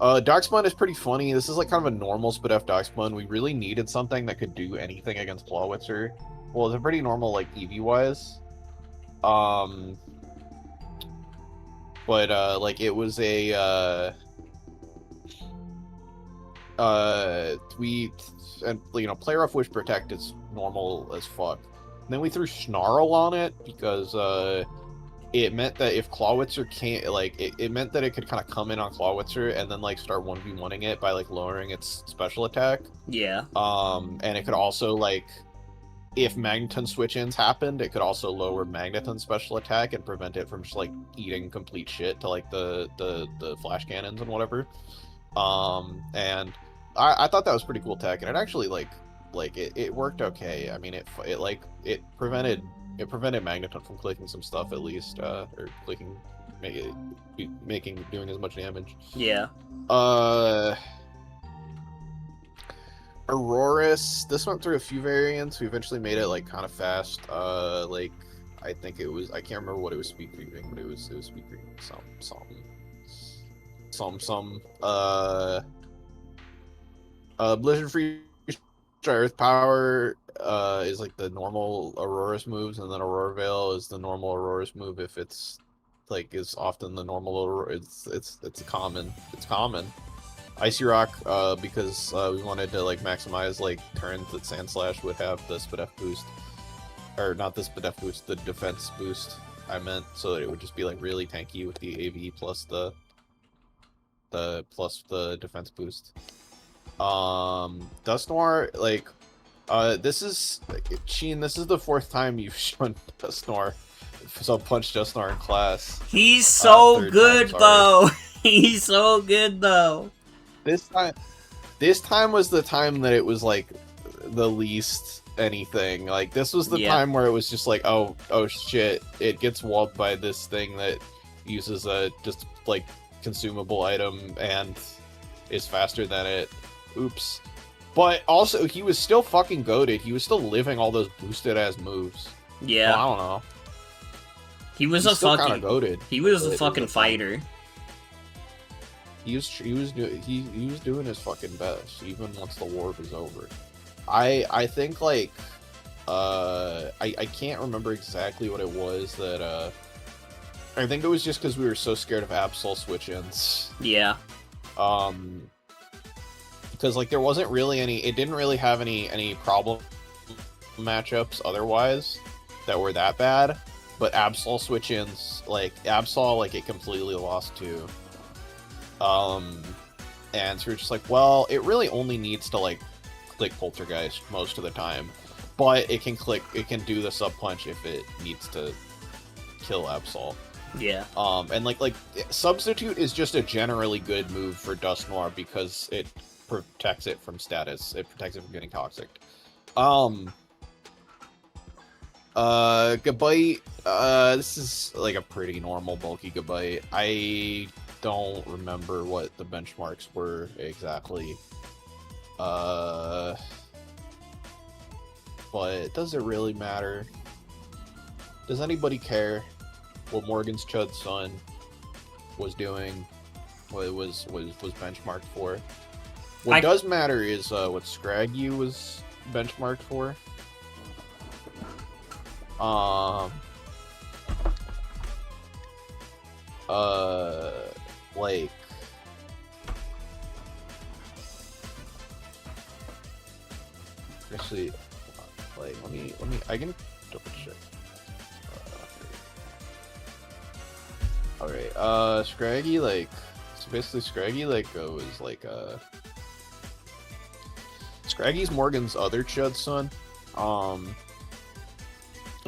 Darkspawn is pretty funny. This is like kind of a normal split F Darkspawn. We really needed something that could do anything against Clawitzer. Well, it's a pretty normal, like, EV-wise. But, like, it was a, and, you know, Player Off Wish Protect is normal as fuck. And then we threw Snarl on it because, it meant that if Clawitzer can't, like, it meant that it could kind of come in on Clawitzer and then, like, start 1v1ing it by, like, lowering its special attack. Yeah. And it could also, like, if Magneton switch-ins happened, it could also lower Magneton's special attack and prevent it from just, like, eating complete shit to, like, the flash cannons and whatever. And I thought that was pretty cool tech, and it actually, it worked okay. I mean, it prevented Magneton from clicking some stuff at least, or clicking, doing as much damage. Yeah. Aurorus, this went through a few variants. We eventually made it like kind of fast. Like I think it was, I can't remember what it was speed creeping, but it was speed creeping some. Blizzard Free Earth Power is like the normal Aurorus moves, and then Aurora Veil is the normal Aurorus move if it's like is often the normal Aurora. It's common. It's common. Icy Rock, because we wanted to like maximize like turns that Sandslash would have the Spit F boost, or not the Spit F boost, the defense boost. I meant so that it would just be like really tanky with the AV plus the defense boost. Dust Noir, like, this is Sheen. This is the 4th time you've shown Dust Noir, so punch Dust Noir in class. He's so good time, though. He's so good though. This time was the time that it was like the least anything. Like this was the time where it was just like, oh shit, it gets walled by this thing that uses a just like consumable item and is faster than it. Oops. But also he was still fucking goated. He was still living all those boosted ass moves. Yeah. Well, I don't know. He was He's a still fucking goated. He was a fucking fighter. He was doing his fucking best even once the war was over. I think like I can't remember exactly what it was that I think it was just because we were so scared of Absol switch-ins. Yeah. Because like there wasn't really any, it didn't really have any problem matchups otherwise that were that bad, but Absol switch-ins, like Absol, like it completely lost to. And so we're just like, well, it really only needs to like click Poltergeist most of the time, but it can do the sub punch if it needs to kill Absol. Yeah. And like Substitute is just a generally good move for Dust Noir because it protects it from status. It protects it from getting toxic. Gabite, this is like a pretty normal bulky Gabite. I don't remember what the benchmarks were exactly. But does it really matter? Does anybody care what Morgan's Chud's son was doing? What it was benchmarked for? What does matter is what Scraggy was benchmarked for. Like actually, like let me I can double check. Alright, Scraggy, like, so basically Scraggy, like, was, like, Scraggy's Morgan's other Chud son,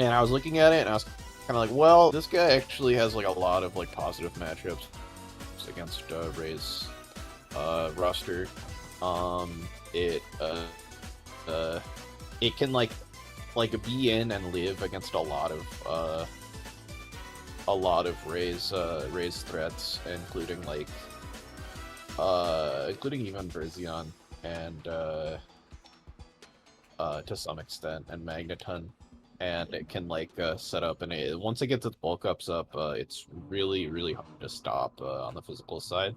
And I was looking at it, and I was kind of like, well, this guy actually has like a lot of like positive matchups against Ray's roster. It can like be in and live against a lot of Ray's threats, including like including even Virizion and to some extent, and Magneton. And it can like set up, and once it gets its bulk ups up, it's really hard to stop on the physical side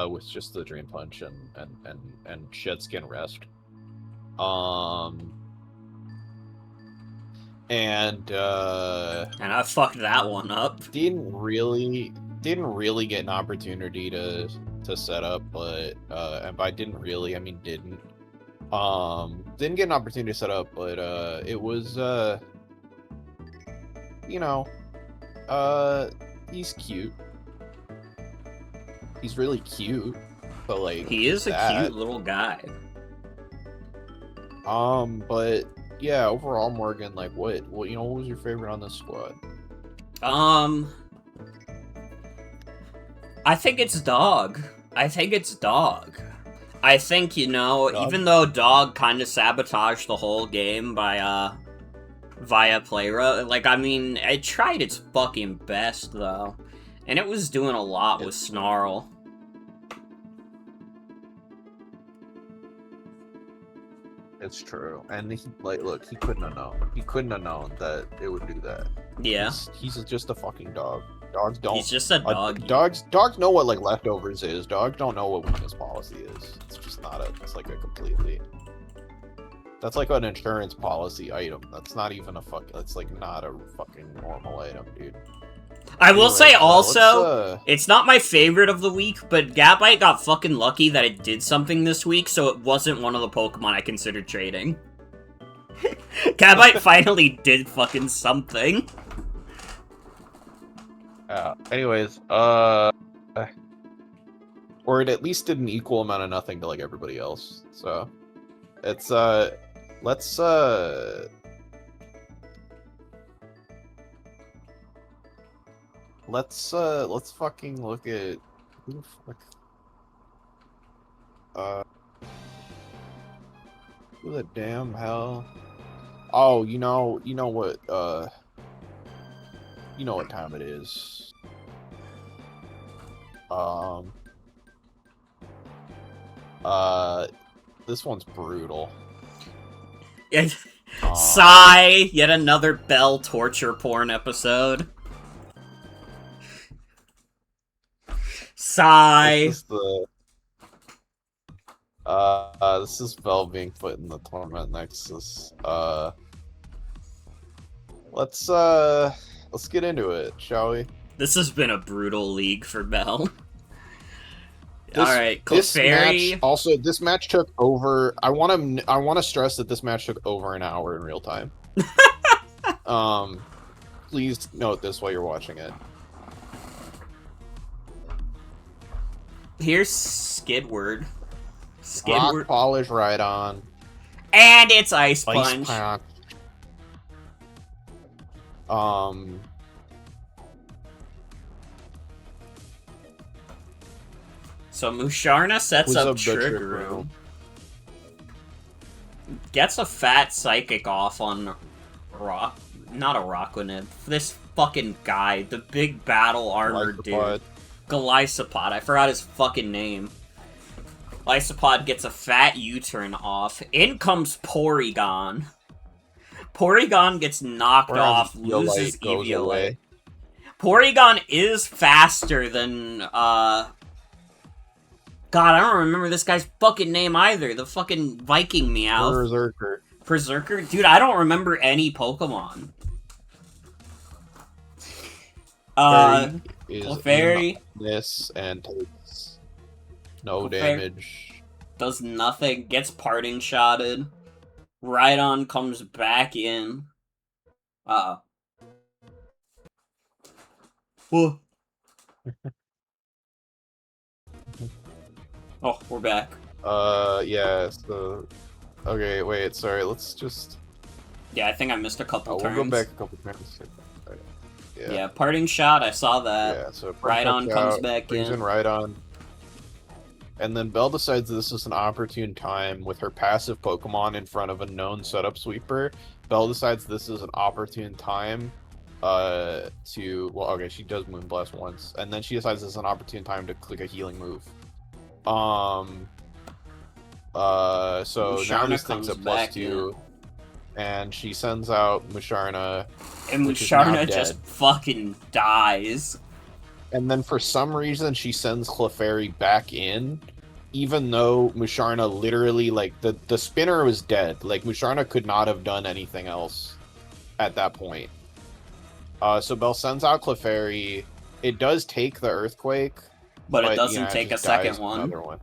with just the Dream Punch and Shed Skin Rest. And I fucked that one up. Didn't really get an opportunity to set up, but and by didn't really, I mean didn't. Didn't get an opportunity to set up, but it was you know, he's cute. He's really cute, but like he is a cute little guy. But yeah, overall, Morgan, like what what was your favorite on this squad? I think it's Dog. I think, Dog. Even though Dog kind of sabotaged the whole game by, via Playra, like, I mean, it tried its fucking best, though. And it was doing a lot with Snarl. It's true. And he, like, look, he couldn't have known. He couldn't have known that it would do that. Yeah. He's just a fucking dog. Dogs don't. He's just a dog. Dogs know what like leftovers is. Dogs don't know what weakness policy is. It's just not a. It's like a completely. That's like an insurance policy item. That's not even a fuck. That's like not a fucking normal item, dude. I will say also, it's not my favorite of the week, but Gabite got fucking lucky that it did something this week, so it wasn't one of the Pokemon I considered trading. Gabite finally did fucking something. Anyways, or it at least did an equal amount of nothing to like everybody else. So, it's let's fucking look at who the fuck, who the damn hell? Oh, you know what time it is. This one's brutal. Sigh, yet another Bell torture porn episode. Sigh. This is Bell being put in the Torment Nexus. Let's get into it, shall we? This has been a brutal league for Bell. Alright, Clefairy. Also, this match took over. I want to stress that this match took over an hour in real time. Please note this while you're watching it. Here's Skidward. Rock Polish right on. And it's Ice Punch. So Musharna sets up Trick Room. Gets a fat Psychic off on not a Rockwanid. This fucking guy, the big battle armor dude. Galisopod. I forgot his fucking name. Galisopod gets a fat U-turn off. In comes Porygon. Porygon gets knocked off, loses Eviolite. Porygon is faster than, God, I don't remember this guy's fucking name either. The fucking Viking Meowth. Berserker? Dude, I don't remember any Pokemon. Clefairy. This and takes no damage. Does nothing. Gets parting shotted. Rhydon comes back in. Uh-oh. Whoa. Oh, we're back. Yeah, so... Okay, wait, sorry, let's just... Yeah, I think I missed a couple turns. We'll go back a couple turns. Yeah, parting shot, I saw that. Yeah, so Rhydon comes back brings in. Rhydon. And then Belle decides this is an opportune time with her passive Pokemon in front of a known setup sweeper. Belle decides this is an opportune time she does Moonblast once, and then she decides this is an opportune time to click a healing move. So Musharna now this thing's a comes +2, and she sends out Musharna, and which is now Musharna dead. just fucking dies. And then for some reason she sends Clefairy back in, even though Musharna literally, like, the spinner was dead. Like, Musharna could not have done anything else at that point. So Belle sends out Clefairy. It does take the Earthquake. But it doesn't take a just second dies one. another one.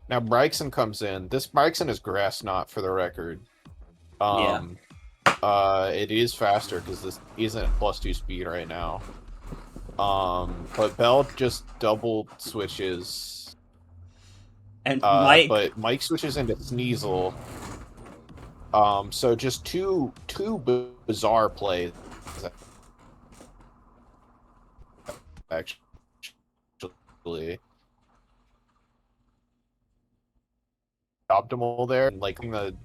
Now Bryxon comes in. This Bryxon is Grass Knot, for the record. It is faster because this isn't +2 speed right now. But Belle just double switches. And Mike... But Mike switches into Sneasel. So just two bizarre plays. Actually. Optimal there, and like then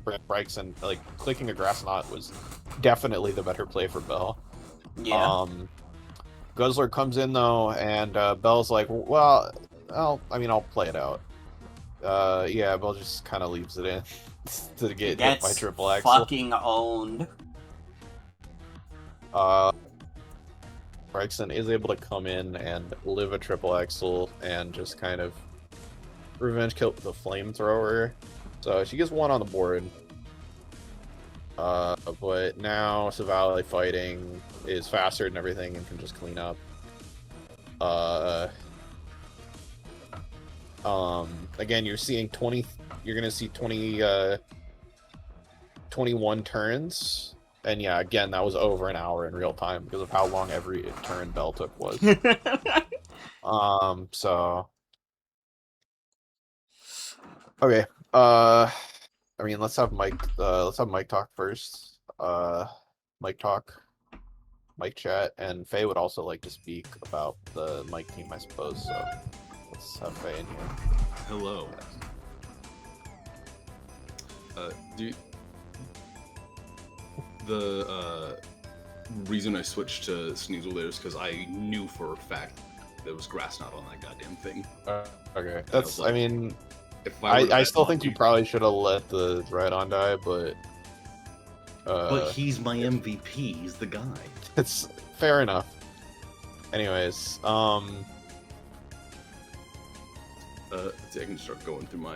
Bryxon, like clicking a Grass Knot was definitely the better play for Belle. Yeah. Guzzler comes in though, and Belle's like, well, I'll play it out. Yeah, Belle just kind of leaves it in to get hit by triple axel. Fucking owned. Bryxon is able to come in and live a triple axel and just kind of revenge kill with a flamethrower. So she gets 1 on the board. But now Savali fighting is faster and everything and can just clean up. Again, you're seeing 20. You're gonna see 21 turns, and yeah, again, that was over an hour in real time because of how long every turn Belle took was. So okay. Let's have Mike talk first. Mike chat, and Faye would also like to speak about the Mike team, I suppose. So let's have Faye in here. Hello. The reason I switched to Sneasel there is because I knew for a fact there was Grass Knot on that goddamn thing. Okay, that's. Like, I still think you probably should have let the Rhydon die, but. But he's my MVP. He's the guy. It's fair enough. Anyways, I can start going through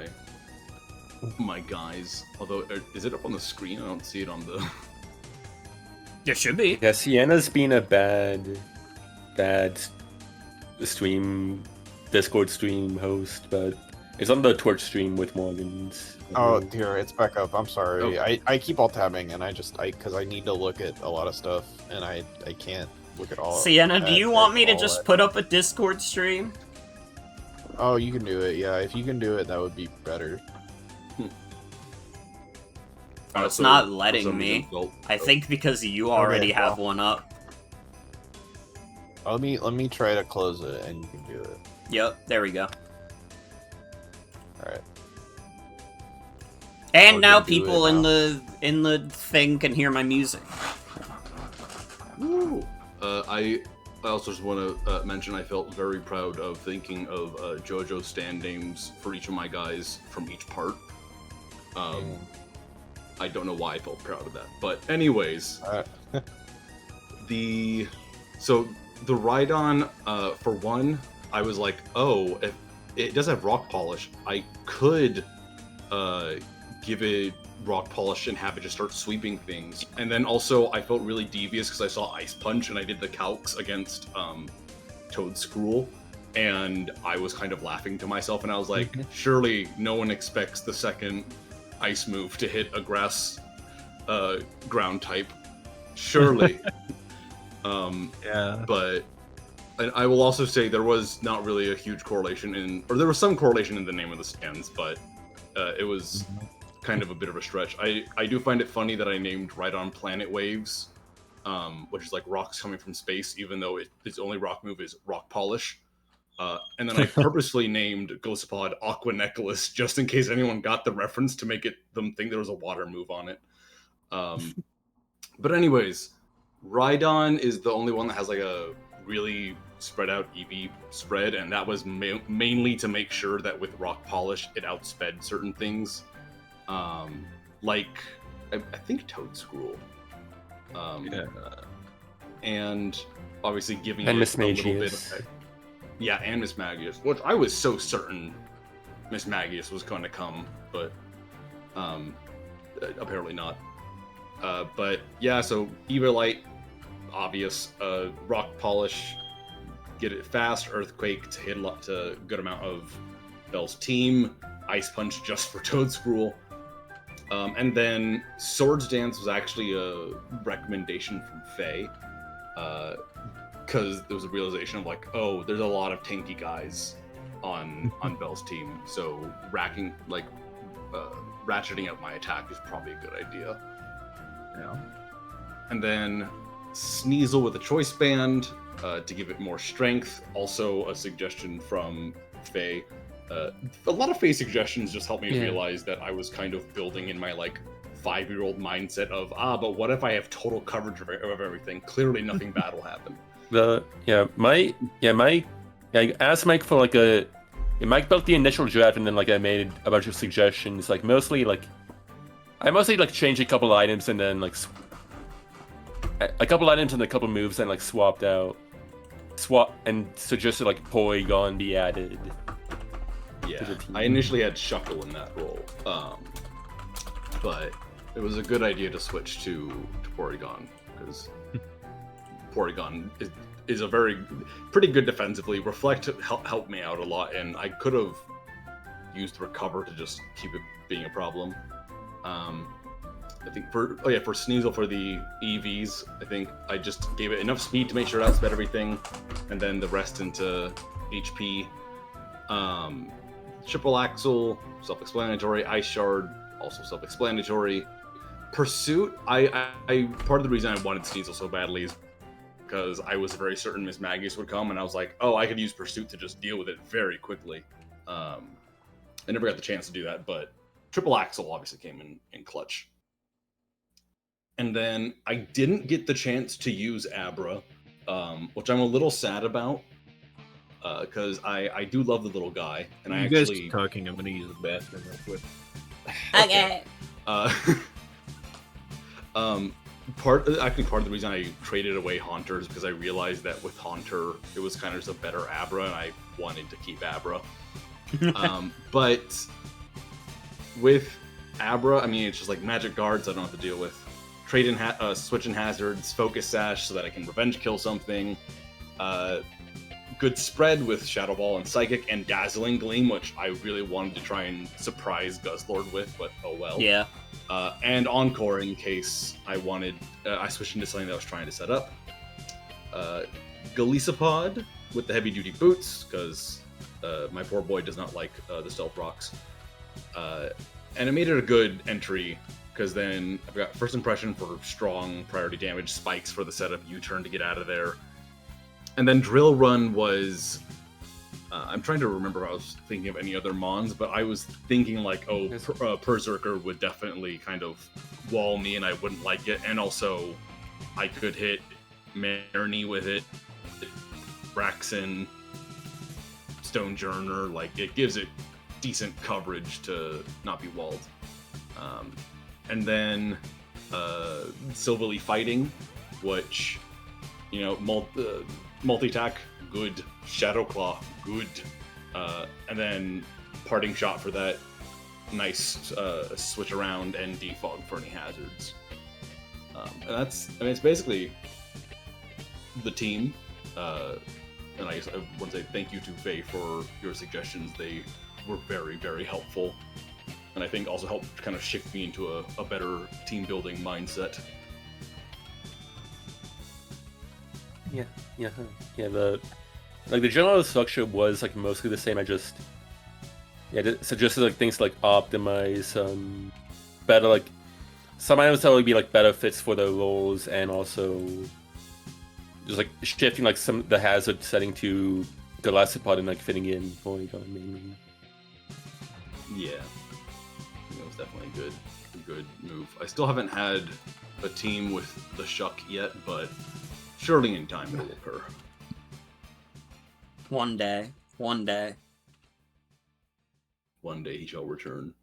my guys. Although, is it up on the screen? I don't see it on the. It should be. Yeah, Sienna's been a bad Discord stream host, but it's on the Twitch stream with Morgan's. Oh dear, it's back up. I'm sorry. Oh. I keep alt tabbing, and because I need to look at a lot of stuff, and I can't look at all. Sienna, do you want me to just put up a Discord stream? Oh, you can do it. Yeah, if you can do it, that would be better. It's not letting me. I think because you already have one up. Let me try to close it, and you can do it. Yep, there we go. All right. And now people in the thing can hear my music. Woo! I also just want to mention I felt very proud of thinking of JoJo stand names for each of my guys from each part. I don't know why I felt proud of that, but anyways, the Rhydon, for one, I was like, oh, if it does have rock polish, I could give it rock polish and have it just start sweeping things. And then also I felt really devious because I saw Ice Punch and I did the calcs against Toad Scroll, and I was kind of laughing to myself, and I was like, surely no one expects the second ice move to hit a grass ground type, surely. Yeah. But I will also say there was not really a huge correlation there was some correlation in the name of the stands, but it was kind of a bit of a stretch. I do find it funny that I named Rhydon Planet Waves, which is like rocks coming from space, even though its only rock move is Rock Polish. And then I purposely named Ghostapod Aqua Necklace just in case anyone got the reference to make them think there was a water move on it. But anyways, Rhydon is the only one that has like a really spread out EV spread, and that was mainly to make sure that with Rock Polish it outsped certain things. Like I think Toadscruel. And obviously giving it Miss a little bit Magius. of... Yeah, and Miss Magius, which I was so certain Miss Magius was going to come, but apparently not. But yeah, so Evilite, obvious. Rock Polish, get it fast. Earthquake to hit a good amount of Bell's team. Ice Punch just for Toadscruel. And then Swords Dance was actually a recommendation from Faye. Because there was a realization of like, oh, there's a lot of tanky guys on Bell's team, so ratcheting up my attack is probably a good idea. Yeah. And then Sneasel with a Choice Band to give it more strength. Also a suggestion from Faye. A lot of Faye suggestions just helped me realize that I was kind of building in my like 5-year-old mindset of but what if I have total coverage of everything? Clearly nothing bad will happen. I asked Mike for like Mike built the initial draft, and then like I made a bunch of suggestions. Like I mostly changed a couple items and then a couple items and a couple moves and like swap and suggested like Porygon be added. Yeah, I initially had Shuckle in that role, but it was a good idea to switch to Porygon because Porygon is a pretty good defensively. Reflect helped me out a lot, and I could have used Recover to just keep it being a problem. I think for Sneasel for the EVs, I think I just gave it enough speed to make sure it outsped everything, and then the rest into HP. Triple Axle, self-explanatory. Ice Shard, also self-explanatory. Pursuit, I part of the reason I wanted Sneasel so badly is because I was very certain Miss Magius would come, and I was like, oh, I could use Pursuit to just deal with it very quickly. I never got the chance to do that, but Triple Axle obviously came in clutch. And then I didn't get the chance to use Abra, which I'm a little sad about, because I do love the little guy, and I guys actually... keep talking, I'm going to use the bathroom real quick. Okay. Part of the reason I traded away Haunter is because I realized that with Haunter, it was kind of just a better Abra, and I wanted to keep Abra. But with Abra, I mean, it's just like Magic Guards I don't have to deal with. Trade in switch in hazards, Focus Sash so that I can revenge kill something. Good spread with Shadow Ball and Psychic, and Dazzling Gleam, which I really wanted to try and surprise Guzzlord with, but oh well. Yeah. And Encore in case I wanted... I switched into something that I was trying to set up. Galisapod with the heavy-duty boots, because my poor boy does not like the Stealth Rocks. And it made it a good entry, because then I've got First Impression for strong priority damage, Spikes for the setup U-turn to get out of there. And then Drill Run was... I'm trying to remember if I was thinking of any other Mons, but I was thinking like, Berserker would definitely kind of wall me and I wouldn't like it. And also, I could hit Marnie with it, Braxen, Stonejourner, like it gives it decent coverage to not be walled. And then Silverly Fighting, which, you know, multi-attack, good. Shadow Claw, good. And then Parting Shot for that nice switch around and defog for any hazards. And that's, I mean, it's basically the team. And I guess I want to say thank you to Faye for your suggestions. They were very, very helpful. And I think also helped kind of shift me into a better team building mindset. The general structure was like mostly the same. I just suggested like things like optimize better, like, some items that would be like better fits for the roles, and also just like shifting like the hazard setting to the lesser part and like fitting in for mainly. Yeah, that was definitely a good move. I still haven't had a team with the Shuck yet, but surely in time it will occur. One day. One day. One day he shall return.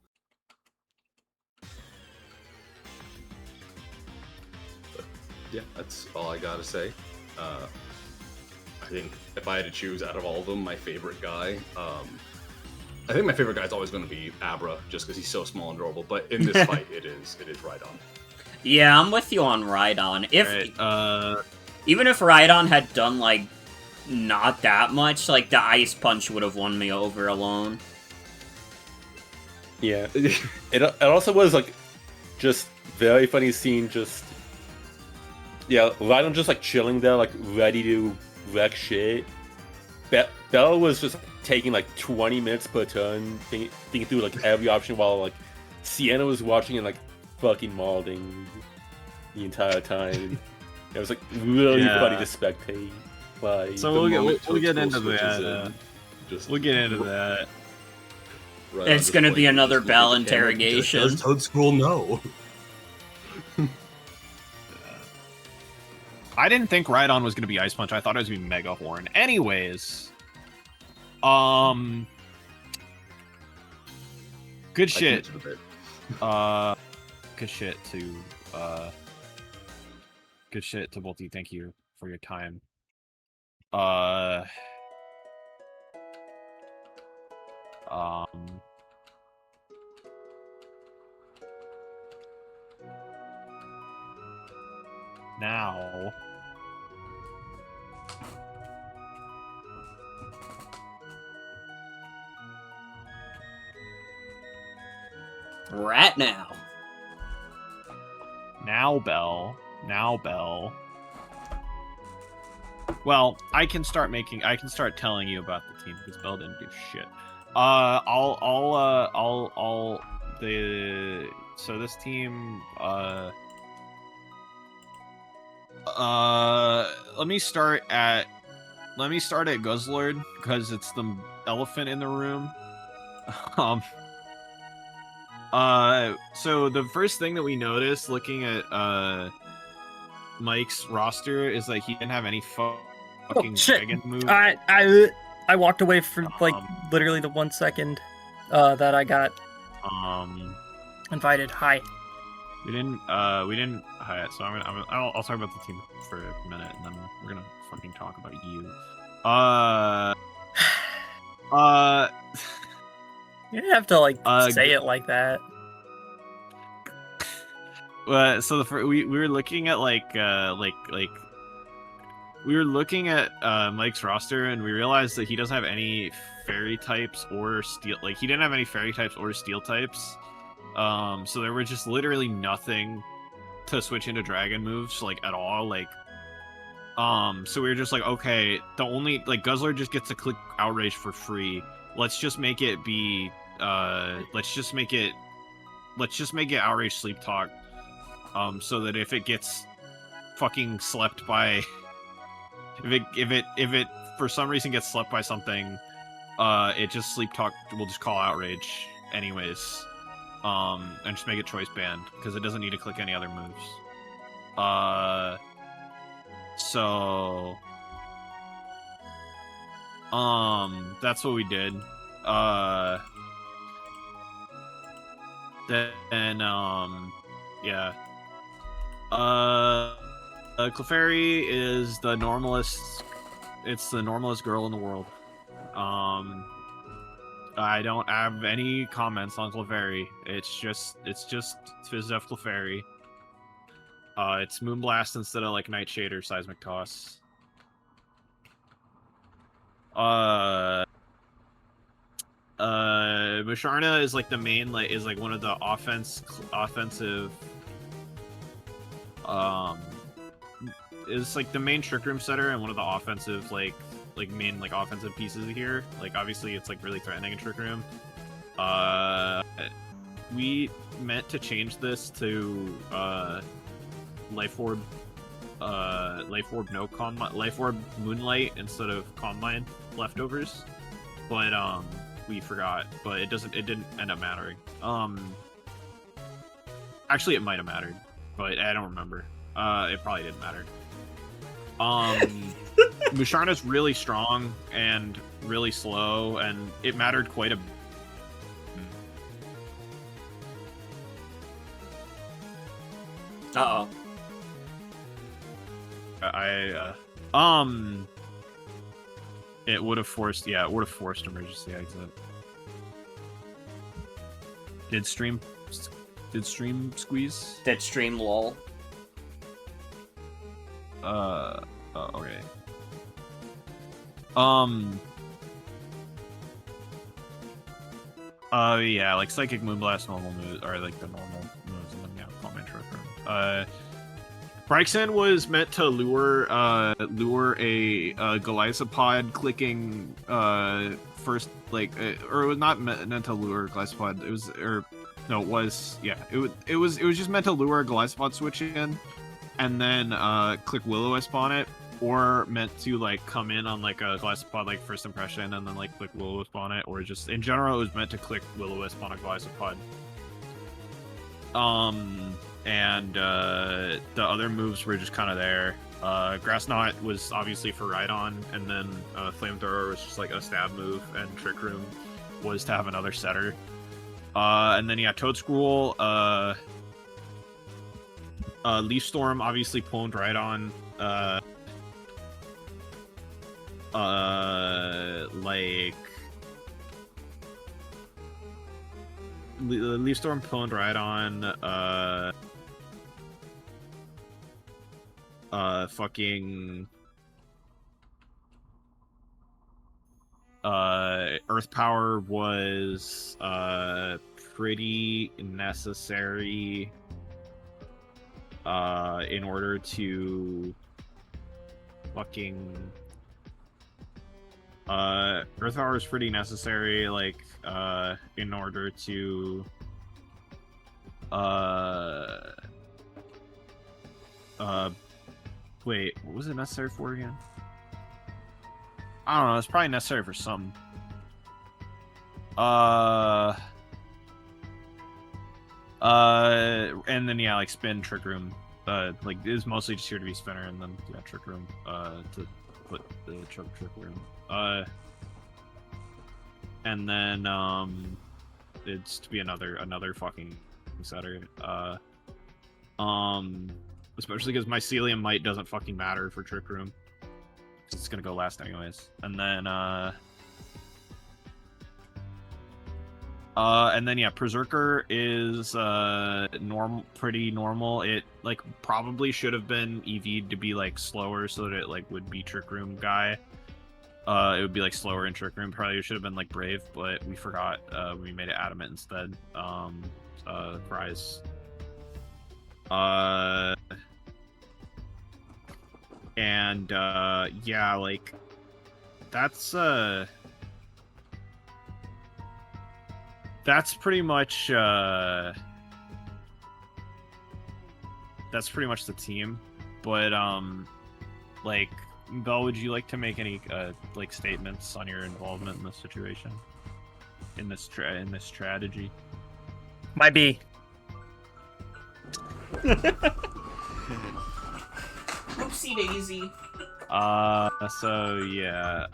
But yeah, that's all I gotta say. I think if I had to choose out of all of them, my favorite guy, I think my favorite guy is always going to be Abra, just because he's so small and adorable. But in this fight, it is Rhydon. Yeah, I'm with you on Rhydon. Even if Rhydon had done like not that much, like the Ice Punch would have won me over alone. Yeah, it also was like just very funny scene. Just Rhydon just like chilling there, like ready to wreck shit. Bella was just taking like 20 minutes per turn, thinking through like every option, while like Sienna was watching and like fucking mauling the entire time. It was like really funny to spectate. Like, so we'll get into that. We'll get into that. Right, it's gonna be another Bell interrogation. Does Toad School know? I didn't think Rhydon was gonna be Ice Punch. I thought it was gonna be Mega Horn. Anyways, good shit. Good shit to both of you. Thank you for your time. Now, Rat now. Now, Bell. Well, I can start telling you about the team because Bell didn't do shit. So this team, let me start at Guzzlord because it's the elephant in the room. So the first thing that we noticed looking at Mike's roster is like he didn't have any fucking dragon moves. I walked away for like literally the 1 second that I got invited. Hi. We didn't. Hi. So I'll talk about the team for a minute, and then we're gonna fucking talk about you. You didn't have to like say it like that. So we were looking at we were looking at Mike's roster, and we realized that he doesn't have any fairy types or steel. Like he didn't have any fairy types or steel types. So there were just literally nothing to switch into dragon moves like at all. Like, so we were just like, okay, the only like Guzzler just gets to click Outrage for free. Let's just make it be. Let's just make it Outrage Sleep Talk. So that if it gets fucking slept by, if it for some reason gets slept by something, it just Sleep Talk will just call Outrage anyways. And just make it choice banned because it doesn't need to click any other moves. So that's what we did. Then yeah. Clefairy is the normalest. It's the normalest girl in the world. I don't have any comments on Clefairy. It's just Fizdef Clefairy. It's Moonblast instead of like Nightshade or Seismic Toss. Musharna is like the main is like one of the offensive is like the main Trick Room setter and one of the offensive main offensive pieces here. Like obviously it's like really threatening in Trick Room. we meant to change this to Life Orb Life Orb Moonlight instead of Calm Mind leftovers, but we forgot. But it didn't end up mattering. Actually, it might have mattered, but I don't remember. It probably didn't matter. Musharna's really strong and really slow, and it mattered quite a bit. Uh-oh. It would have forced emergency exit. Did stream squeeze? Did stream lol. Okay. Yeah, like Psychic Moonblast, normal moves, or like the normal moves, and then yeah, Calm Mind Trick Room. Brixen was meant to lure a Glycopod clicking first, like, or it was not meant to lure Glycopod. It was, or no, it was, yeah, it was just meant to lure a Glycopod switch in, and then click Will-O-Wisp on it, or meant to like come in on like a Glycopod like first impression, and then like click Will-O-Wisp on it, or just in general it was meant to click Will-O-Wisp on a Glycopod. And the other moves were just kind of there. Grass Knot was obviously for Rhydon, and then Flamethrower was just like a stab move, and Trick Room was to have another setter. And then yeah, Toadstool, Leaf Storm obviously pwned Rhydon. Like Leaf Storm pwned Rhydon. Fucking Earth Power was pretty necessary in order to fucking Earth Power is pretty necessary, like in order to wait, what was it necessary for again? I don't know, it's probably necessary for some. And then yeah, like spin Trick Room. Like it was mostly just here to be spinner, and then yeah, Trick Room. To put the Trick Room. And then it's to be another fucking setter. Especially because Mycelium Might doesn't fucking matter for Trick Room. It's gonna go last anyways. And then yeah, Berserker is pretty normal. It like probably should have been EV'd to be like slower so that it like would be Trick Room guy. It would be like slower in Trick Room. Probably should have been like Brave, but we forgot. We made it Adamant instead. Prize. And yeah, like that's pretty much the team. But like Belle, would you like to make any like statements on your involvement in this situation, in this strategy? My B. Oopsie daisy. So yeah,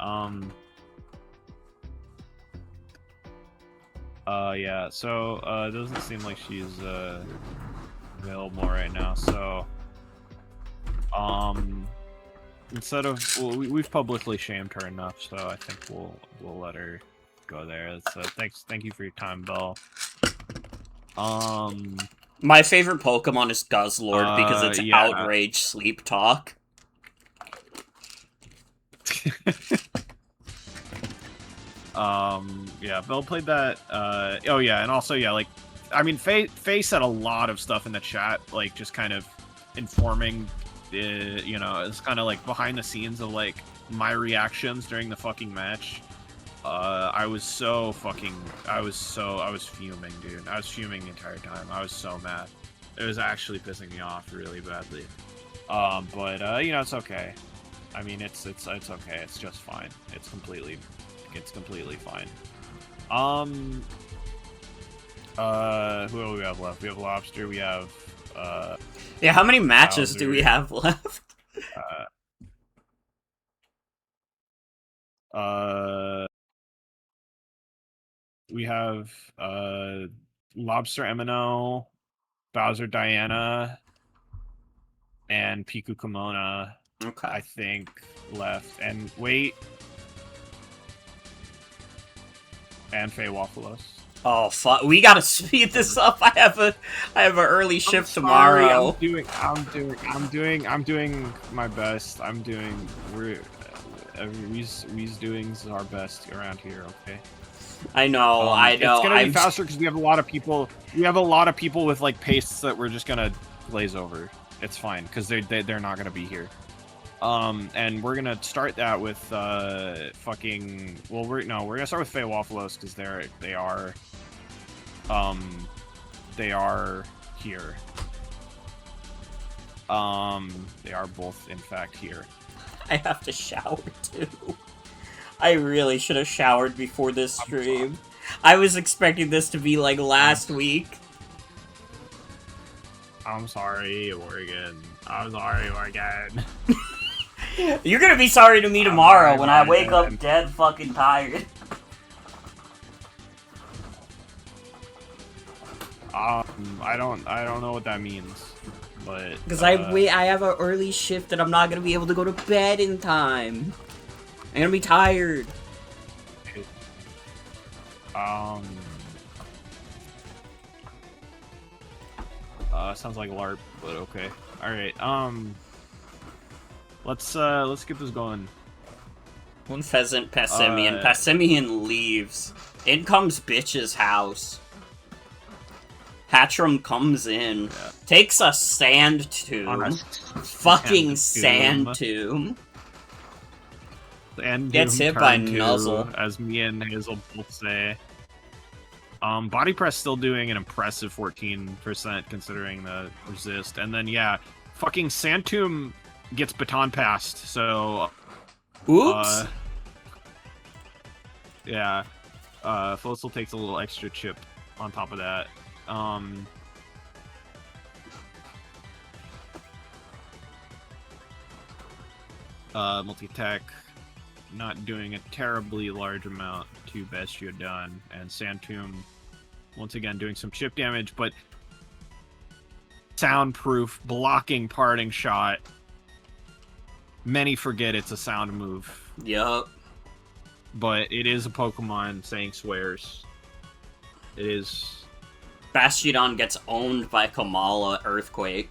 yeah, so it doesn't seem like she's available right now, so instead of, well, we've publicly shamed her enough, so I think we'll let her go there. So thank you for your time, Belle. My favorite Pokemon is Guzzlord because it's yeah. outrage sleep talk. Yeah, Belle played that. Oh yeah, and also yeah, like, I mean, Faye said a lot of stuff in the chat, like just kind of informing, you know, it's kind of like behind the scenes of like my reactions during the fucking match. I was fuming, dude. I was fuming the entire time. I was so mad. It was actually pissing me off really badly. But you know, it's okay. I mean, it's okay. It's just fine. It's completely fine. Who do we have left? We have Lobster. We have Yeah, how many matches Bowser. do we have left? We have Lobster Emino, Bowser Diana, and Piku Comona. Okay. I think left. And wait. And Faye WAFFLOES. Oh fuck! We gotta speed this up. I have an early shift tomorrow. I'm doing my best. We's doing our best around here. Okay. I know. I know. It's gonna be faster because we have a lot of people. We have a lot of people with like pastes that we're just gonna glaze over. It's fine because they're not gonna be here. And we're gonna start that with fucking. Well, we're gonna start with Faye WAFFLOES because they are here. They are both in fact here. I have to shower too. I really should have showered before this stream. I was expecting this to be like last week. I'm sorry, Oregon. I'm sorry, Oregon. You're gonna be sorry to me tomorrow when I wake up dead fucking tired. I don't know what that means, but Because I have an early shift and I'm not gonna be able to go to bed in time. I'm gonna be tired. Sounds like LARP, but okay. All right. Let's get this going. One pheasant Passimian. Passimian leaves. In comes bitch's house. Hatchram comes in. Yeah. Takes a sand tomb. Fucking sand tomb. And gets hit by Nuzzle. As me and Hazel both say. Body press still doing an impressive 14% considering the resist. And then yeah, fucking sand tomb gets baton passed, so oops. Yeah. Fossil takes a little extra chip on top of that. Multi-attack not doing a terribly large amount to best you had done, and Sandtomb once again doing some chip damage, but soundproof, blocking parting shot. Many forget it's a sound move. Yup. But it is a Pokemon saying swears. It is. Bastiodon gets owned by Kamala Earthquake.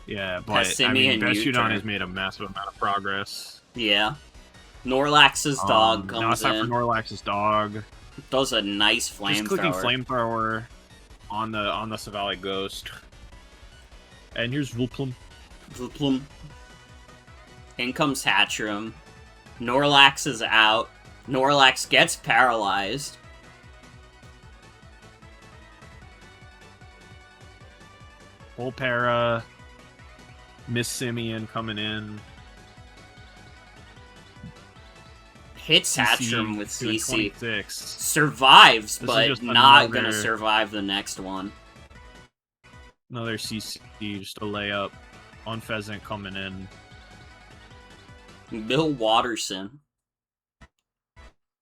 Yeah, but I mean, Bastiodon has made a massive amount of progress. Yeah. Norlax's dog comes now it's time in. for Norlax's dog. Does a nice flamethrower. Just clicking flamethrower on the Savali Ghost. And here's Vulplum. Vulplum. In comes Hatchram. Norlax is out. Norlax gets paralyzed. Volpera. Miss Simeon coming in. Hits Hatchram with CC. 26. Survives, This but is just not another- gonna survive the next one. Another CC, just a layup on Pheasant coming in. Bill Watterson.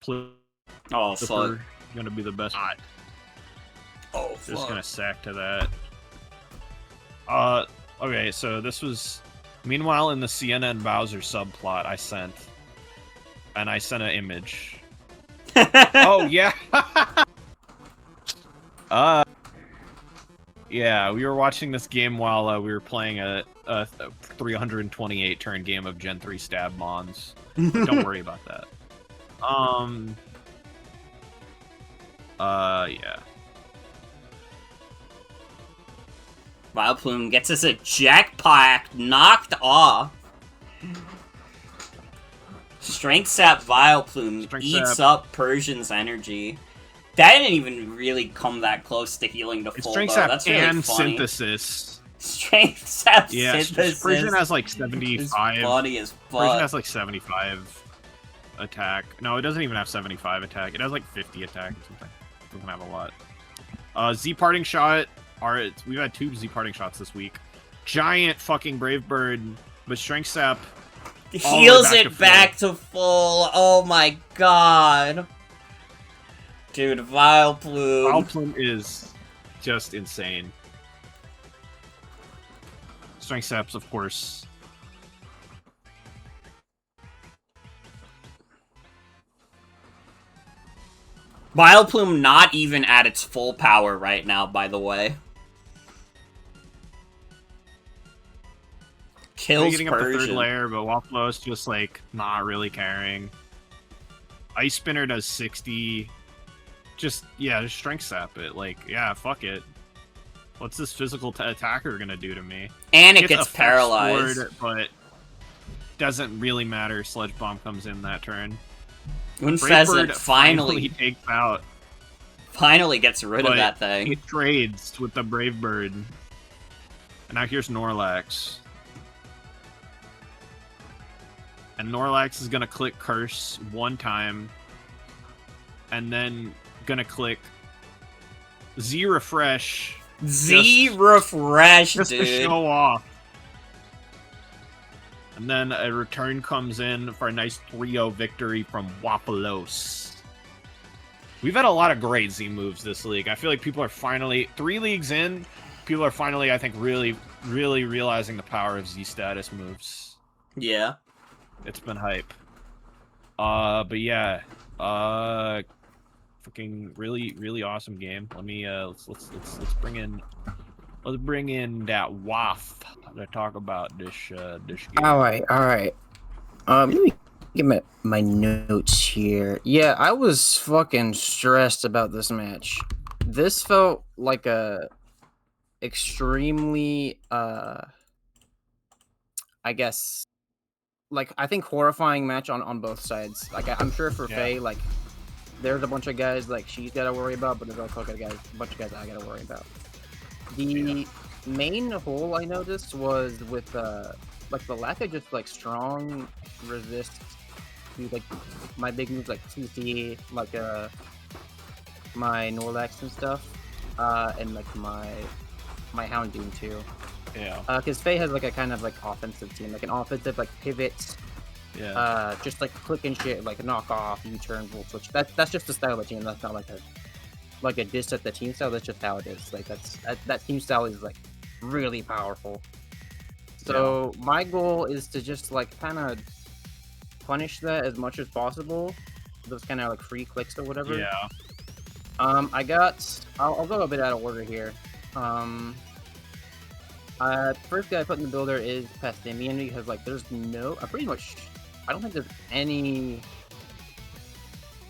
Oh, fuck. Gonna be the best. Oh, Just fuck. gonna sack to that. Okay, so this was... Meanwhile, in the Sienna and Bowser subplot, I sent an image. Oh, yeah! Yeah, we were watching this game while we were playing a 328 turn game of Gen 3 Stab Mons. But don't worry about that. Yeah. Vileplume gets us a jackpot knocked off. Strength Sap Vileplume Strength eats Sap. up Persian's energy. That didn't even really come that close to healing the It's full Strength bow. Sap That's really and funny. Synthesis. Strength Sap Yeah, Synthesis. Persian has like is 75. funny as Persian fuck. has like 75 attack. No, it doesn't even have 75 attack. It has like 50 attack or something. It doesn't have a lot. Z Parting Shot. We've had 2 Z Parting Shots this week. Giant fucking Brave Bird, but Strength Sap Heals it back to full. Oh my god. Dude, Vileplume. Vileplume is just insane. Strength Saps, of course. Vileplume not even at its full power right now, by the way. Kills Getting up the 3rd Persian. layer, but WAFFLOES just like not really caring. Ice Spinner does 60. Just Strength Sap it. Like, yeah, fuck it. What's this physical attacker gonna do to me? And it gets paralyzed. Scored, but doesn't really matter. Sludge Bomb comes in that turn. When Brave Pheasant Bird finally takes out. Finally gets rid of that thing. It trades with the Brave Bird. And now here's Snorlax. And Snorlax is gonna click Curse 1 time. And then gonna click Z Refresh. Refresh, just dude. to show off. And then a return comes in for a nice 3-0 victory from WAFFLOES. We've had a lot of great Z moves this league. I feel like people are finally, 3 leagues in, people are finally, I think, really realizing the power of Z status moves. Yeah. It's been hype. But yeah. Fucking really awesome game. Let me let's bring in that waff to talk about this game. All right. Let me get my notes here. Yeah, I was fucking stressed about this match. This felt like a extremely I guess I think horrifying match on both sides. Like I'm sure for Faye, like there's a bunch of guys like she's got to worry about, but there's also a bunch of guys I got to worry about. The main hole I noticed was with the lack of just strong resist to my big moves like CC, my Snorlax and stuff, and my Houndoom too. Yeah. Because Faye has a kind of offensive team, an offensive pivot. Yeah. Just clicking shit, knock off, U-turn, full switch. That's just the style of the team. That's not a diss at the team style. That's just how it is. That team style is really powerful. So my goal is to just kind of punish that as much as possible. Those kind of free clicks or whatever. Yeah. I'll go a bit out of order here. First guy I put in the builder is Pastimian because there's I don't think there's any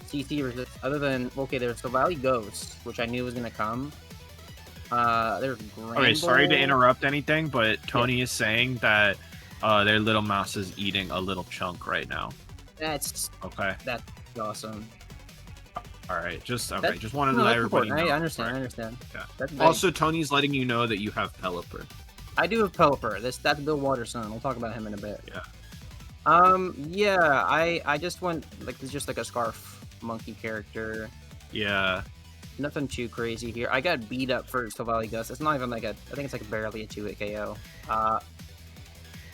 CC resist other than there's the Valley Ghost, which I knew was gonna come. There's Gramble. Okay, sorry to interrupt anything, but Tony is saying that their little mouse is eating a little chunk right now. That's awesome. All right, just wanted to let everybody know. I understand. Yeah. Also, Tony's letting you know that you have Pelipper. I do have Pelipper. That's Bill Waters' son. We'll talk about him in a bit. Yeah. I just went it's just a Scarf Monkey character. Yeah. Nothing too crazy here. I got beat up for Valley Gust. It's not even I think it's barely a 2-hit KO.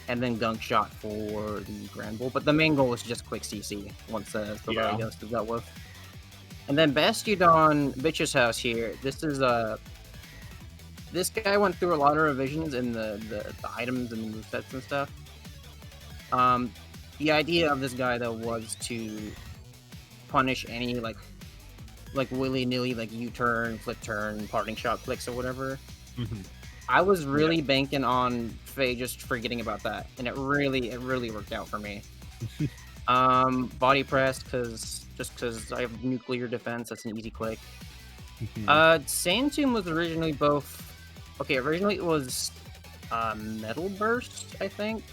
And then Gunk Shot for the Grand Bull. But the main goal is just quick CC once the Valley Gust is dealt with. And then Bastiodon Bitch's House here. This is this guy went through a lot of revisions in the items and the movesets and stuff. The idea of this guy though was to punish any willy-nilly U-turn, flip turn, parting shot clicks or whatever. Mm-hmm. I was really banking on Faye just forgetting about that, and it really worked out for me. Body press because I have nuclear defense. That's an easy click. Sand Tomb was originally originally it was Metal Burst, I think.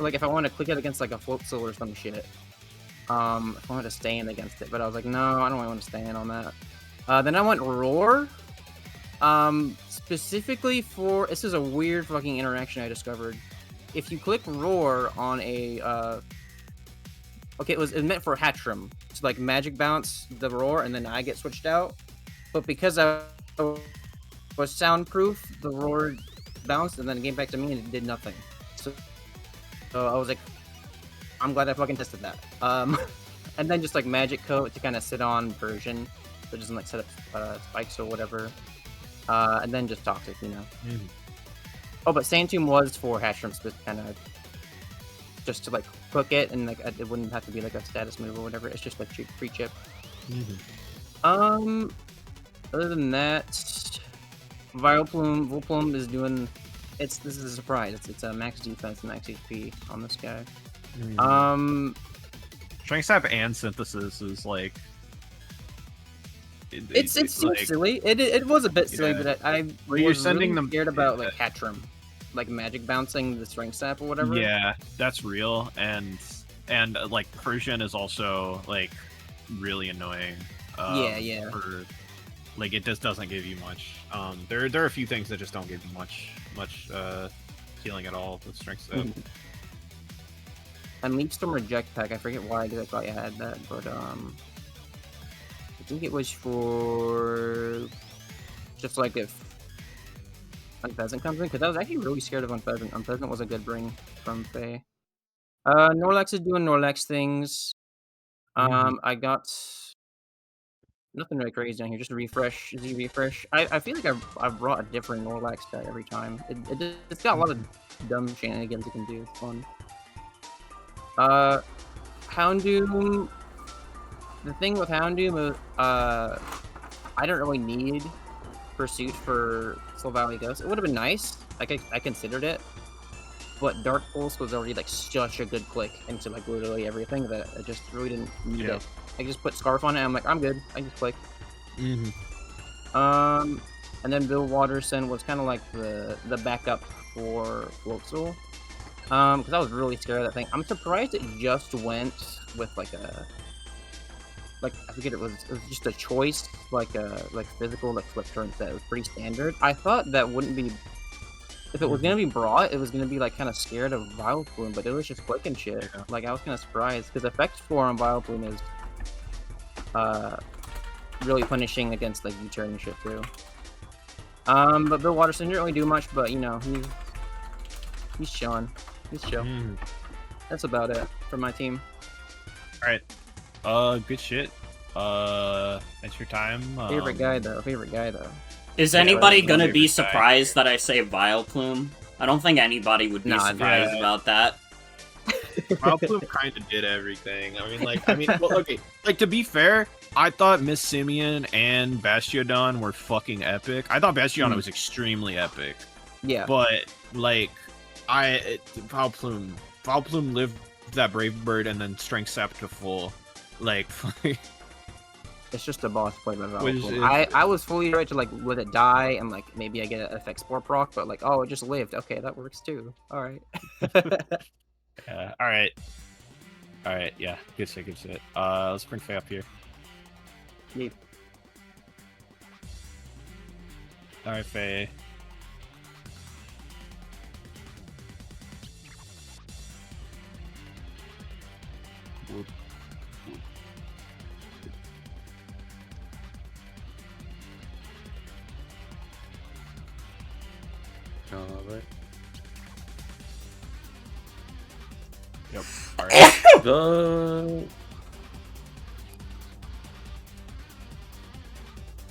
like if I want to click it against like a Floatzel or some shit. If I wanted to stand against it, but I was like, no, I don't really want to stand on that. Then I went Roar. Specifically for this is a weird fucking interaction I discovered. If you click Roar on a okay, it was meant for Hatchram to like magic bounce the Roar and then I get switched out. But because I was soundproof, the Roar bounced and then it came back to me and it did nothing. So I was like, I'm glad I fucking tested that. And then just like Magic Coat to kind of sit on Version, so it doesn't like set up spikes or whatever. And then just Toxic, you know. Oh, but Sand Tomb was for Hatchram, to kind of just to like cook it, and like it wouldn't have to be like a status move or whatever. It's just like free chip. Other than that, Vileplume is doing. This is a surprise. It's a max defense, max HP on this guy. Strength Sap and Synthesis is like. It seems like, silly. It was a bit silly, but I was really scared about like Hatchram, like magic bouncing the Strength Sap or whatever. Yeah, that's real, and like Persian is also like really annoying. Yeah. For, like it just doesn't give you much. There are a few things that just don't give you much healing at all with Strength Sap. And Leap Storm or Jetpack, I forget why I thought you had that, but I think it was for just like if Unpheasant comes in, because I was actually really scared of Unpheasant. Unpheasant was a good bring from Faye. Norlex is doing Norlex things. I got nothing really crazy down here, just a refresh, Z-refresh. I feel like I've brought a different Norlex guy every time. It's got a lot of dumb shenanigans it can do. It's fun. Houndoom. The thing with Houndoom, I don't really need Pursuit for Soul Valley Ghost. It would have been nice. I considered it, but Dark Pulse was already like such a good click into like literally everything that I just really didn't need it. I just put Scarf on it. And I'm like, I'm good. I just click. And then Bill Watterson was kind of like the backup for Floatzel. Because I was really scared of that thing. I'm surprised it just went with like a. Like I forget it was just a choice, like physical, like flip turn set. It was pretty standard. I thought that wouldn't be, if it was gonna be brought, it was gonna be like kind of scared of Vileplume, but it was just clicking shit. Yeah. Like I was kind of surprised because effect 4 on Vileplume is really punishing against like U-turn and shit too. But Bill Watterson didn't really do much, but you know he's chilling. He's chill. That's about it for my team. All right. Good shit. Thanks for your time. Favorite guy though. Is anybody gonna be surprised that I say Vileplume? I don't think anybody would be surprised about that. Vileplume kind of did everything. Well, okay. Like to be fair, I thought Miss Simeon and Bastiodon were fucking epic. I thought Bastiodon was extremely epic. Yeah. But like, Vileplume lived that Brave Bird and then Strength Sap to full. Like, it's just a boss play by Vileplume. I was fully ready to like let it die and like maybe I get an effect spore proc, but like it just lived. Okay, that works too. All right. All right. Yeah. Good shit. Let's bring Faye up here. Yep. All right, Faye. Alright. Yep. Alright.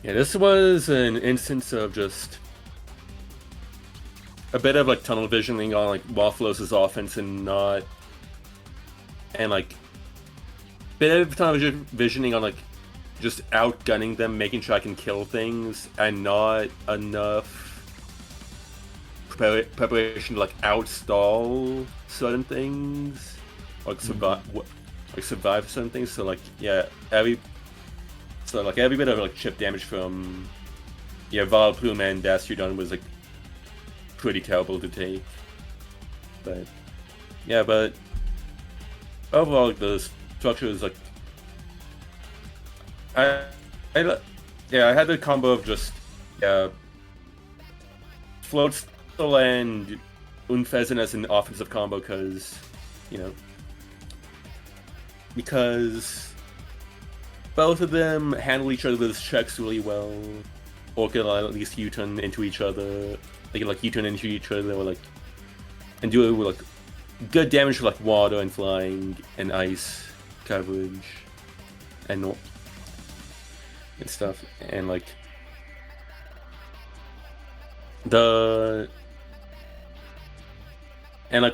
Yeah, this was an instance of just a bit of like tunnel visioning on like WAFFLOES' offense and like bit of tunnel visioning on like just outgunning them, making sure I can kill things, and not enough preparation to like outstall certain things, like survive certain things. So like every bit of like chip damage from Vileplume and Bastiodon was like pretty terrible to take. But yeah, but overall, like, the structure is like I had the combo of just Floatzel and Unfezin as an offensive combo because both of them handle each other's checks really well, or can at least U-turn into each other. They can like U-turn into each other, or like and do it with like good damage with like water and flying and ice coverage and stuff, and like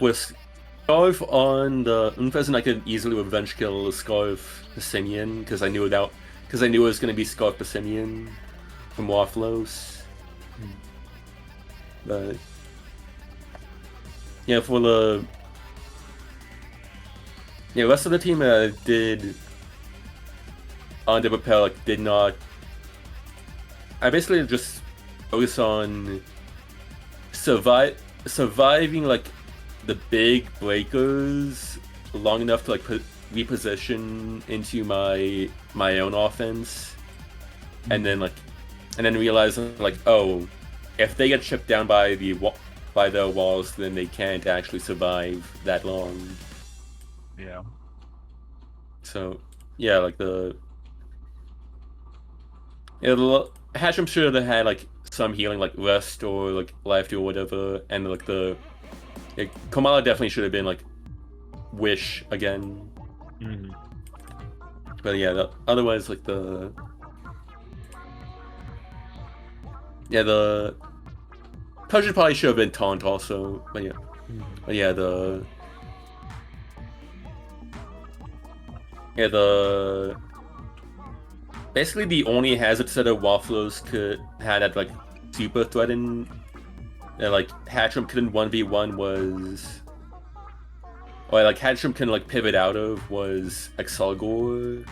with Scarf on the Unfezin, I could easily revenge kill Scarf Piscinian because I knew it was gonna be Scarf Piscinian from WAFFLOES. But yeah, for the rest of the team did on the Propel did not. I basically just focus on surviving like the big breakers long enough to like reposition into my own offense, and then realizing like, oh, if they get chipped down by their walls, then they can't actually survive that long. Yeah. So yeah, like the Hatcham should have had like some healing, like rest or like life or whatever, and like Comona definitely should have been like wish again. But yeah, otherwise like the Persian probably should have been taunt also, but basically the only hazard set of WAFFLOES had that like super threatened that like Hatcham couldn't 1v1 was, or like Hatcham couldn't like pivot out of was Excelgor,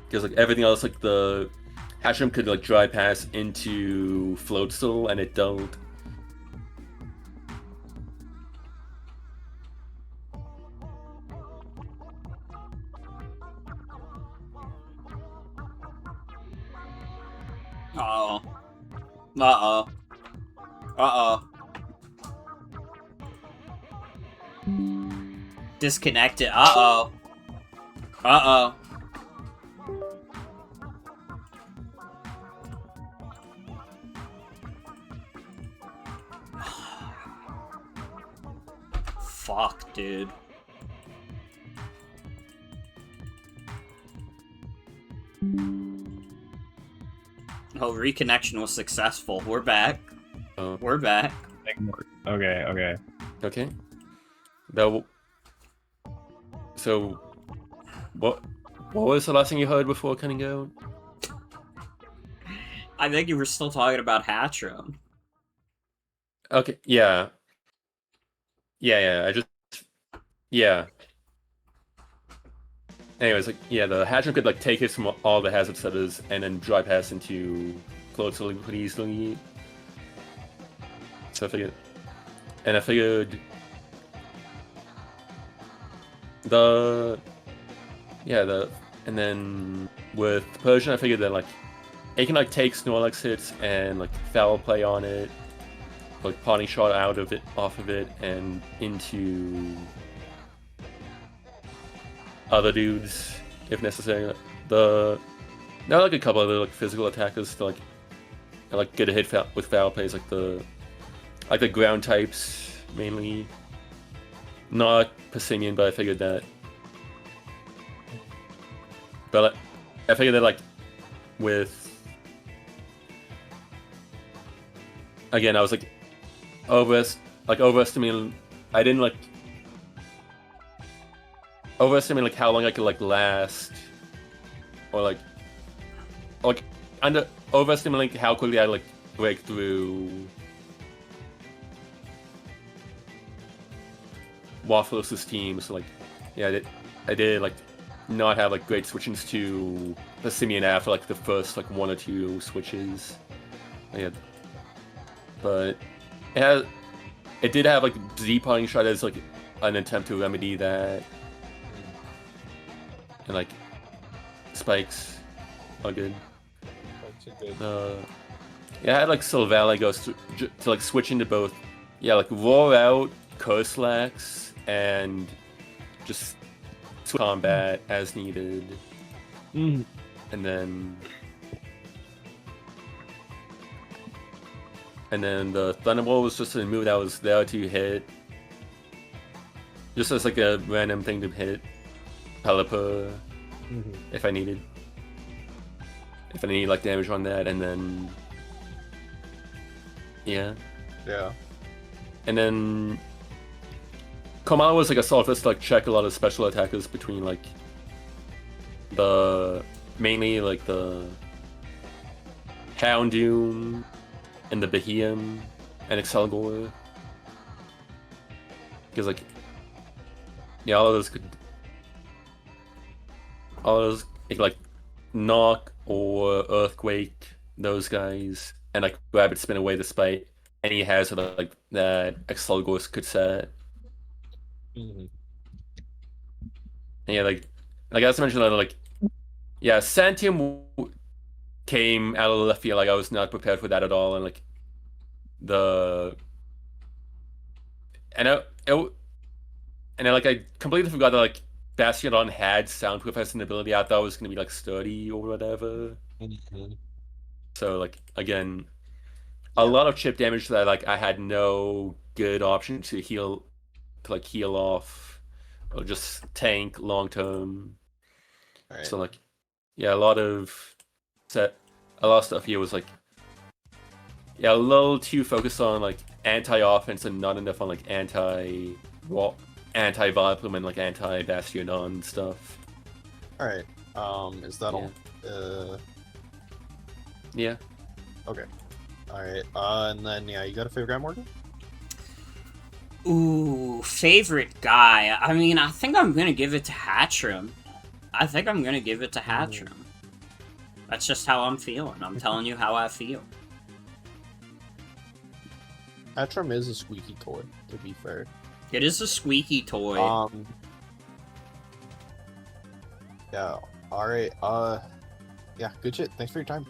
because like everything else like the Hatcham could like dry pass into Floatzel and it don't. Disconnected. Fuck, dude. Oh, reconnection was successful. We're back. We're back. Okay. So, what was the last thing you heard before cutting out? I think you were still talking about Hatcham. Okay, yeah. Anyways, like, yeah, the Hatcham could like take hits from all the hazard setters and then dry pass into Floatzel pretty easily. So I figured and then with Persian I figured that like it can like take Snorlax hits and like foul play on it, like parting shot off of it and into other dudes if necessary. There are like a couple other like physical attackers to like get a hit with foul plays, like the ground types mainly. Not Piscinian, but I figured that. But I figured that like with again I was like overestimating. I didn't like overestimate like how long I could like last, or overestimating how quickly I like break through WAFFLOES Team. So like, yeah, I did like not have like great switchings to the Simeon after like the first like 1 or 2 switches. Yeah, but it it did have like deep hunting shot as like an attempt to remedy that, and like spikes are good. Yeah, I had like Sylvally Ghost to like switch into both. Yeah, like roar out, Curslax, and just combat as needed. And then the Thunderbolt was just a move that was there to hit. Just as like a random thing to hit. Pelipper, if I needed. If I need like damage on that, and then yeah. And then Comona was like a solid fist to like check a lot of special attackers between like mainly like the Houndoom and the Behemoth and Excelgor. Because like yeah, all of those like knock or earthquake those guys, and like Rabbit spin away the spite any hazard like that Excelgor could set. And yeah, like as I mentioned, like yeah, Santium came out of the left field. Like I was not prepared for that at all, and like I completely forgot that like Bastion had soundproof as an ability. I thought it was gonna be like sturdy or whatever. So like again, a lot of chip damage that like I had no good option to heal off or just tank long term. So like yeah, a lot of stuff here was like yeah, a little too focused on like anti-offense and not enough on like anti-Vileplume and like anti-Bastion stuff. Alright. Is that all? Yeah. Okay. Alright. And then yeah, you got a favorite guy, Morgan? Ooh, favorite guy. I mean, I think I'm gonna give it to Hatchram. That's just how I'm feeling. I'm telling you how I feel. Hatchram is a squeaky toy, to be fair. It is a squeaky toy. Yeah. Alright, yeah, good shit. Thanks for your time.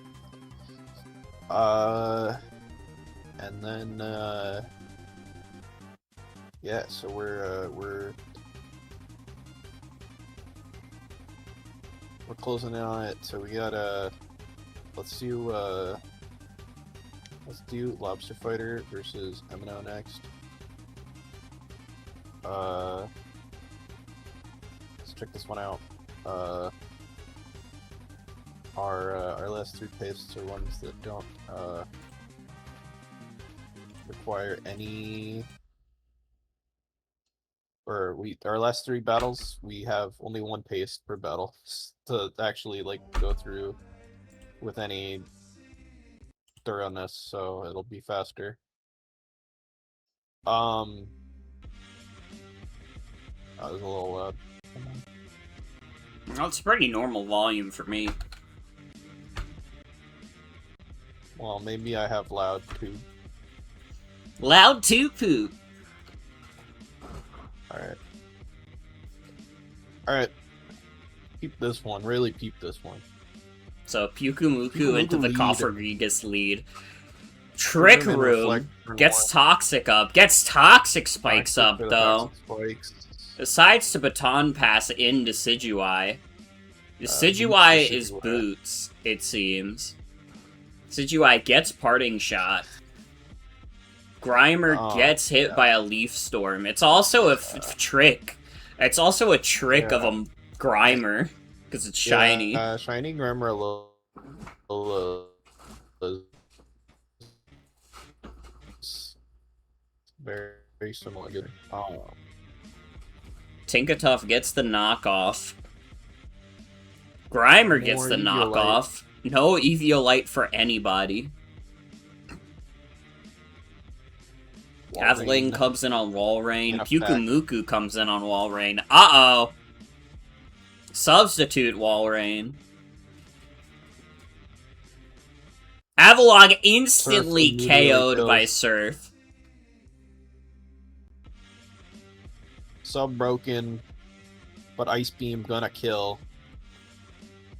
And then, yeah, so we're closing in on it, so we got, let's do Lobster Fighter versus MNO next. Let's check this one out. Our last three pastes are ones that don't require any, or our last three battles we have only one paste per battle to actually like go through with any thoroughness, so it'll be faster. That was a little loud. Well, it's pretty normal volume for me. Well, maybe I have loud too. Loud too poop. Alright. Peep this one. Really peep this one. So, Piku into the Coffergigas lead. Trick Room gets Toxic up. Gets Toxic Spikes up, though. Decides to Baton Pass into Decidueye. Decidueye is Boots, it seems. Decidueye gets Parting Shot. Grimer gets hit by a Leaf Storm. It's also a trick. It's also a trick of a Grimer, because it's shiny. Shiny Grimer a little very similar. Tinkatuff gets the knockoff. Grimer gets the knockoff. No Eviolite for anybody. Cavling comes in on Walrein. Pyukumuku comes in on Walrein. Uh-oh! Substitute Walrein. Avalog instantly KO'd by Surf. Sub broken, but Ice Beam gonna kill.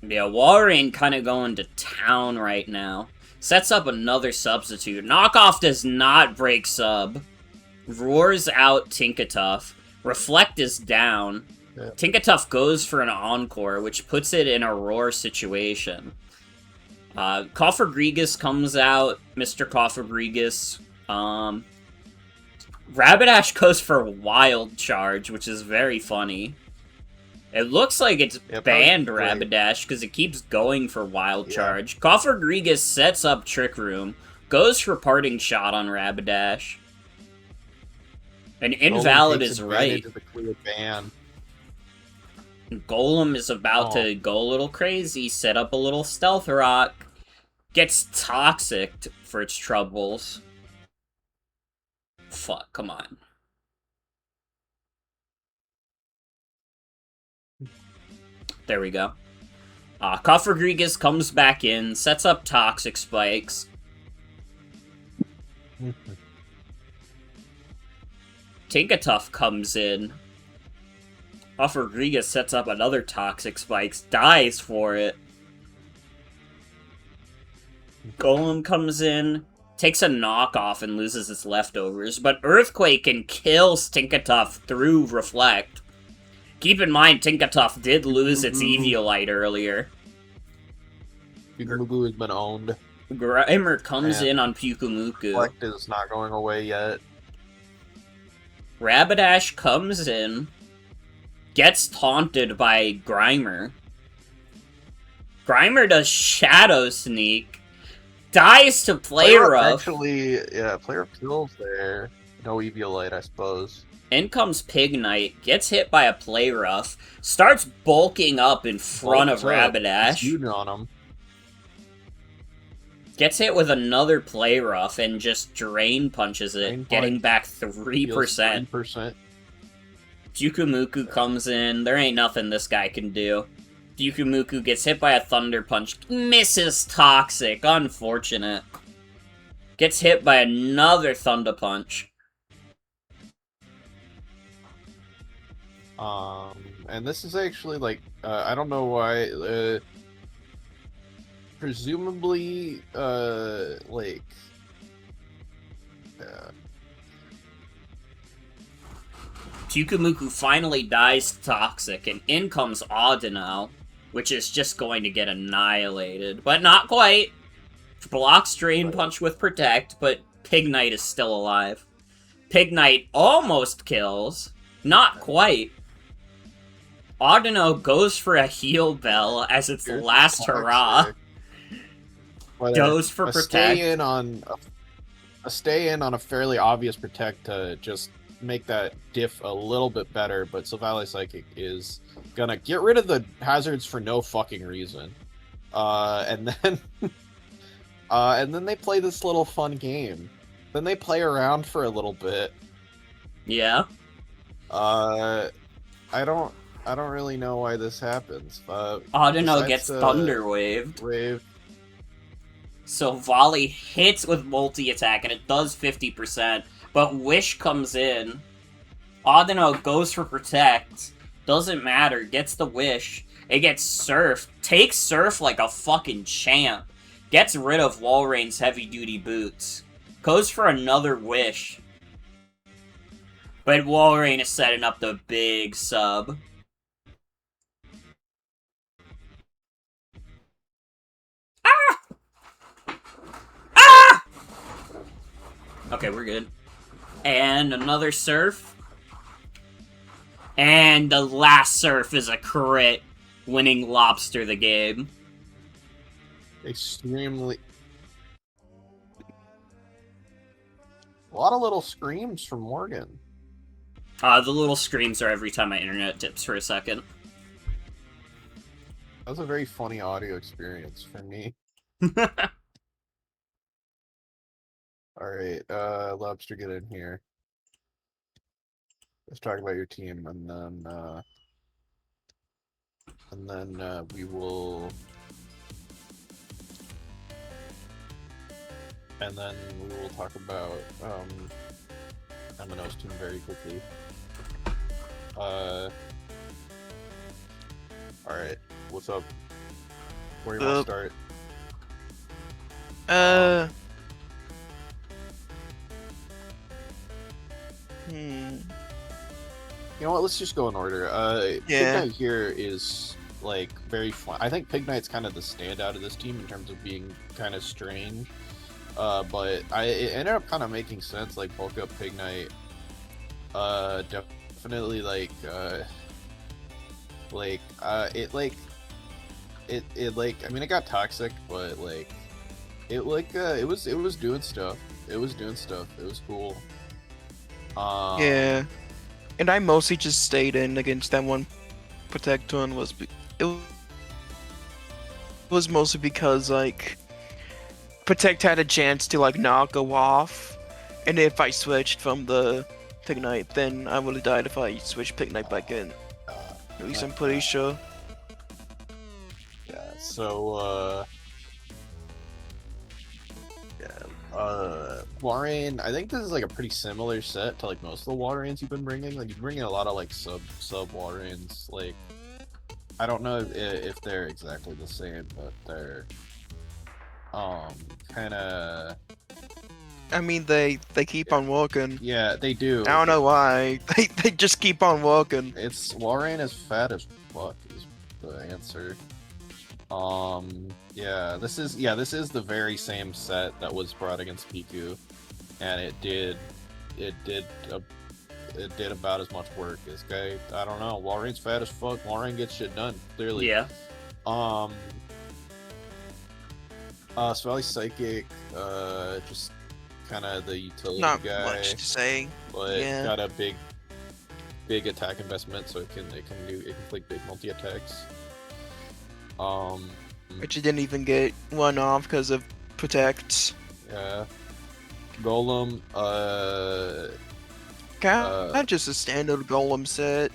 Yeah, Walrein kind of going to town right now. Sets up another substitute. Knockoff does not break sub. Roars out Tinkatuff. Reflect is down. Yeah. Tinkatuff goes for an encore, which puts it in a roar situation. Coffergregas comes out. Mr. Coffergregas. Rapidash goes for Wild Charge, which is very funny. It looks like it's banned Rapidash because it keeps going for Wild Charge. Coffergregas sets up Trick Room, goes for Parting Shot on Rapidash. And Invalid is right. Of the clear ban. Golem is about to go a little crazy, set up a little Stealth Rock, gets Toxic for its troubles. Fuck, come on. There we go. Coffergregas comes back in, sets up Toxic Spikes. Tinkatuff comes in. Coffergregas sets up another Toxic Spikes, dies for it. Golem comes in, takes a knockoff and loses its leftovers, but Earthquake can kill Tinkatuff through Reflect. Keep in mind, Tinkatuff did lose its Eviolite earlier. Pyukumuku has been owned. Grimer comes in on Pyukumuku. Reflect is not going away yet. Rapidash comes in, gets taunted by Grimer. Grimer does Shadow Sneak, dies to Play Rough. Actually, yeah, Play Rough kills there. No Eviolite, I suppose. In comes Pig Knight, gets hit by a Play Rough, starts bulking up in front of Rapidash. On him. Gets hit with another Play Rough and just Drain Punches it, getting back 3%. 3%. Pyukumuku comes in, there ain't nothing this guy can do. Pyukumuku gets hit by a Thunder Punch, misses Toxic, unfortunate. Gets hit by another Thunder Punch. And this is actually, like, I don't know why, presumably, like, Pyukumuku finally dies to Toxic, and in comes Audino, which is just going to get annihilated. But not quite. Blocks Drain Punch with Protect, but Pig Knight is still alive. Pig Knight almost kills. Not quite. Audino goes for a Heal Bell as its last hurrah. Goes for Protect. Stay in on a fairly obvious Protect to just make that diff a little bit better, but Sylvali Psychic is gonna get rid of the hazards for no fucking reason. And then they play this little fun game. Then they play around for a little bit. Yeah. I don't really know why this happens. Audino gets Thunder Waved. So Volley hits with multi-attack, and it does 50%, but Wish comes in. Audino goes for Protect. Doesn't matter, gets the Wish. It gets Surf. Takes Surf like a fucking champ. Gets rid of Walreign's heavy-duty boots. Goes for another Wish. But Walreign is setting up the big sub. Okay, we're good. And another Surf. And the last Surf is a crit, winning Lobster the game. Extremely... A lot of little screams from Morgan. The little screams are every time my internet dips for a second. That was a very funny audio experience for me. Alright, Lobster, get in here. Let's talk about your team, and then we will... And then we will talk about, MFL team very quickly. Alright, what's up? Where do you want to start? You know what? Let's just go in order. Pig Knight here is like very fun. I think Pig Knight's kind of the standout of this team in terms of being kind of strange. But it ended up kind of making sense. Like bulk up Pig Knight. Definitely like I mean it got toxic, but like it was doing stuff. It was cool. Yeah. And I mostly just stayed in against that one Protecton it was mostly because like Protect had a chance to like knock a off, and if I switched from the Pig Knight, then I would have died if I switched Pig Knight back in. At least I'm pretty sure. Yeah, so Walrein, I think this is like a pretty similar set to like most of the Walreins you've been bringing. Like you've been bringing a lot of like sub Walreins. Like I don't know if they're exactly the same, but they're kind of. I mean, they keep on working. Yeah, they do. I don't know why. They just keep on working. It's Walrein is fat as fuck is the answer. Yeah, this is the very same set that was brought against Piku, and it did about as much work. This guy, I don't know. Walrein's fat as fuck. Walrein gets shit done, clearly. Yeah. Svali Psychic, just kind of the utility Not guy. much to say. But Yeah. it's got a big attack investment, so it can click big multi attacks. But you didn't even get one off because of Protect. Yeah. Golem, Not just a standard Golem set.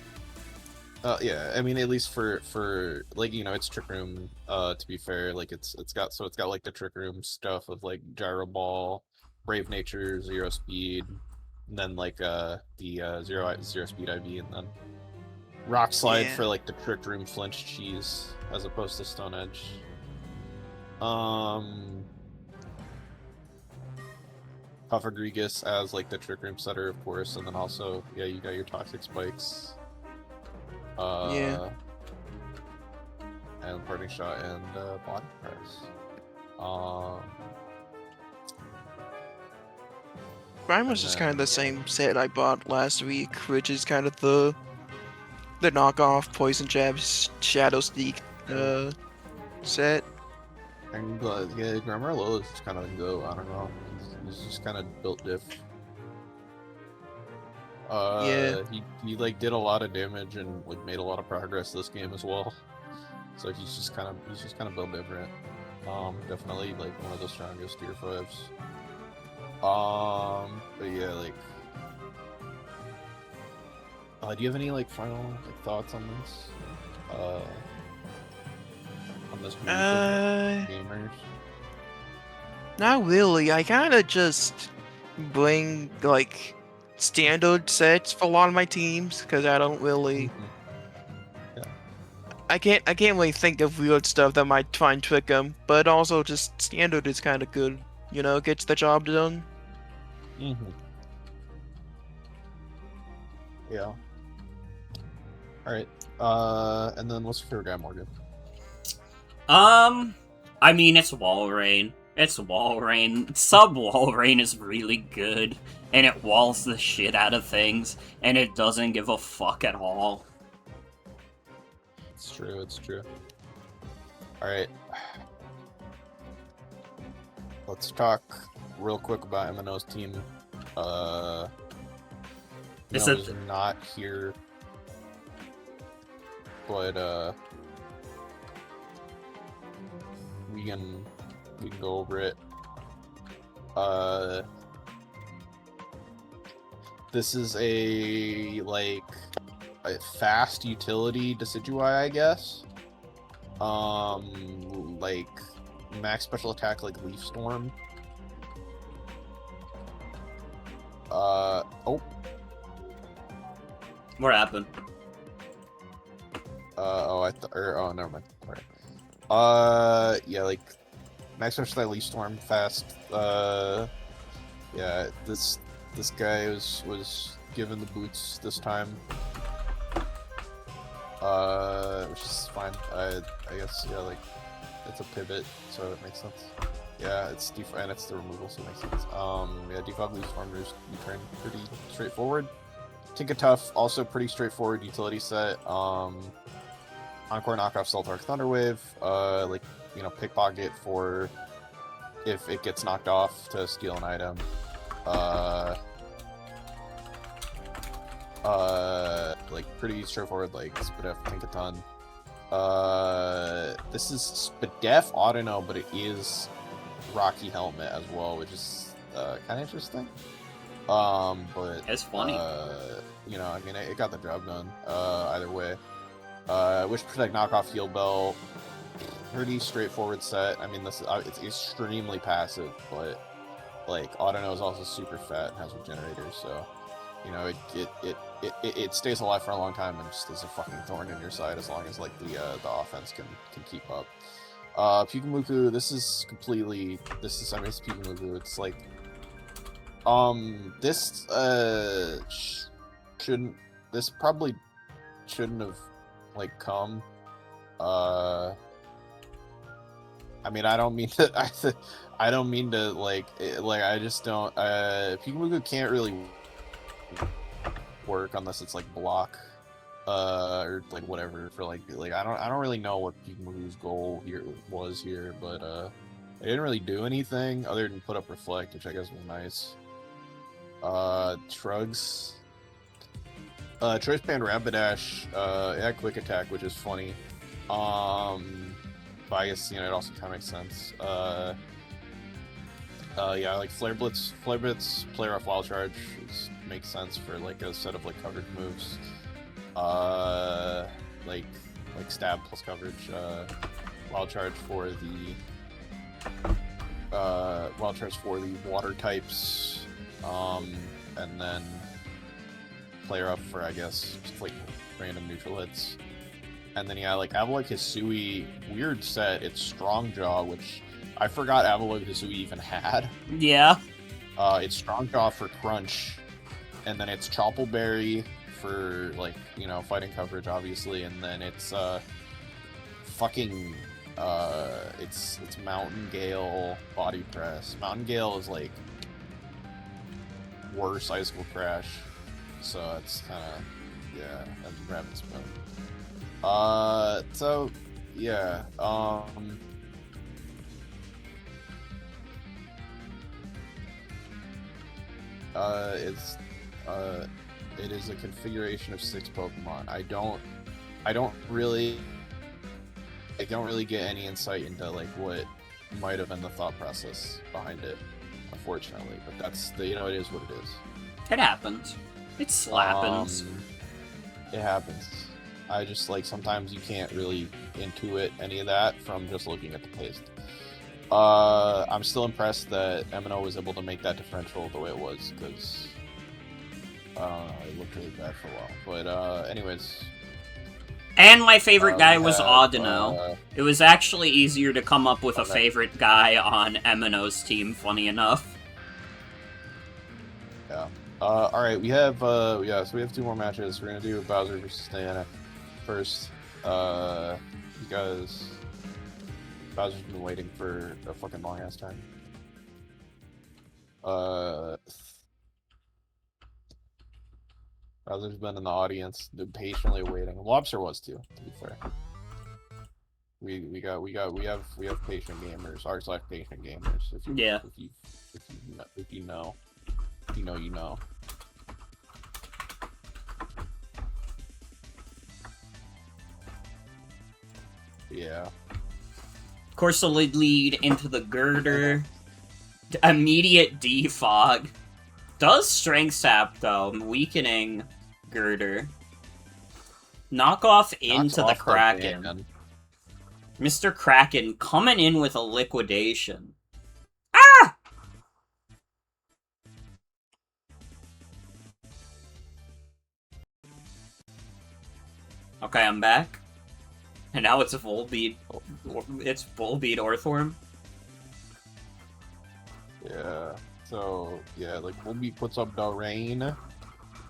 Yeah, I mean at least for like, you know, it's Trick Room, to be fair, like it's got like the Trick Room stuff of like Gyro Ball, Brave Nature, Zero Speed, and then like the zero speed IV, and then Rock Slide for like the Trick Room flinch cheese as opposed to Stone Edge. Puffagrigus as like the Trick Room setter, of course, and then also you got your Toxic Spikes. And Parting Shot and Body Press. Mine was just kind of the same set I bought last week, which is kind of the knockoff Poison Jabs Shadow Sneak set. And Grammar Low is just kind of go. I don't know. He's just kind of built diff. He like did a lot of damage and like made a lot of progress this game as well. So he's just kind of built different. Definitely like one of the strongest tier 5s. But yeah, like, do you have any like final like thoughts on this? On this group of gamers? Not really. I kind of just bring like standard sets for a lot of my teams because I don't really. I can't really think of weird stuff that might try and trick them, but also just standard is kind of good. You know, gets the job done. Yeah. Alright. And then what's your favorite guy, Morgan? I mean, it's Walrein. It's Walrein. Sub Walrein is really good, and it walls the shit out of things, and it doesn't give a fuck at all. It's true, it's true. Alright. Let's talk real quick about MNO's team. Is not here, but we can go over it. This is a fast utility Decidueye, I guess. Like max special attack like Leaf Storm. What happened? oh, never mind. Yeah, like Max versus Leaf Storm fast. Yeah, this guy was given the boots this time. Which is fine. I guess, yeah, like it's a pivot, so it makes sense. Yeah, it's and it's the removal, so it makes sense. Yeah, defog Leaf Storm return pretty straightforward. Tinka Tough, also pretty straightforward utility set. Encore knockoff Stealth Arc Thunderwave. Like, you know, pickpocket for if it gets knocked off to steal an item. Like pretty straightforward, like Spadef, Tinkaton. This is Spadef Autono, but it is Rocky Helmet as well, which is kind of interesting. But it's funny. You know, I mean, it got the job done. Either way. Wish Protect Knockoff Heal Bell. Pretty straightforward set. I mean, this it's extremely passive, but like Autono is also super fat and has regenerators, so you know it stays alive for a long time and just is a fucking thorn in your side as long as like the offense can keep up. Pikumuku, this is Pikumuku. It's like this probably shouldn't have like come. I mean, I don't mean to like I just don't Pikumuku can't really work unless it's like block or like whatever for like I don't really know what Pikumuku's goal was here, but it didn't really do anything other than put up Reflect, which I guess was nice. Trugs. Choice Band Rapidash, yeah, Quick Attack, which is funny. But I guess, you know, it also kind of makes sense. Yeah, like Flare Blitz, Player Off Wild Charge makes sense for like a set of like coverage moves. Like Stab plus coverage, Wild Charge for the water types, and then Player Up for, I guess, just like random neutral hits. And then yeah, like Avalok Hisui, weird set. It's Strong Jaw, which I forgot Avalok Hisui even had. Yeah. It's Strong Jaw for crunch, and then it's Choppleberry for like, you know, fighting coverage, obviously, and then it's it's Mountain Gale Body Press. Mountain Gale is like worse Icicle Crash, so it's kind of, yeah, and Rapid Spin. So yeah, it is a configuration of 6 Pokemon. I don't really get any insight into like what might have been the thought process behind it, unfortunately. But that's it is what it is. It happens. It slappens. It happens. I just like sometimes you can't really intuit any of that from just looking at the paste. I'm still impressed that M&O was able to make that differential the way it was, because it looked really bad for a while. But anyways. And my favorite guy was Audino. It was actually easier to come up with a favorite guy on M&O's team, funny enough. Yeah. Alright, we have so we have 2 more matches. We're gonna do Bowser versus Sienna first. Because Bowser's been waiting for a fucking long ass time. Bowser's been in the audience, patiently waiting. Lobster was too, to be fair. We have patient gamers, r/patient gamers. If you, yeah. If you know, you know. Yeah. Corsolid lead into the girder. Immediate defog. Does strength sap though, weakening girder. Knockoff into the Kraken. Mr. Kraken coming in with a liquidation. Ah! Okay, I'm back. And now it's a full beat. It's full beat Orthworm. Yeah. So yeah, like Volbeat puts up the rain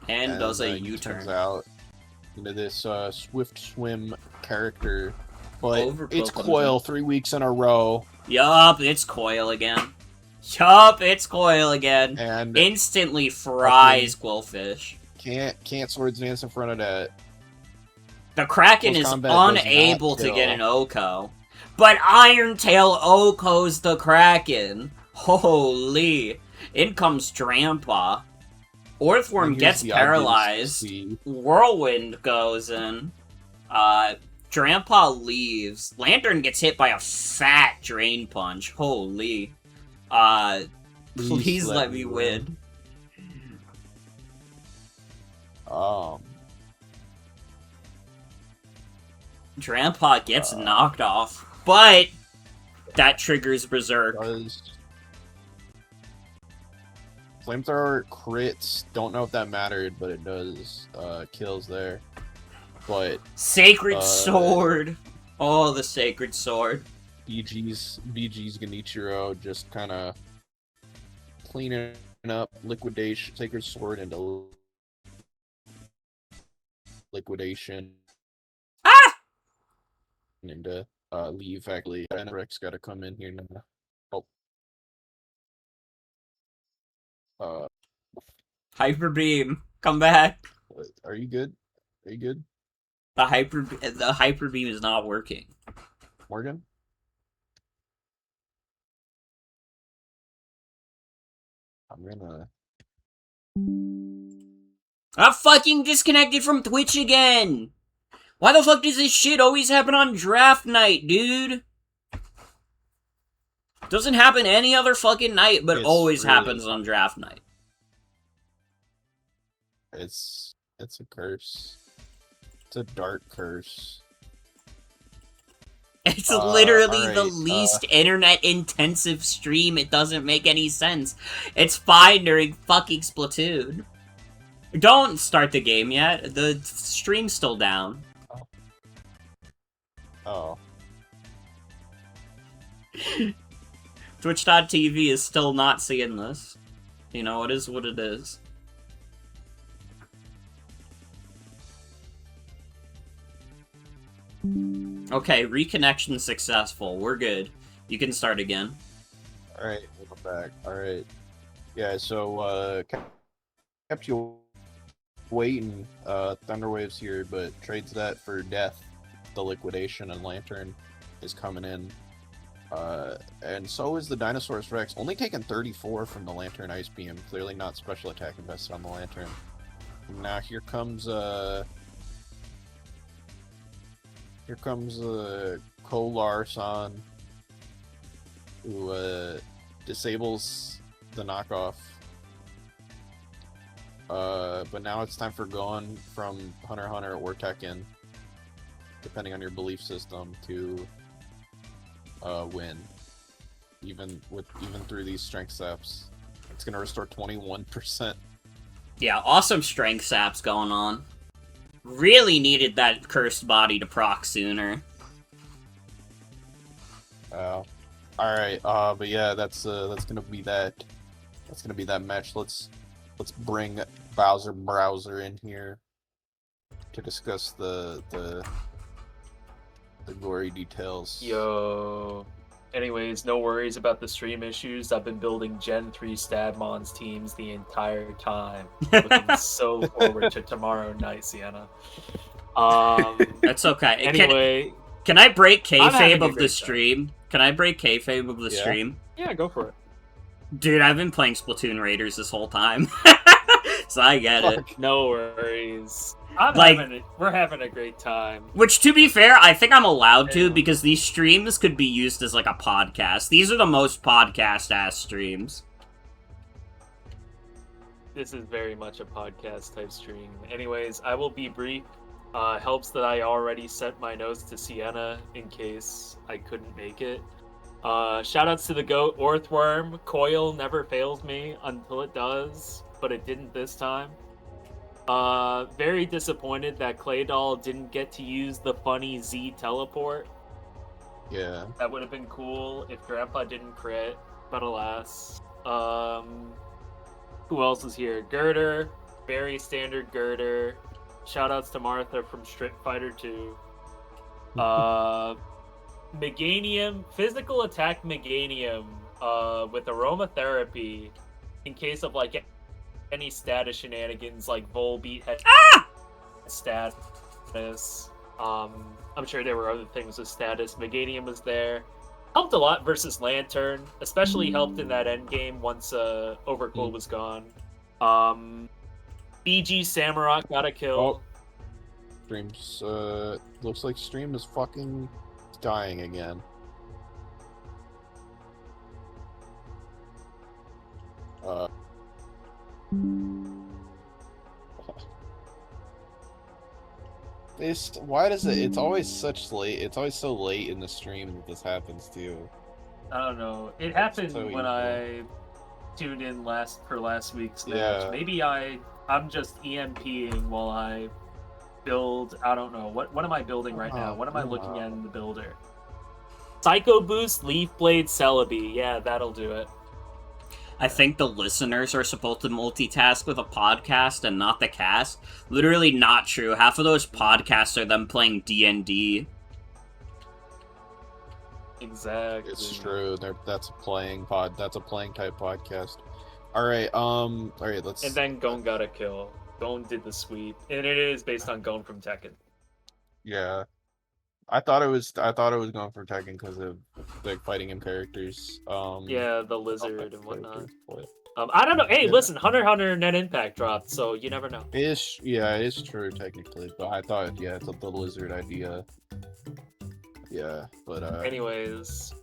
and does a U-turn turns out into this swift swim character, but it's Overcooked Coil 3 weeks in a row. Yup, it's Coil again. Yup, it's Coil again. And instantly fries Quillfish. Can't Swords Dance in front of that. The Kraken Close is combat does unable not to kill. get an Oko. But Irontail Oko's the Kraken. Holy. In comes Drampa. Orthworm And here's gets the obvious paralyzed. C. Whirlwind goes in. Drampa leaves. Lantern gets hit by a fat Drain Punch. Holy. Please let me win. Drampa gets knocked off, but that triggers Berserk. Flamethrower crits, don't know if that mattered, but it does. Kills there. But Sacred Sword! Oh, the Sacred Sword. BG's Genichiro just kind of cleaning up Liquidation, Sacred Sword into Liquidation. Into leave actually, and Rex got to come in here now. Hyper Beam, come back. Are you good? Are you good? The Hyper Beam is not working. Morgan? I'm gonna... I'm fucking disconnected from Twitch again! Why the fuck does this shit always happen on draft night, dude? Doesn't happen any other fucking night, but always really happens on draft night. It's a curse. It's a dark curse. It's literally the alright, least internet-intensive stream. It doesn't make any sense. It's fine during fucking Splatoon. Don't start the game yet. The stream's still down. Oh. Twitch.tv is still not seeing this. You know, it is what it is. Okay, reconnection successful. We're good. You can start again. Alright, we're back. Alright. Yeah, so, kept you waiting. Thunderwave's here, but trades that for death. The Liquidation and Lantern is coming in. And so is the Dinosaurus Rex. Only taking 34 from the Lantern Ice Beam. Clearly not special attack invested on the Lantern. Now here comes Kolar-san, who disables the knockoff. But now it's time for going from Hunter x Hunter or Tekken, depending on your belief system, to win. Even through these strength saps, it's gonna restore 21%. Yeah, awesome strength saps going on. Really needed that cursed body to proc sooner. Alright, but yeah, that's gonna be that. That's gonna be that match. Let's bring Browser in here to discuss the gory details. Yo. Anyways, no worries about the stream issues. I've been building Gen 3 Stabmons teams the entire time. Looking so forward to tomorrow night, Sienna. That's okay. Anyway, can I break I'm having kayfabe a of the great stream? Can I break kayfabe of the stream? yeah, go for it. Dude, I've been playing Splatoon Raiders this whole time. So I get it. No worries. We're having a great time. Which, to be fair, I think I'm allowed to, because these streams could be used as, like, a podcast. These are the most podcast-ass streams. This is very much a podcast type stream. Anyways, I will be brief. Helps that I already sent my notes to Sienna in case I couldn't make it. Shoutouts to the GOAT, Orthworm. Coil never fails me until it does, but it didn't this time. Very disappointed that Claydol didn't get to use the funny Z teleport. Yeah. That would have been cool if Grandpa didn't crit, but alas. Who else is here? Girder, very standard Girder. Shoutouts to Martha from Street Fighter 2. Meganium, physical attack Meganium, with aromatherapy, in case of like any status shenanigans like Volbeat had status. I'm sure there were other things with status. Meganium was there. Helped a lot versus Lantern, especially helped in that end game once Overcool was gone. BG Samurott got a kill. Stream's looks like stream is fucking dying again. Why does it? It's always such late. It's always so late in the stream that this happens too. I don't know. It happened so when evil. I tuned in for last week's match. Yeah. Maybe I'm just EMPing while I build. I don't know. What am I building right now? What am I looking at in the builder? Psycho Boost, Leaf Blade, Celebi. Yeah, that'll do it. I think the listeners are supposed to multitask with a podcast and not the cast. Literally not true. Half of those podcasts are them playing D&D. Exactly. It's true. That's a playing type podcast. Alright, let's... And then Gon got a kill. Gon did the sweep. And it is based on Gon from Tekken. Yeah. I thought it was going for Tekken because of the fighting game characters. Yeah, the lizard and whatnot. I don't know. Hey, listen, Hunter x Hunter Net Impact dropped, so you never know. It is true technically, but I thought, it's the lizard idea. Yeah, but Anyways,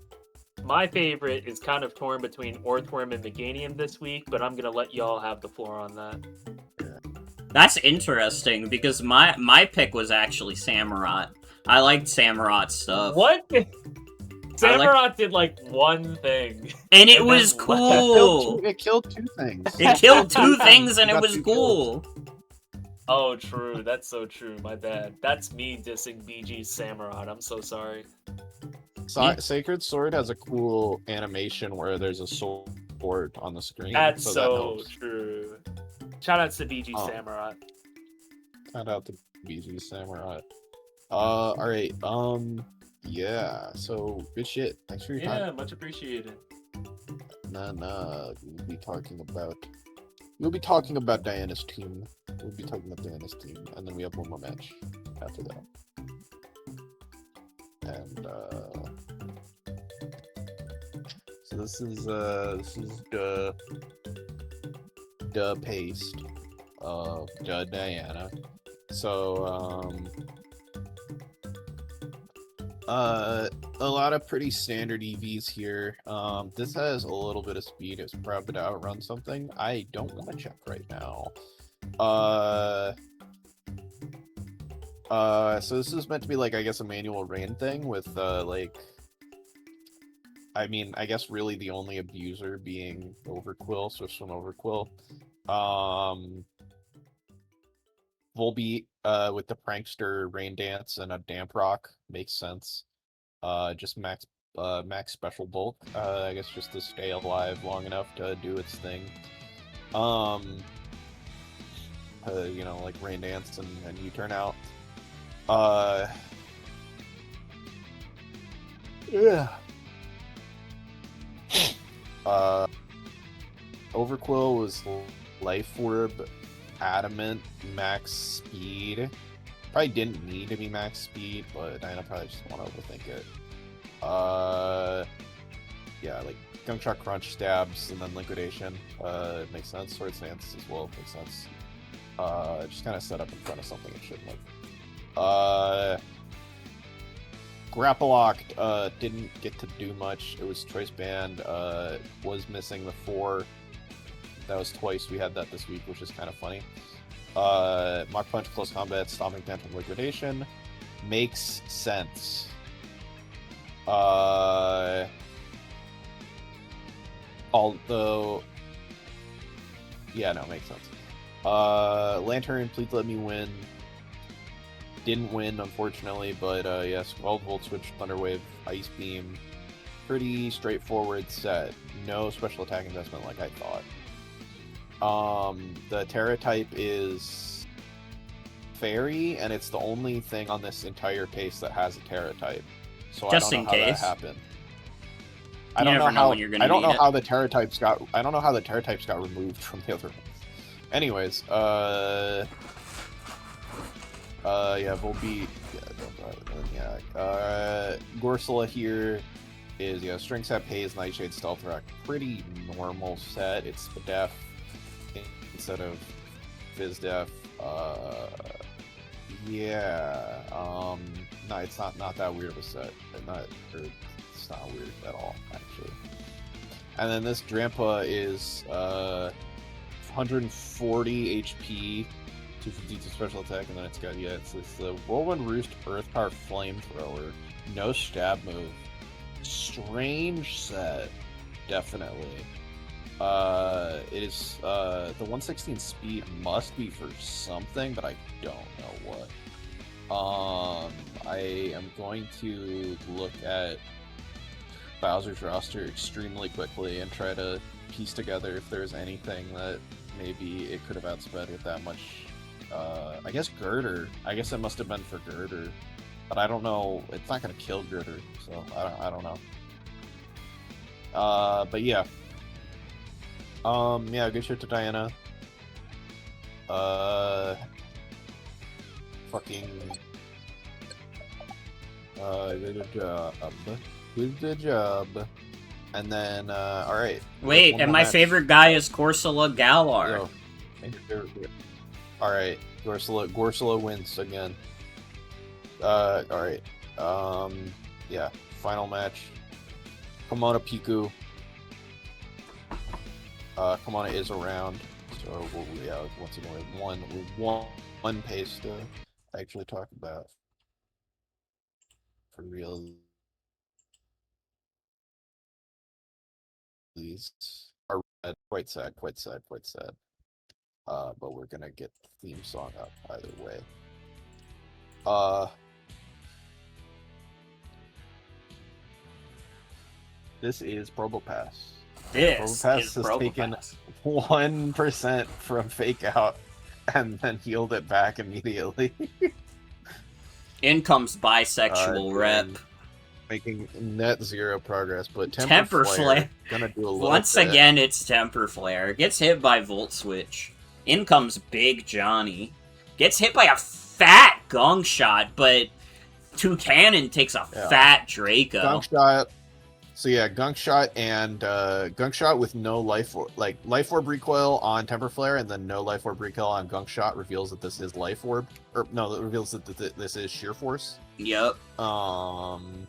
my favorite is kind of torn between Orthworm and Meganium this week, but I'm gonna let y'all have the floor on that. That's interesting because my pick was actually Samurott. I liked Samurott's stuff. What? Samurott did like one thing. And it was cool. It killed two things. It killed two things and it was cool. Oh, true. That's so true. My bad. That's me dissing BG Samurott. I'm so sorry. Sacred Sword has a cool animation where there's a sword on the screen. That's so true. Shout outs to BG Samurott. Shout out to BG Samurott. Alright, yeah, so good shit. Thanks for your time. Yeah, much appreciated. We'll be talking about Diana's team. And then we have one more match after that. And so this is the paste of Diana. So a lot of pretty standard EVs here. This has a little bit of speed. It's probably to outrun something. I don't want to check right now. So this is meant to be like, I guess, a manual rain thing with I guess really the only abuser being Overquill, Swift Swim Overquill. Volbeat with the Prankster Rain Dance and a Damp Rock makes sense. Just max special bulk, I guess, just to stay alive long enough to do its thing. Like Rain Dance and U-Turn Out. Yeah. Overquill was Life Orb, Adamant, max speed. Probably didn't need to be max speed, but I probably just want to overthink it. Yeah, like Gunshot Crunch, stabs, and then liquidation. Makes sense. Sword Stance as well makes sense. Just kind of set up in front of something it shouldn't have. Grapple Locked didn't get to do much. It was Choice Band. Was missing the 4. That was twice. We had that this week, which is kind of funny. Mach Punch, Close Combat, Stomping Tantrum, Liquidation. Makes sense. Although... Yeah, no, makes sense. Lantern, please let me win. Didn't win, unfortunately, but yes, 12 volt switch, Thunderwave, Ice Beam. Pretty straightforward set. No special attack investment like I thought. The Terra type is Fairy, and it's the only thing on this entire pace that has a Terra type. So Just I don't know how case. that happened. I don't know how the Terra types got. I don't know how the Terra types got removed from the other ones. Anyways, yeah, Volbeat, Gorsula here is, yeah, String Set, Haze, Nightshade, Stealth Rock, pretty normal set. It's the Def instead of Fizz Def. Yeah, no, it's not that weird of a set. It's not weird at all, actually. And then this Drampa is 140 HP, 252 special attack, and then it's got, yeah, it's the Whirlwind Roost Earth Power Flamethrower, no stab move. Strange set, definitely. It is the 116 speed must be for something, but I don't know what. I am going to look at Bowser's roster extremely quickly and try to piece together if there's anything that maybe it could have outsped with that much. I guess Girder. I guess it must have been for Girder, but I don't know. It's not gonna kill Girder, so I don't know. But yeah. Yeah, good shit to Diana. Fucking. Good job. And then, alright. Wait, and my favorite guy is Gorsula Galar. Alright, Gorsula wins again. Alright. Yeah, final match. Comona Piku. Comona is around, so yeah, once again we have one pace to actually talk about. For real. These are quite sad. But we're gonna get the theme song up either way. This is Probopass. Probopass has taken 1% from Fake Out and then healed it back immediately. In comes bisexual rep. Making net zero progress, but Temper Flare. Gonna do a little Once bit. again, it's Temper Flare. Gets hit by Volt Switch. In comes Big Johnny. Gets hit by a fat Gong Shot, but Toucannon takes a fat Draco. Gunk Shot. So yeah, Gunk Shot and Gunk Shot with no Life Orb recoil on Temper Flare, and then no Life Orb recoil on Gunk Shot reveals that this is Life Orb. Or no, it reveals that this is Sheer Force. Yep. And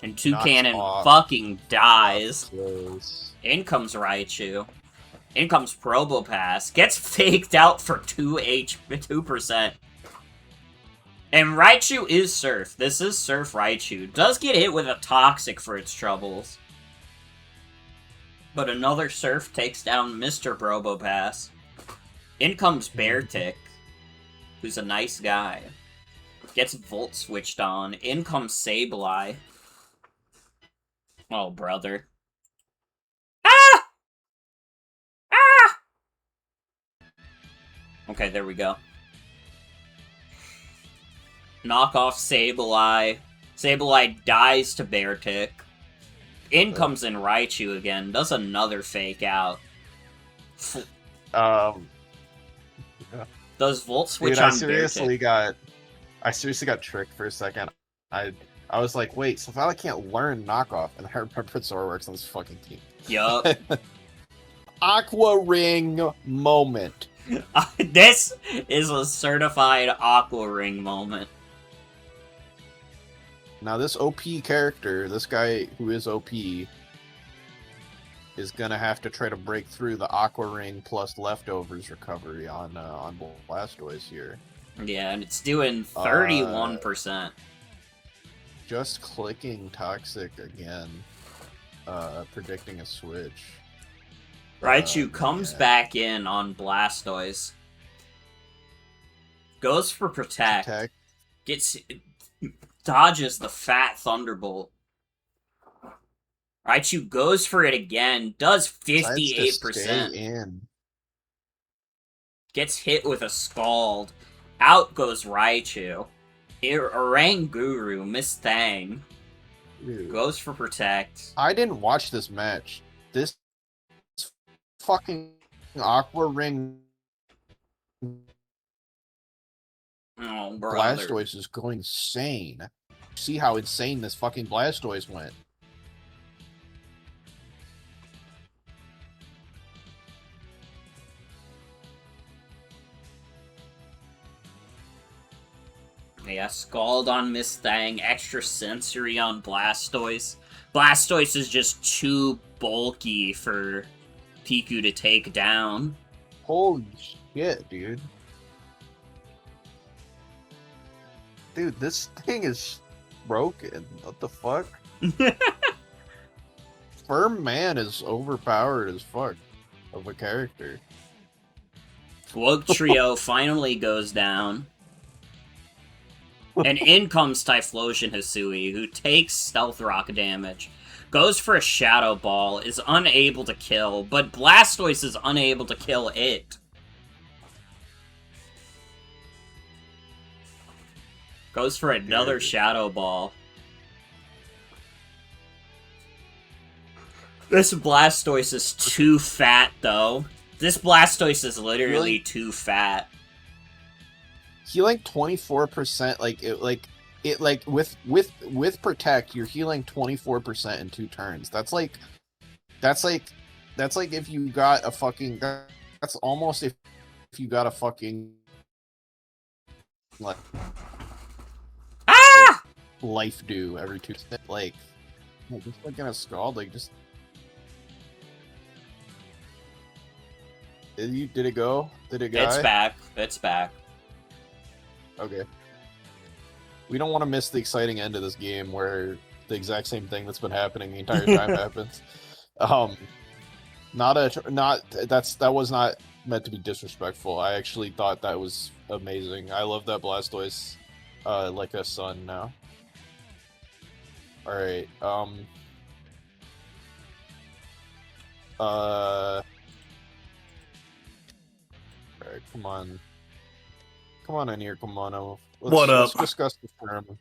Knocks Toucannon off. fucking dies. Close. In comes Raichu. In comes Probopass. Gets faked out for 2%. And Raichu is Surf. This is Surf Raichu. Does get hit with a Toxic for its troubles. But another Surf takes down Mr. Probopass. In comes Beartick, who's a nice guy. Gets Volt switched on. In comes Sableye. Oh, brother. Ah! Ah! Okay, there we go. Knock off Sableye. Sableye dies to Beartick. In comes in Raichu again. Does another fake out. Does Volt switch Dude, on I seriously Beartick. got tricked for a second. I was like, wait, so Violet can't learn knockoff, and I remembered Zora works on this fucking team. Yup. Aqua Ring moment. This is a certified Aqua Ring moment. Now this OP character, this guy who is OP, is gonna have to try to break through the Aqua Ring plus leftovers recovery on Blastoise here. Yeah, and it's doing 31%. Just clicking Toxic again, predicting a switch. Raichu comes back in on Blastoise. Goes for Protect. Dodges the fat Thunderbolt. Raichu goes for it again. Does 58%. Gets hit with a Scald. Out goes Raichu. Oranguru, Miss Thang. Goes for Protect. I didn't watch this match. This fucking Aqua Ring Blastoise is going insane. See how insane this fucking Blastoise went. Yeah, Scald on Miss Thang, extra sensory on Blastoise. Blastoise is just too bulky for Piku to take down. Holy shit, dude. Dude, this thing is broken. What the fuck? Firm Man is overpowered as fuck of a character. Wugtrio finally goes down. And in comes Typhlosion Hisui, who takes Stealth Rock damage. Goes for a Shadow Ball, is unable to kill, but Blastoise is unable to kill it. Goes for another Shadow Ball. This Blastoise is too fat, though. This Blastoise is literally too fat. Healing 24%, with Protect, you're healing 24% in 2 turns. That's like if you got a fucking, that's almost if you got a fucking life do every 2 turns. Like just like in a Scald, like just did it go? Did it go? It's back. It's back. Okay. We don't want to miss the exciting end of this game where the exact same thing that's been happening the entire time happens. That was not meant to be disrespectful. I actually thought that was amazing. I love that Blastoise like a son now. Alright, alright, come on. Come on in here, Comona. Let's discuss the firm.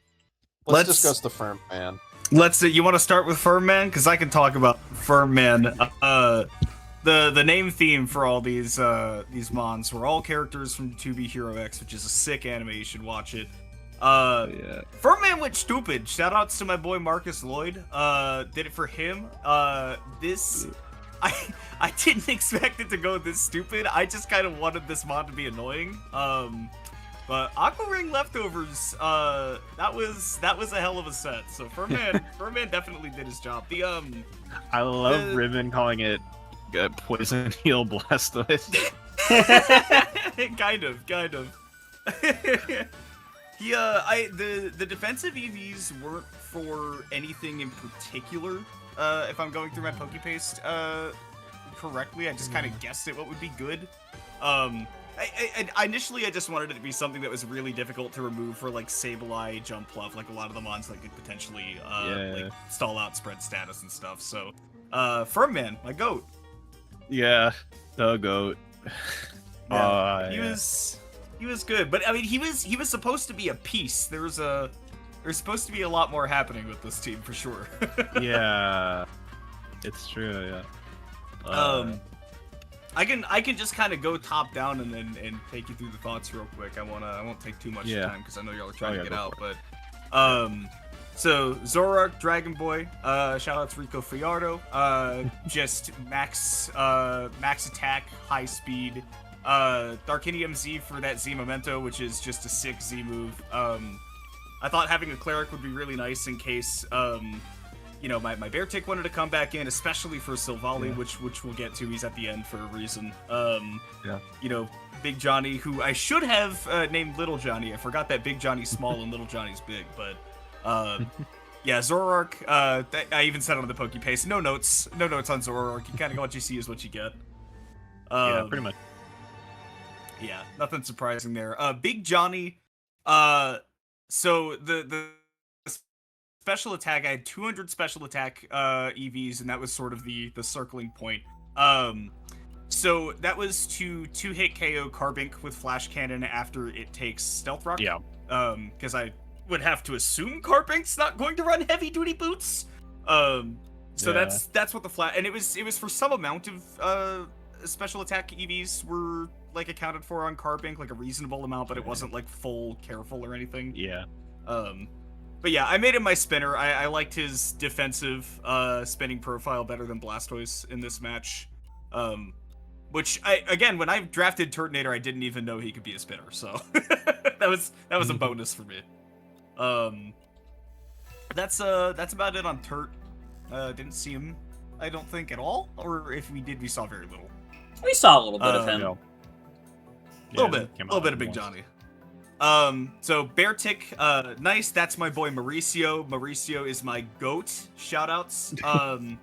Let's discuss the firm man. You want to start with firm man? Because I can talk about firm man. The name theme for all these mons were all characters from 2B Hero X, which is a sick anime. You should watch it. Firm man went stupid. Shout outs to my boy Marcus Lloyd. Did it for him. I didn't expect it to go this stupid. I just kind of wanted this mod to be annoying. But Aqua Ring Leftovers, that was a hell of a set. So Furman definitely did his job. I love Ribbon calling it Poison Heal Blastoise. kind of. The defensive EVs weren't for anything in particular. If I'm going through my Pokepaste correctly, I just kind of guessed at what would be good. Initially, I just wanted it to be something that was really difficult to remove for like Sableye, Jump Pluff, like a lot of the mons that could potentially like stall out spread status and stuff. So, Firm Man, my goat. Yeah, the goat. He was good, but I mean, he was supposed to be a piece. There's supposed to be a lot more happening with this team for sure. Yeah, it's true. Yeah. I can just kind of go top down and take you through the thoughts real quick. I won't take too much time because I know y'all are trying to get out. But so Zoroark, Dragon Boy, shout out to Rico Fiardo. Just max attack, high speed. Darkinium Z for that Z Memento, which is just a sick Z move. I thought having a cleric would be really nice in case my Bear Tick wanted to come back in, especially for Silvally, which we'll get to. He's at the end for a reason. Big Johnny, who I should have named Little Johnny. I forgot that Big Johnny's small and Little Johnny's big, but Zoroark. I even said it on the Pokepaste. No notes on Zoroark. You kind of what you see is what you get. Yeah, pretty much. Yeah, nothing surprising there. Big Johnny. So the special attack, I had 200 special attack EVs, and that was sort of the circling point. So that was to 2-hit KO Carbink with Flash Cannon after it takes Stealth Rock. Yeah. Because I would have to assume Carbink's not going to run heavy duty boots. So Yeah. that's what the flat, and it was for some amount of special attack EVs were like accounted for on Carbink, like a reasonable amount, but it wasn't like full careful or anything. Yeah. But yeah, I made him my spinner. I liked his defensive spinning profile better than Blastoise in this match. Which again, when I drafted Turtonator, I didn't even know he could be a spinner, so that was a bonus for me. That's about it on Turt. Didn't see him, I don't think, at all, or if we did, we saw very little. We saw a little bit of him. A little bit of Big Johnny. So Beartick, nice. That's my boy Mauricio. Mauricio is my goat. Shoutouts.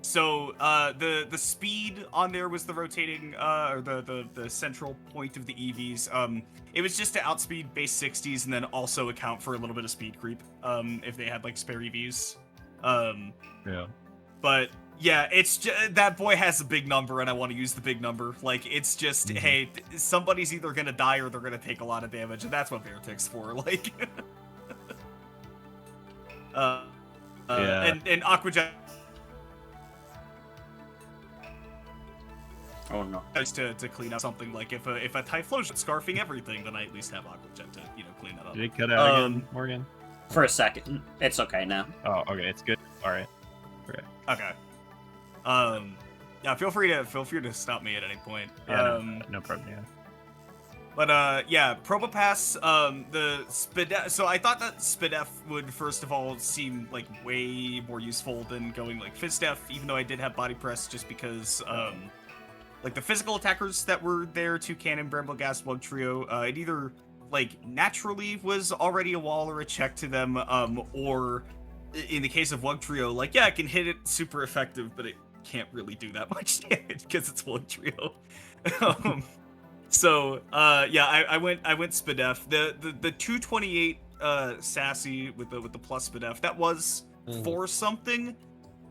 So the speed on there was the rotating or the central point of the EVs. It was just to outspeed base 60s and then also account for a little bit of speed creep if they had like spare EVs. Yeah. But yeah, it's just, that boy has a big number and I want to use the big number. Like, it's just, hey, somebody's either gonna die or they're gonna take a lot of damage, and that's what Beartick's for. Like, and Aquajet. Oh no. Just to clean up something, like if a Typhlosion scarfing everything, then I at least have Aquajet to clean that up. Did it cut out again, Morgan? For a second. It's okay now. Oh, okay, it's good. All right. Okay. Yeah, feel free to stop me at any point. Yeah, no problem. Yeah. But yeah, Probopass, the Spidef. So I thought that Spidef would first of all seem like way more useful than going like Fizdef, even though I did have Body Press, just because like the physical attackers that were there to Cannon, Brambleghast, Bug Trio, it either like naturally was already a wall or a check to them, or in the case of Wug Trio, like, yeah, it can hit it super effective, but it can't really do that much damage because it's Wug Trio. So yeah, I went Spidef. The 228 Sassy with the plus Spidef, that was for something.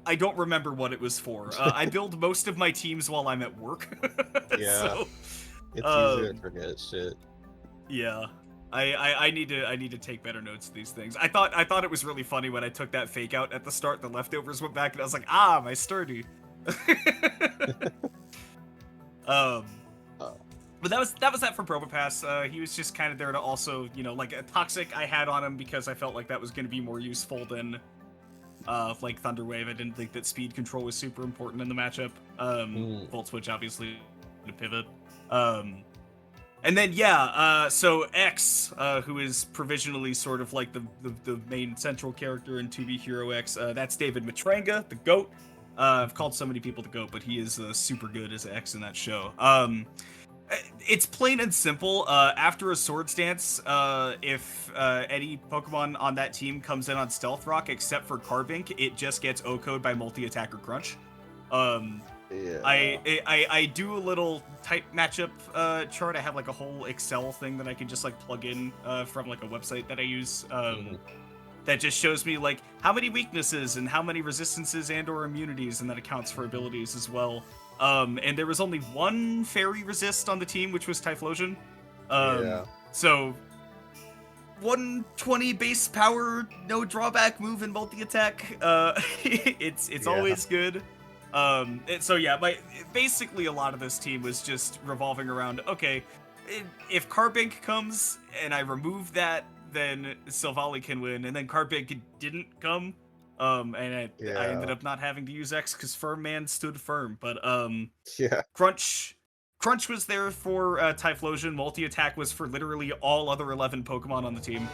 I don't remember what it was for. I build most of my teams while I'm at work. Yeah. So, it's easier to forget shit. Yeah. I need to take better notes of these things. I thought it was really funny when I took that fake out at the start, the leftovers went back and I was like, ah, my sturdy. But that was that for Probopass. He was just kind of there to also, like a Toxic I had on him because I felt like that was going to be more useful than like Thunder Wave. I didn't think that speed control was super important in the matchup. Volt Switch obviously to pivot. And then yeah, so X, who is provisionally sort of like the main central character in 2B Hero X, that's David Matranga, the GOAT. I've called so many people the GOAT, but he is super good as X in that show. It's plain and simple. After a Swords Dance, if any Pokemon on that team comes in on Stealth Rock, except for Carbink, it just gets O-code by multi-attacker crunch. Yeah. I do a little type matchup chart. I have like a whole Excel thing that I can just like plug in from like a website that I use that just shows me like how many weaknesses and how many resistances and or immunities, and that accounts for abilities as well. And there was only one fairy resist on the team, which was Typhlosion. Yeah. So 120 base power, no drawback move and multi-attack. It's always good. So yeah, basically a lot of this team was just revolving around, okay, if Carbink comes and I remove that, then Silvally can win, and then Carbink didn't come, and I ended up not having to use X because Firm Man stood firm, but yeah, Crunch was there for Typhlosion, multi-attack was for literally all other 11 Pokemon on the team.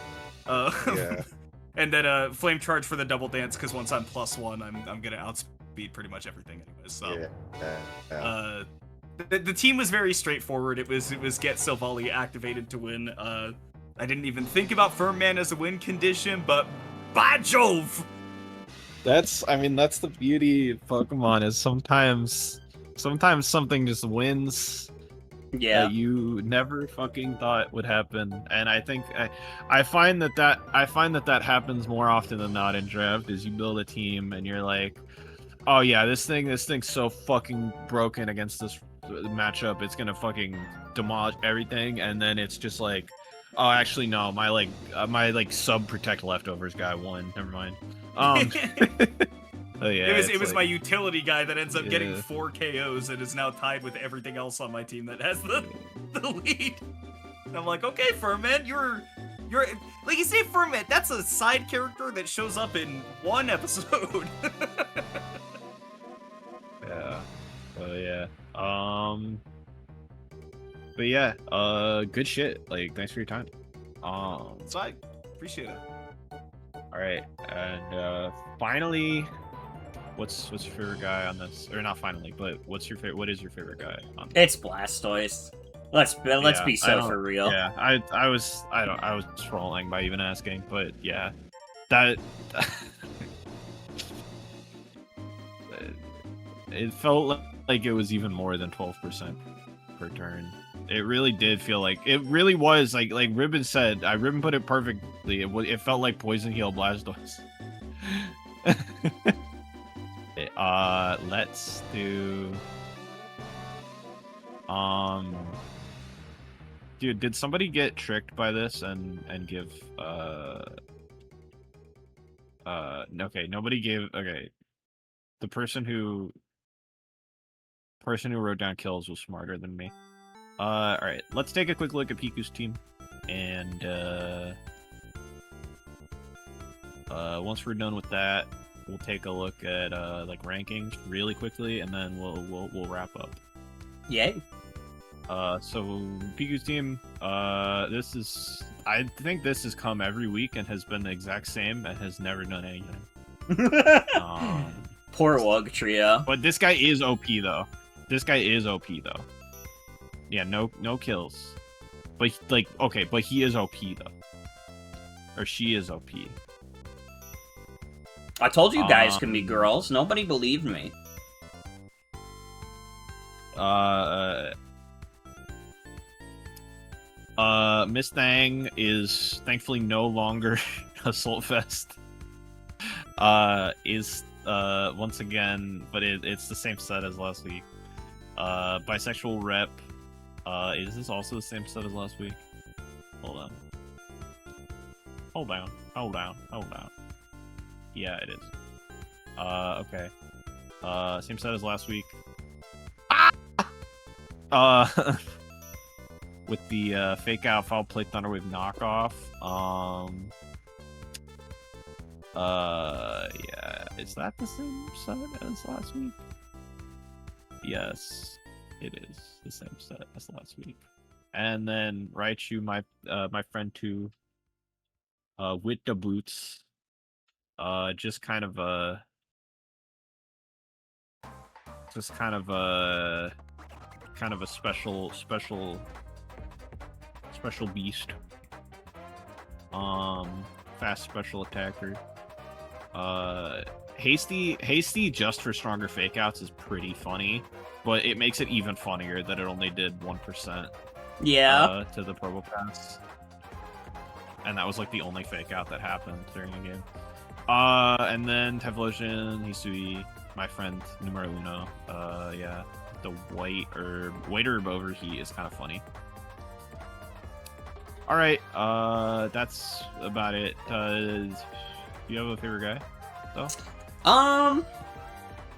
Yeah. And then Flame Charge for the double dance, because once I'm +1, I'm gonna outspeed pretty much everything anyways. So the team was very straightforward. It was get Silvally activated to win. I didn't even think about Firm Man as a win condition, but by Jove! That's the beauty of Pokemon, is sometimes Sometimes something just wins. Yeah. That you never fucking thought would happen, and I think I find that happens more often than not in draft. Is you build a team and you're like, oh yeah, this thing's so fucking broken against this matchup, it's gonna fucking demolish everything, and then it's just like, oh, actually no, my sub protect leftovers guy won. Never mind. Oh yeah, it was my utility guy that ends up getting Yeah. 4 KOs and is now tied with everything else on my team that has the lead. And I'm like, okay, Ferment, you're like you say, Ferment. That's a side character that shows up in one episode. Yeah. Yeah. But yeah, good shit. Like, thanks for your time. So I appreciate it. All right, and finally, what's your favorite guy on this? Or not finally, but what is your favorite guy on this? It's Blastoise. Let's be so for real. Yeah, I was trolling by even asking, but yeah, that it felt like it was even more than 12% per turn. It really did feel like it really was like Ribbon said. Ribbon put it perfectly. It felt like Poison Heal Blastoise. Let's do. Dude, did somebody get tricked by this and give okay, nobody gave. Okay, the person who wrote down kills was smarter than me. All right, let's take a quick look at Piku's team, and once we're done with that, we'll take a look at like rankings really quickly, and then we'll wrap up. Yay. So Piku's team, I think this has come every week and has been the exact same and has never done anything. Poor Wug Trio. But this guy is OP though. Yeah, no kills. But like, okay, but he is OP though. Or she is OP. I told you guys can be girls. Nobody believed me. Miss Thang is thankfully no longer Assault Fest. Is once again, but it's the same set as last week. Bisexual Rep. Is this also the same set as last week? Hold on. Yeah, it is. Okay. Same set as last week. With the fake out foul play Thunderwave knockoff. Yeah, is that the same set as last week? Yes, it is the same set as last week. And then Raichu, my friend too, with the boots, just kind of a special beast. Fast special attacker. Hasty just for stronger fake outs is pretty funny, but it makes it even funnier that it only did 1%. Yeah. To the Probo Pass. And that was like the only fake out that happened during the game. And then Typhlosion, Hisui, my friend numero uno. Yeah, the white herb overheat is kind of funny. All right, that's about it. Do you have a favorite guy, though? I'm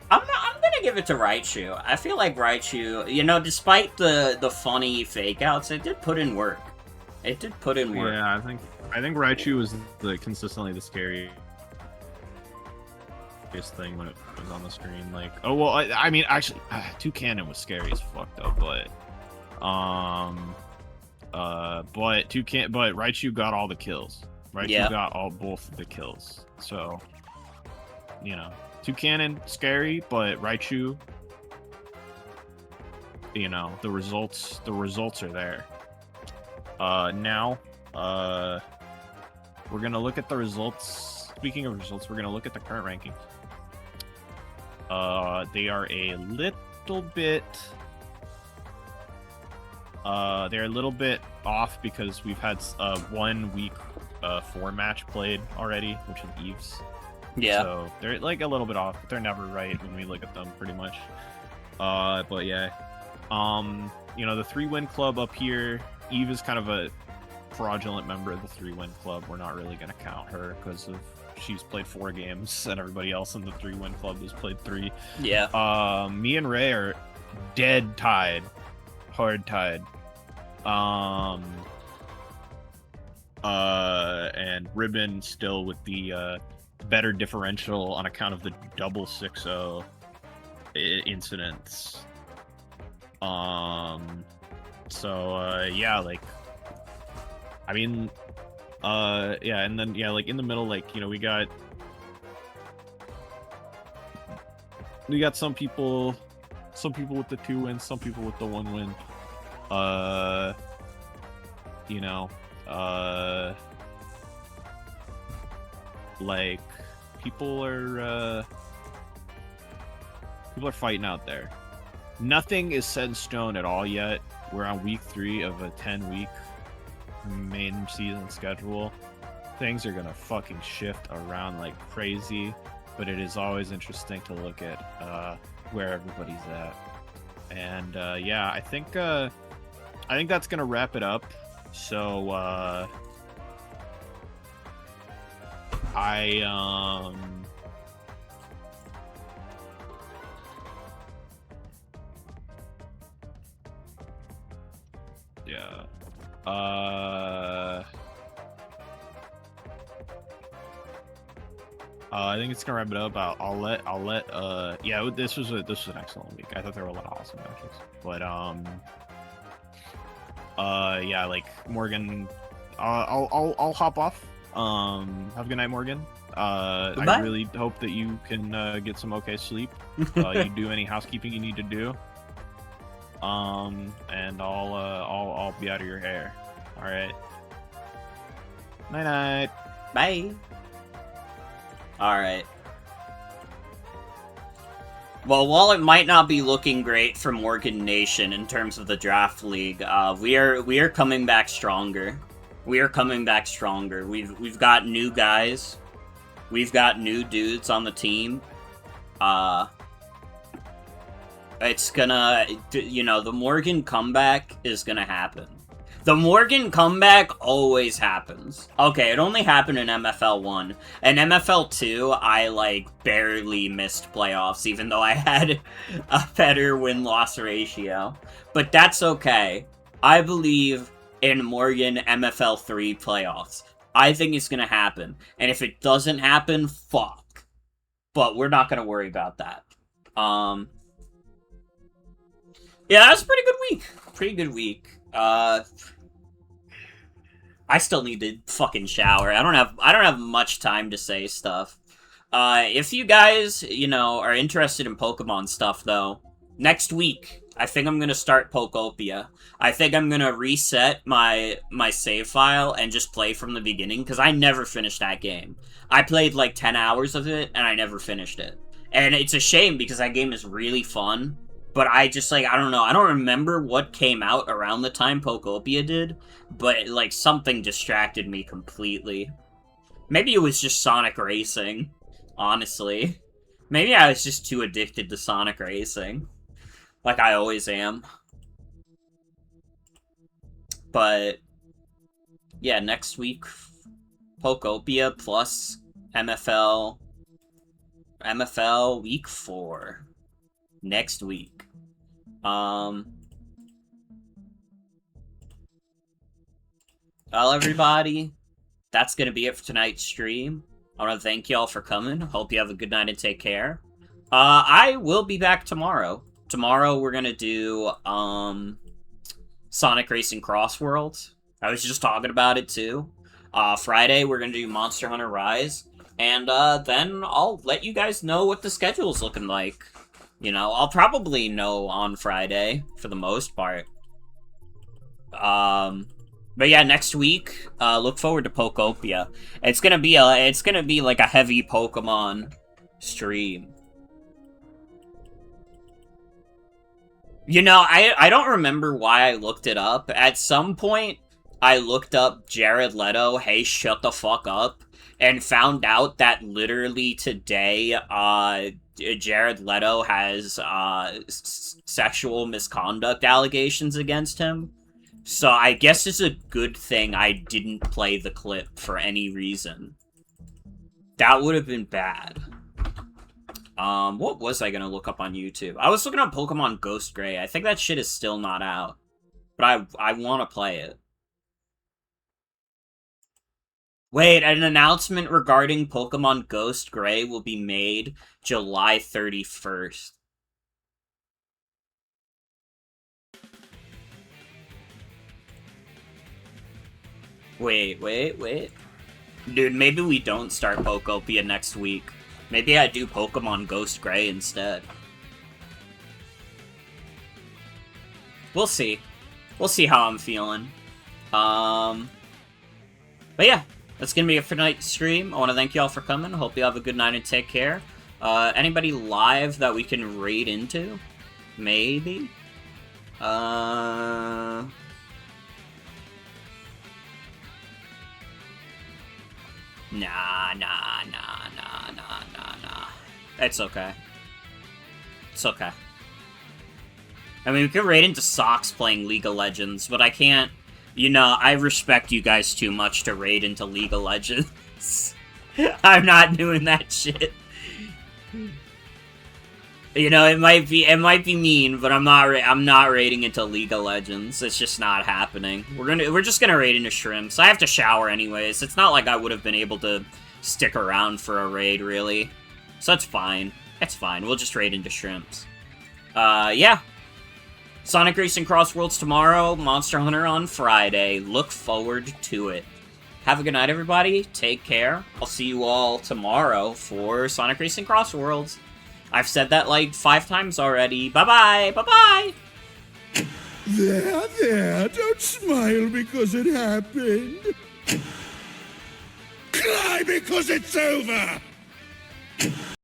gonna give it to Raichu. I feel like Raichu, despite the funny fake outs, it did put in work. Yeah, I think Raichu was consistently the scariest thing when it was on the screen. Like, oh well, I mean, actually, Toucannon was scary as fuck though, but Raichu got all the kills. Raichu got both of the kills. So, Toucannon scary, but Raichu, the results are there. Now, we're gonna look at the results. Speaking of results, we're gonna look at the current rankings. They are a little bit. They're a little bit off because we've had 1 week 4 match played already, which is Eve's. Yeah. So they're like a little bit off, but they're never right when we look at them, pretty much. But yeah. You know, the 3-win club up here, Eve is kind of a fraudulent member of the 3-win club. We're not really going to count her because of she's played 4 games and everybody else in the 3-win club has played 3. Yeah. Me and Ray are dead tied. Hard tied. And Ribbon still with the better differential on account of the double 6-0 incidents. Yeah, like, I mean, yeah, and then, yeah, like, in the middle, like, you know, we got some people with the 2 wins, some people with the 1 win. You know, like, people are fighting out there. Nothing is set in stone at all yet. We're on week 3 of a 10-week main season schedule. Things are gonna fucking shift around like crazy, but it is always interesting to look at where everybody's at. And yeah, I think that's gonna wrap it up. So yeah. I think it's gonna wrap it up. I'll let yeah, this was an excellent week. I thought there were a lot of awesome matches. But yeah, like Morgan, I'll hop off. Have a good night, Morgan. I really hope that you can get some okay sleep. You do any housekeeping you need to do. And I'll be out of your hair. All right. Night night. Bye. All right. Well, while it might not be looking great for Morgan Nation in terms of the draft league, we are coming back stronger. We are coming back stronger. We've got new guys. We've got new dudes on the team. It's gonna, you know, the Morgan comeback is gonna happen. The Morgan comeback always happens. Okay, it only happened in MFL 1. In MFL 2, I, like, barely missed playoffs, even though I had a better win-loss ratio. But that's okay. I believe in Morgan MFL 3 playoffs. I think it's gonna happen. And if it doesn't happen, fuck. But we're not gonna worry about that. Yeah, that was a pretty good week. Pretty good week. I still need to fucking shower. I don't have much time to say stuff. If you guys, you know, are interested in Pokemon stuff, though, next week, I think I'm gonna start Pokopia. I think I'm gonna reset my save file and just play from the beginning, because I never finished that game. I played, like, 10 hours of it, and I never finished it. And it's a shame, because that game is really fun. But I just, like, I don't know. I don't remember what came out around the time Pokopia did. But, like, something distracted me completely. Maybe it was just Sonic Racing, honestly. Maybe I was just too addicted to Sonic Racing. Like I always am. But, yeah, next week, Pokopia plus MFL week 4. Next week. Well, everybody, that's gonna be it for tonight's stream. I want to thank y'all for coming. Hope you have a good night and take care. I will be back tomorrow. Tomorrow we're gonna do, Sonic Racing Cross Worlds. I was just talking about it, too. Friday we're gonna do Monster Hunter Rise. And, then I'll let you guys know what the schedule's looking like. You know, I'll probably know on Friday, for the most part. But yeah, next week, look forward to Pokopia. It's gonna be like a heavy Pokemon stream. You know, I don't remember why I looked it up. At some point, I looked up Jared Leto, hey, shut the fuck up, and found out that literally today, Jared Leto has, sexual misconduct allegations against him. So I guess it's a good thing I didn't play the clip for any reason. That would have been bad. What was I gonna look up on YouTube? I was looking up Pokemon Ghost Gray. I think that shit is still not out. But I want to play it. Wait, an announcement regarding Pokemon Ghost Gray will be made July 31st. Wait. Dude, maybe we don't start Pokopia next week. Maybe I do Pokemon Ghost Gray instead. We'll see. We'll see how I'm feeling. But yeah, that's gonna be it for tonight's stream. I want to thank you all for coming. Hope you have a good night and take care. Anybody live that we can raid into? Maybe? Nah. It's okay. It's okay. I mean, we could raid into Socks playing League of Legends, but I can't... You know, I respect you guys too much to raid into League of Legends. I'm not doing that shit. You know, it might be mean, but I'm not raiding into League of Legends. It's just not happening. We're just gonna raid into Shrimps. I have to shower anyways. It's not like I would have been able to stick around for a raid, really. So that's fine. That's fine. We'll just raid into Shrimps. Yeah. Sonic Racing Cross Worlds tomorrow, Monster Hunter on Friday. Look forward to it. Have a good night, everybody. Take care. I'll see you all tomorrow for Sonic Racing Cross Worlds. I've said that like 5 times already. Bye-bye. Bye-bye. There. Don't smile because it happened. Cry because it's over.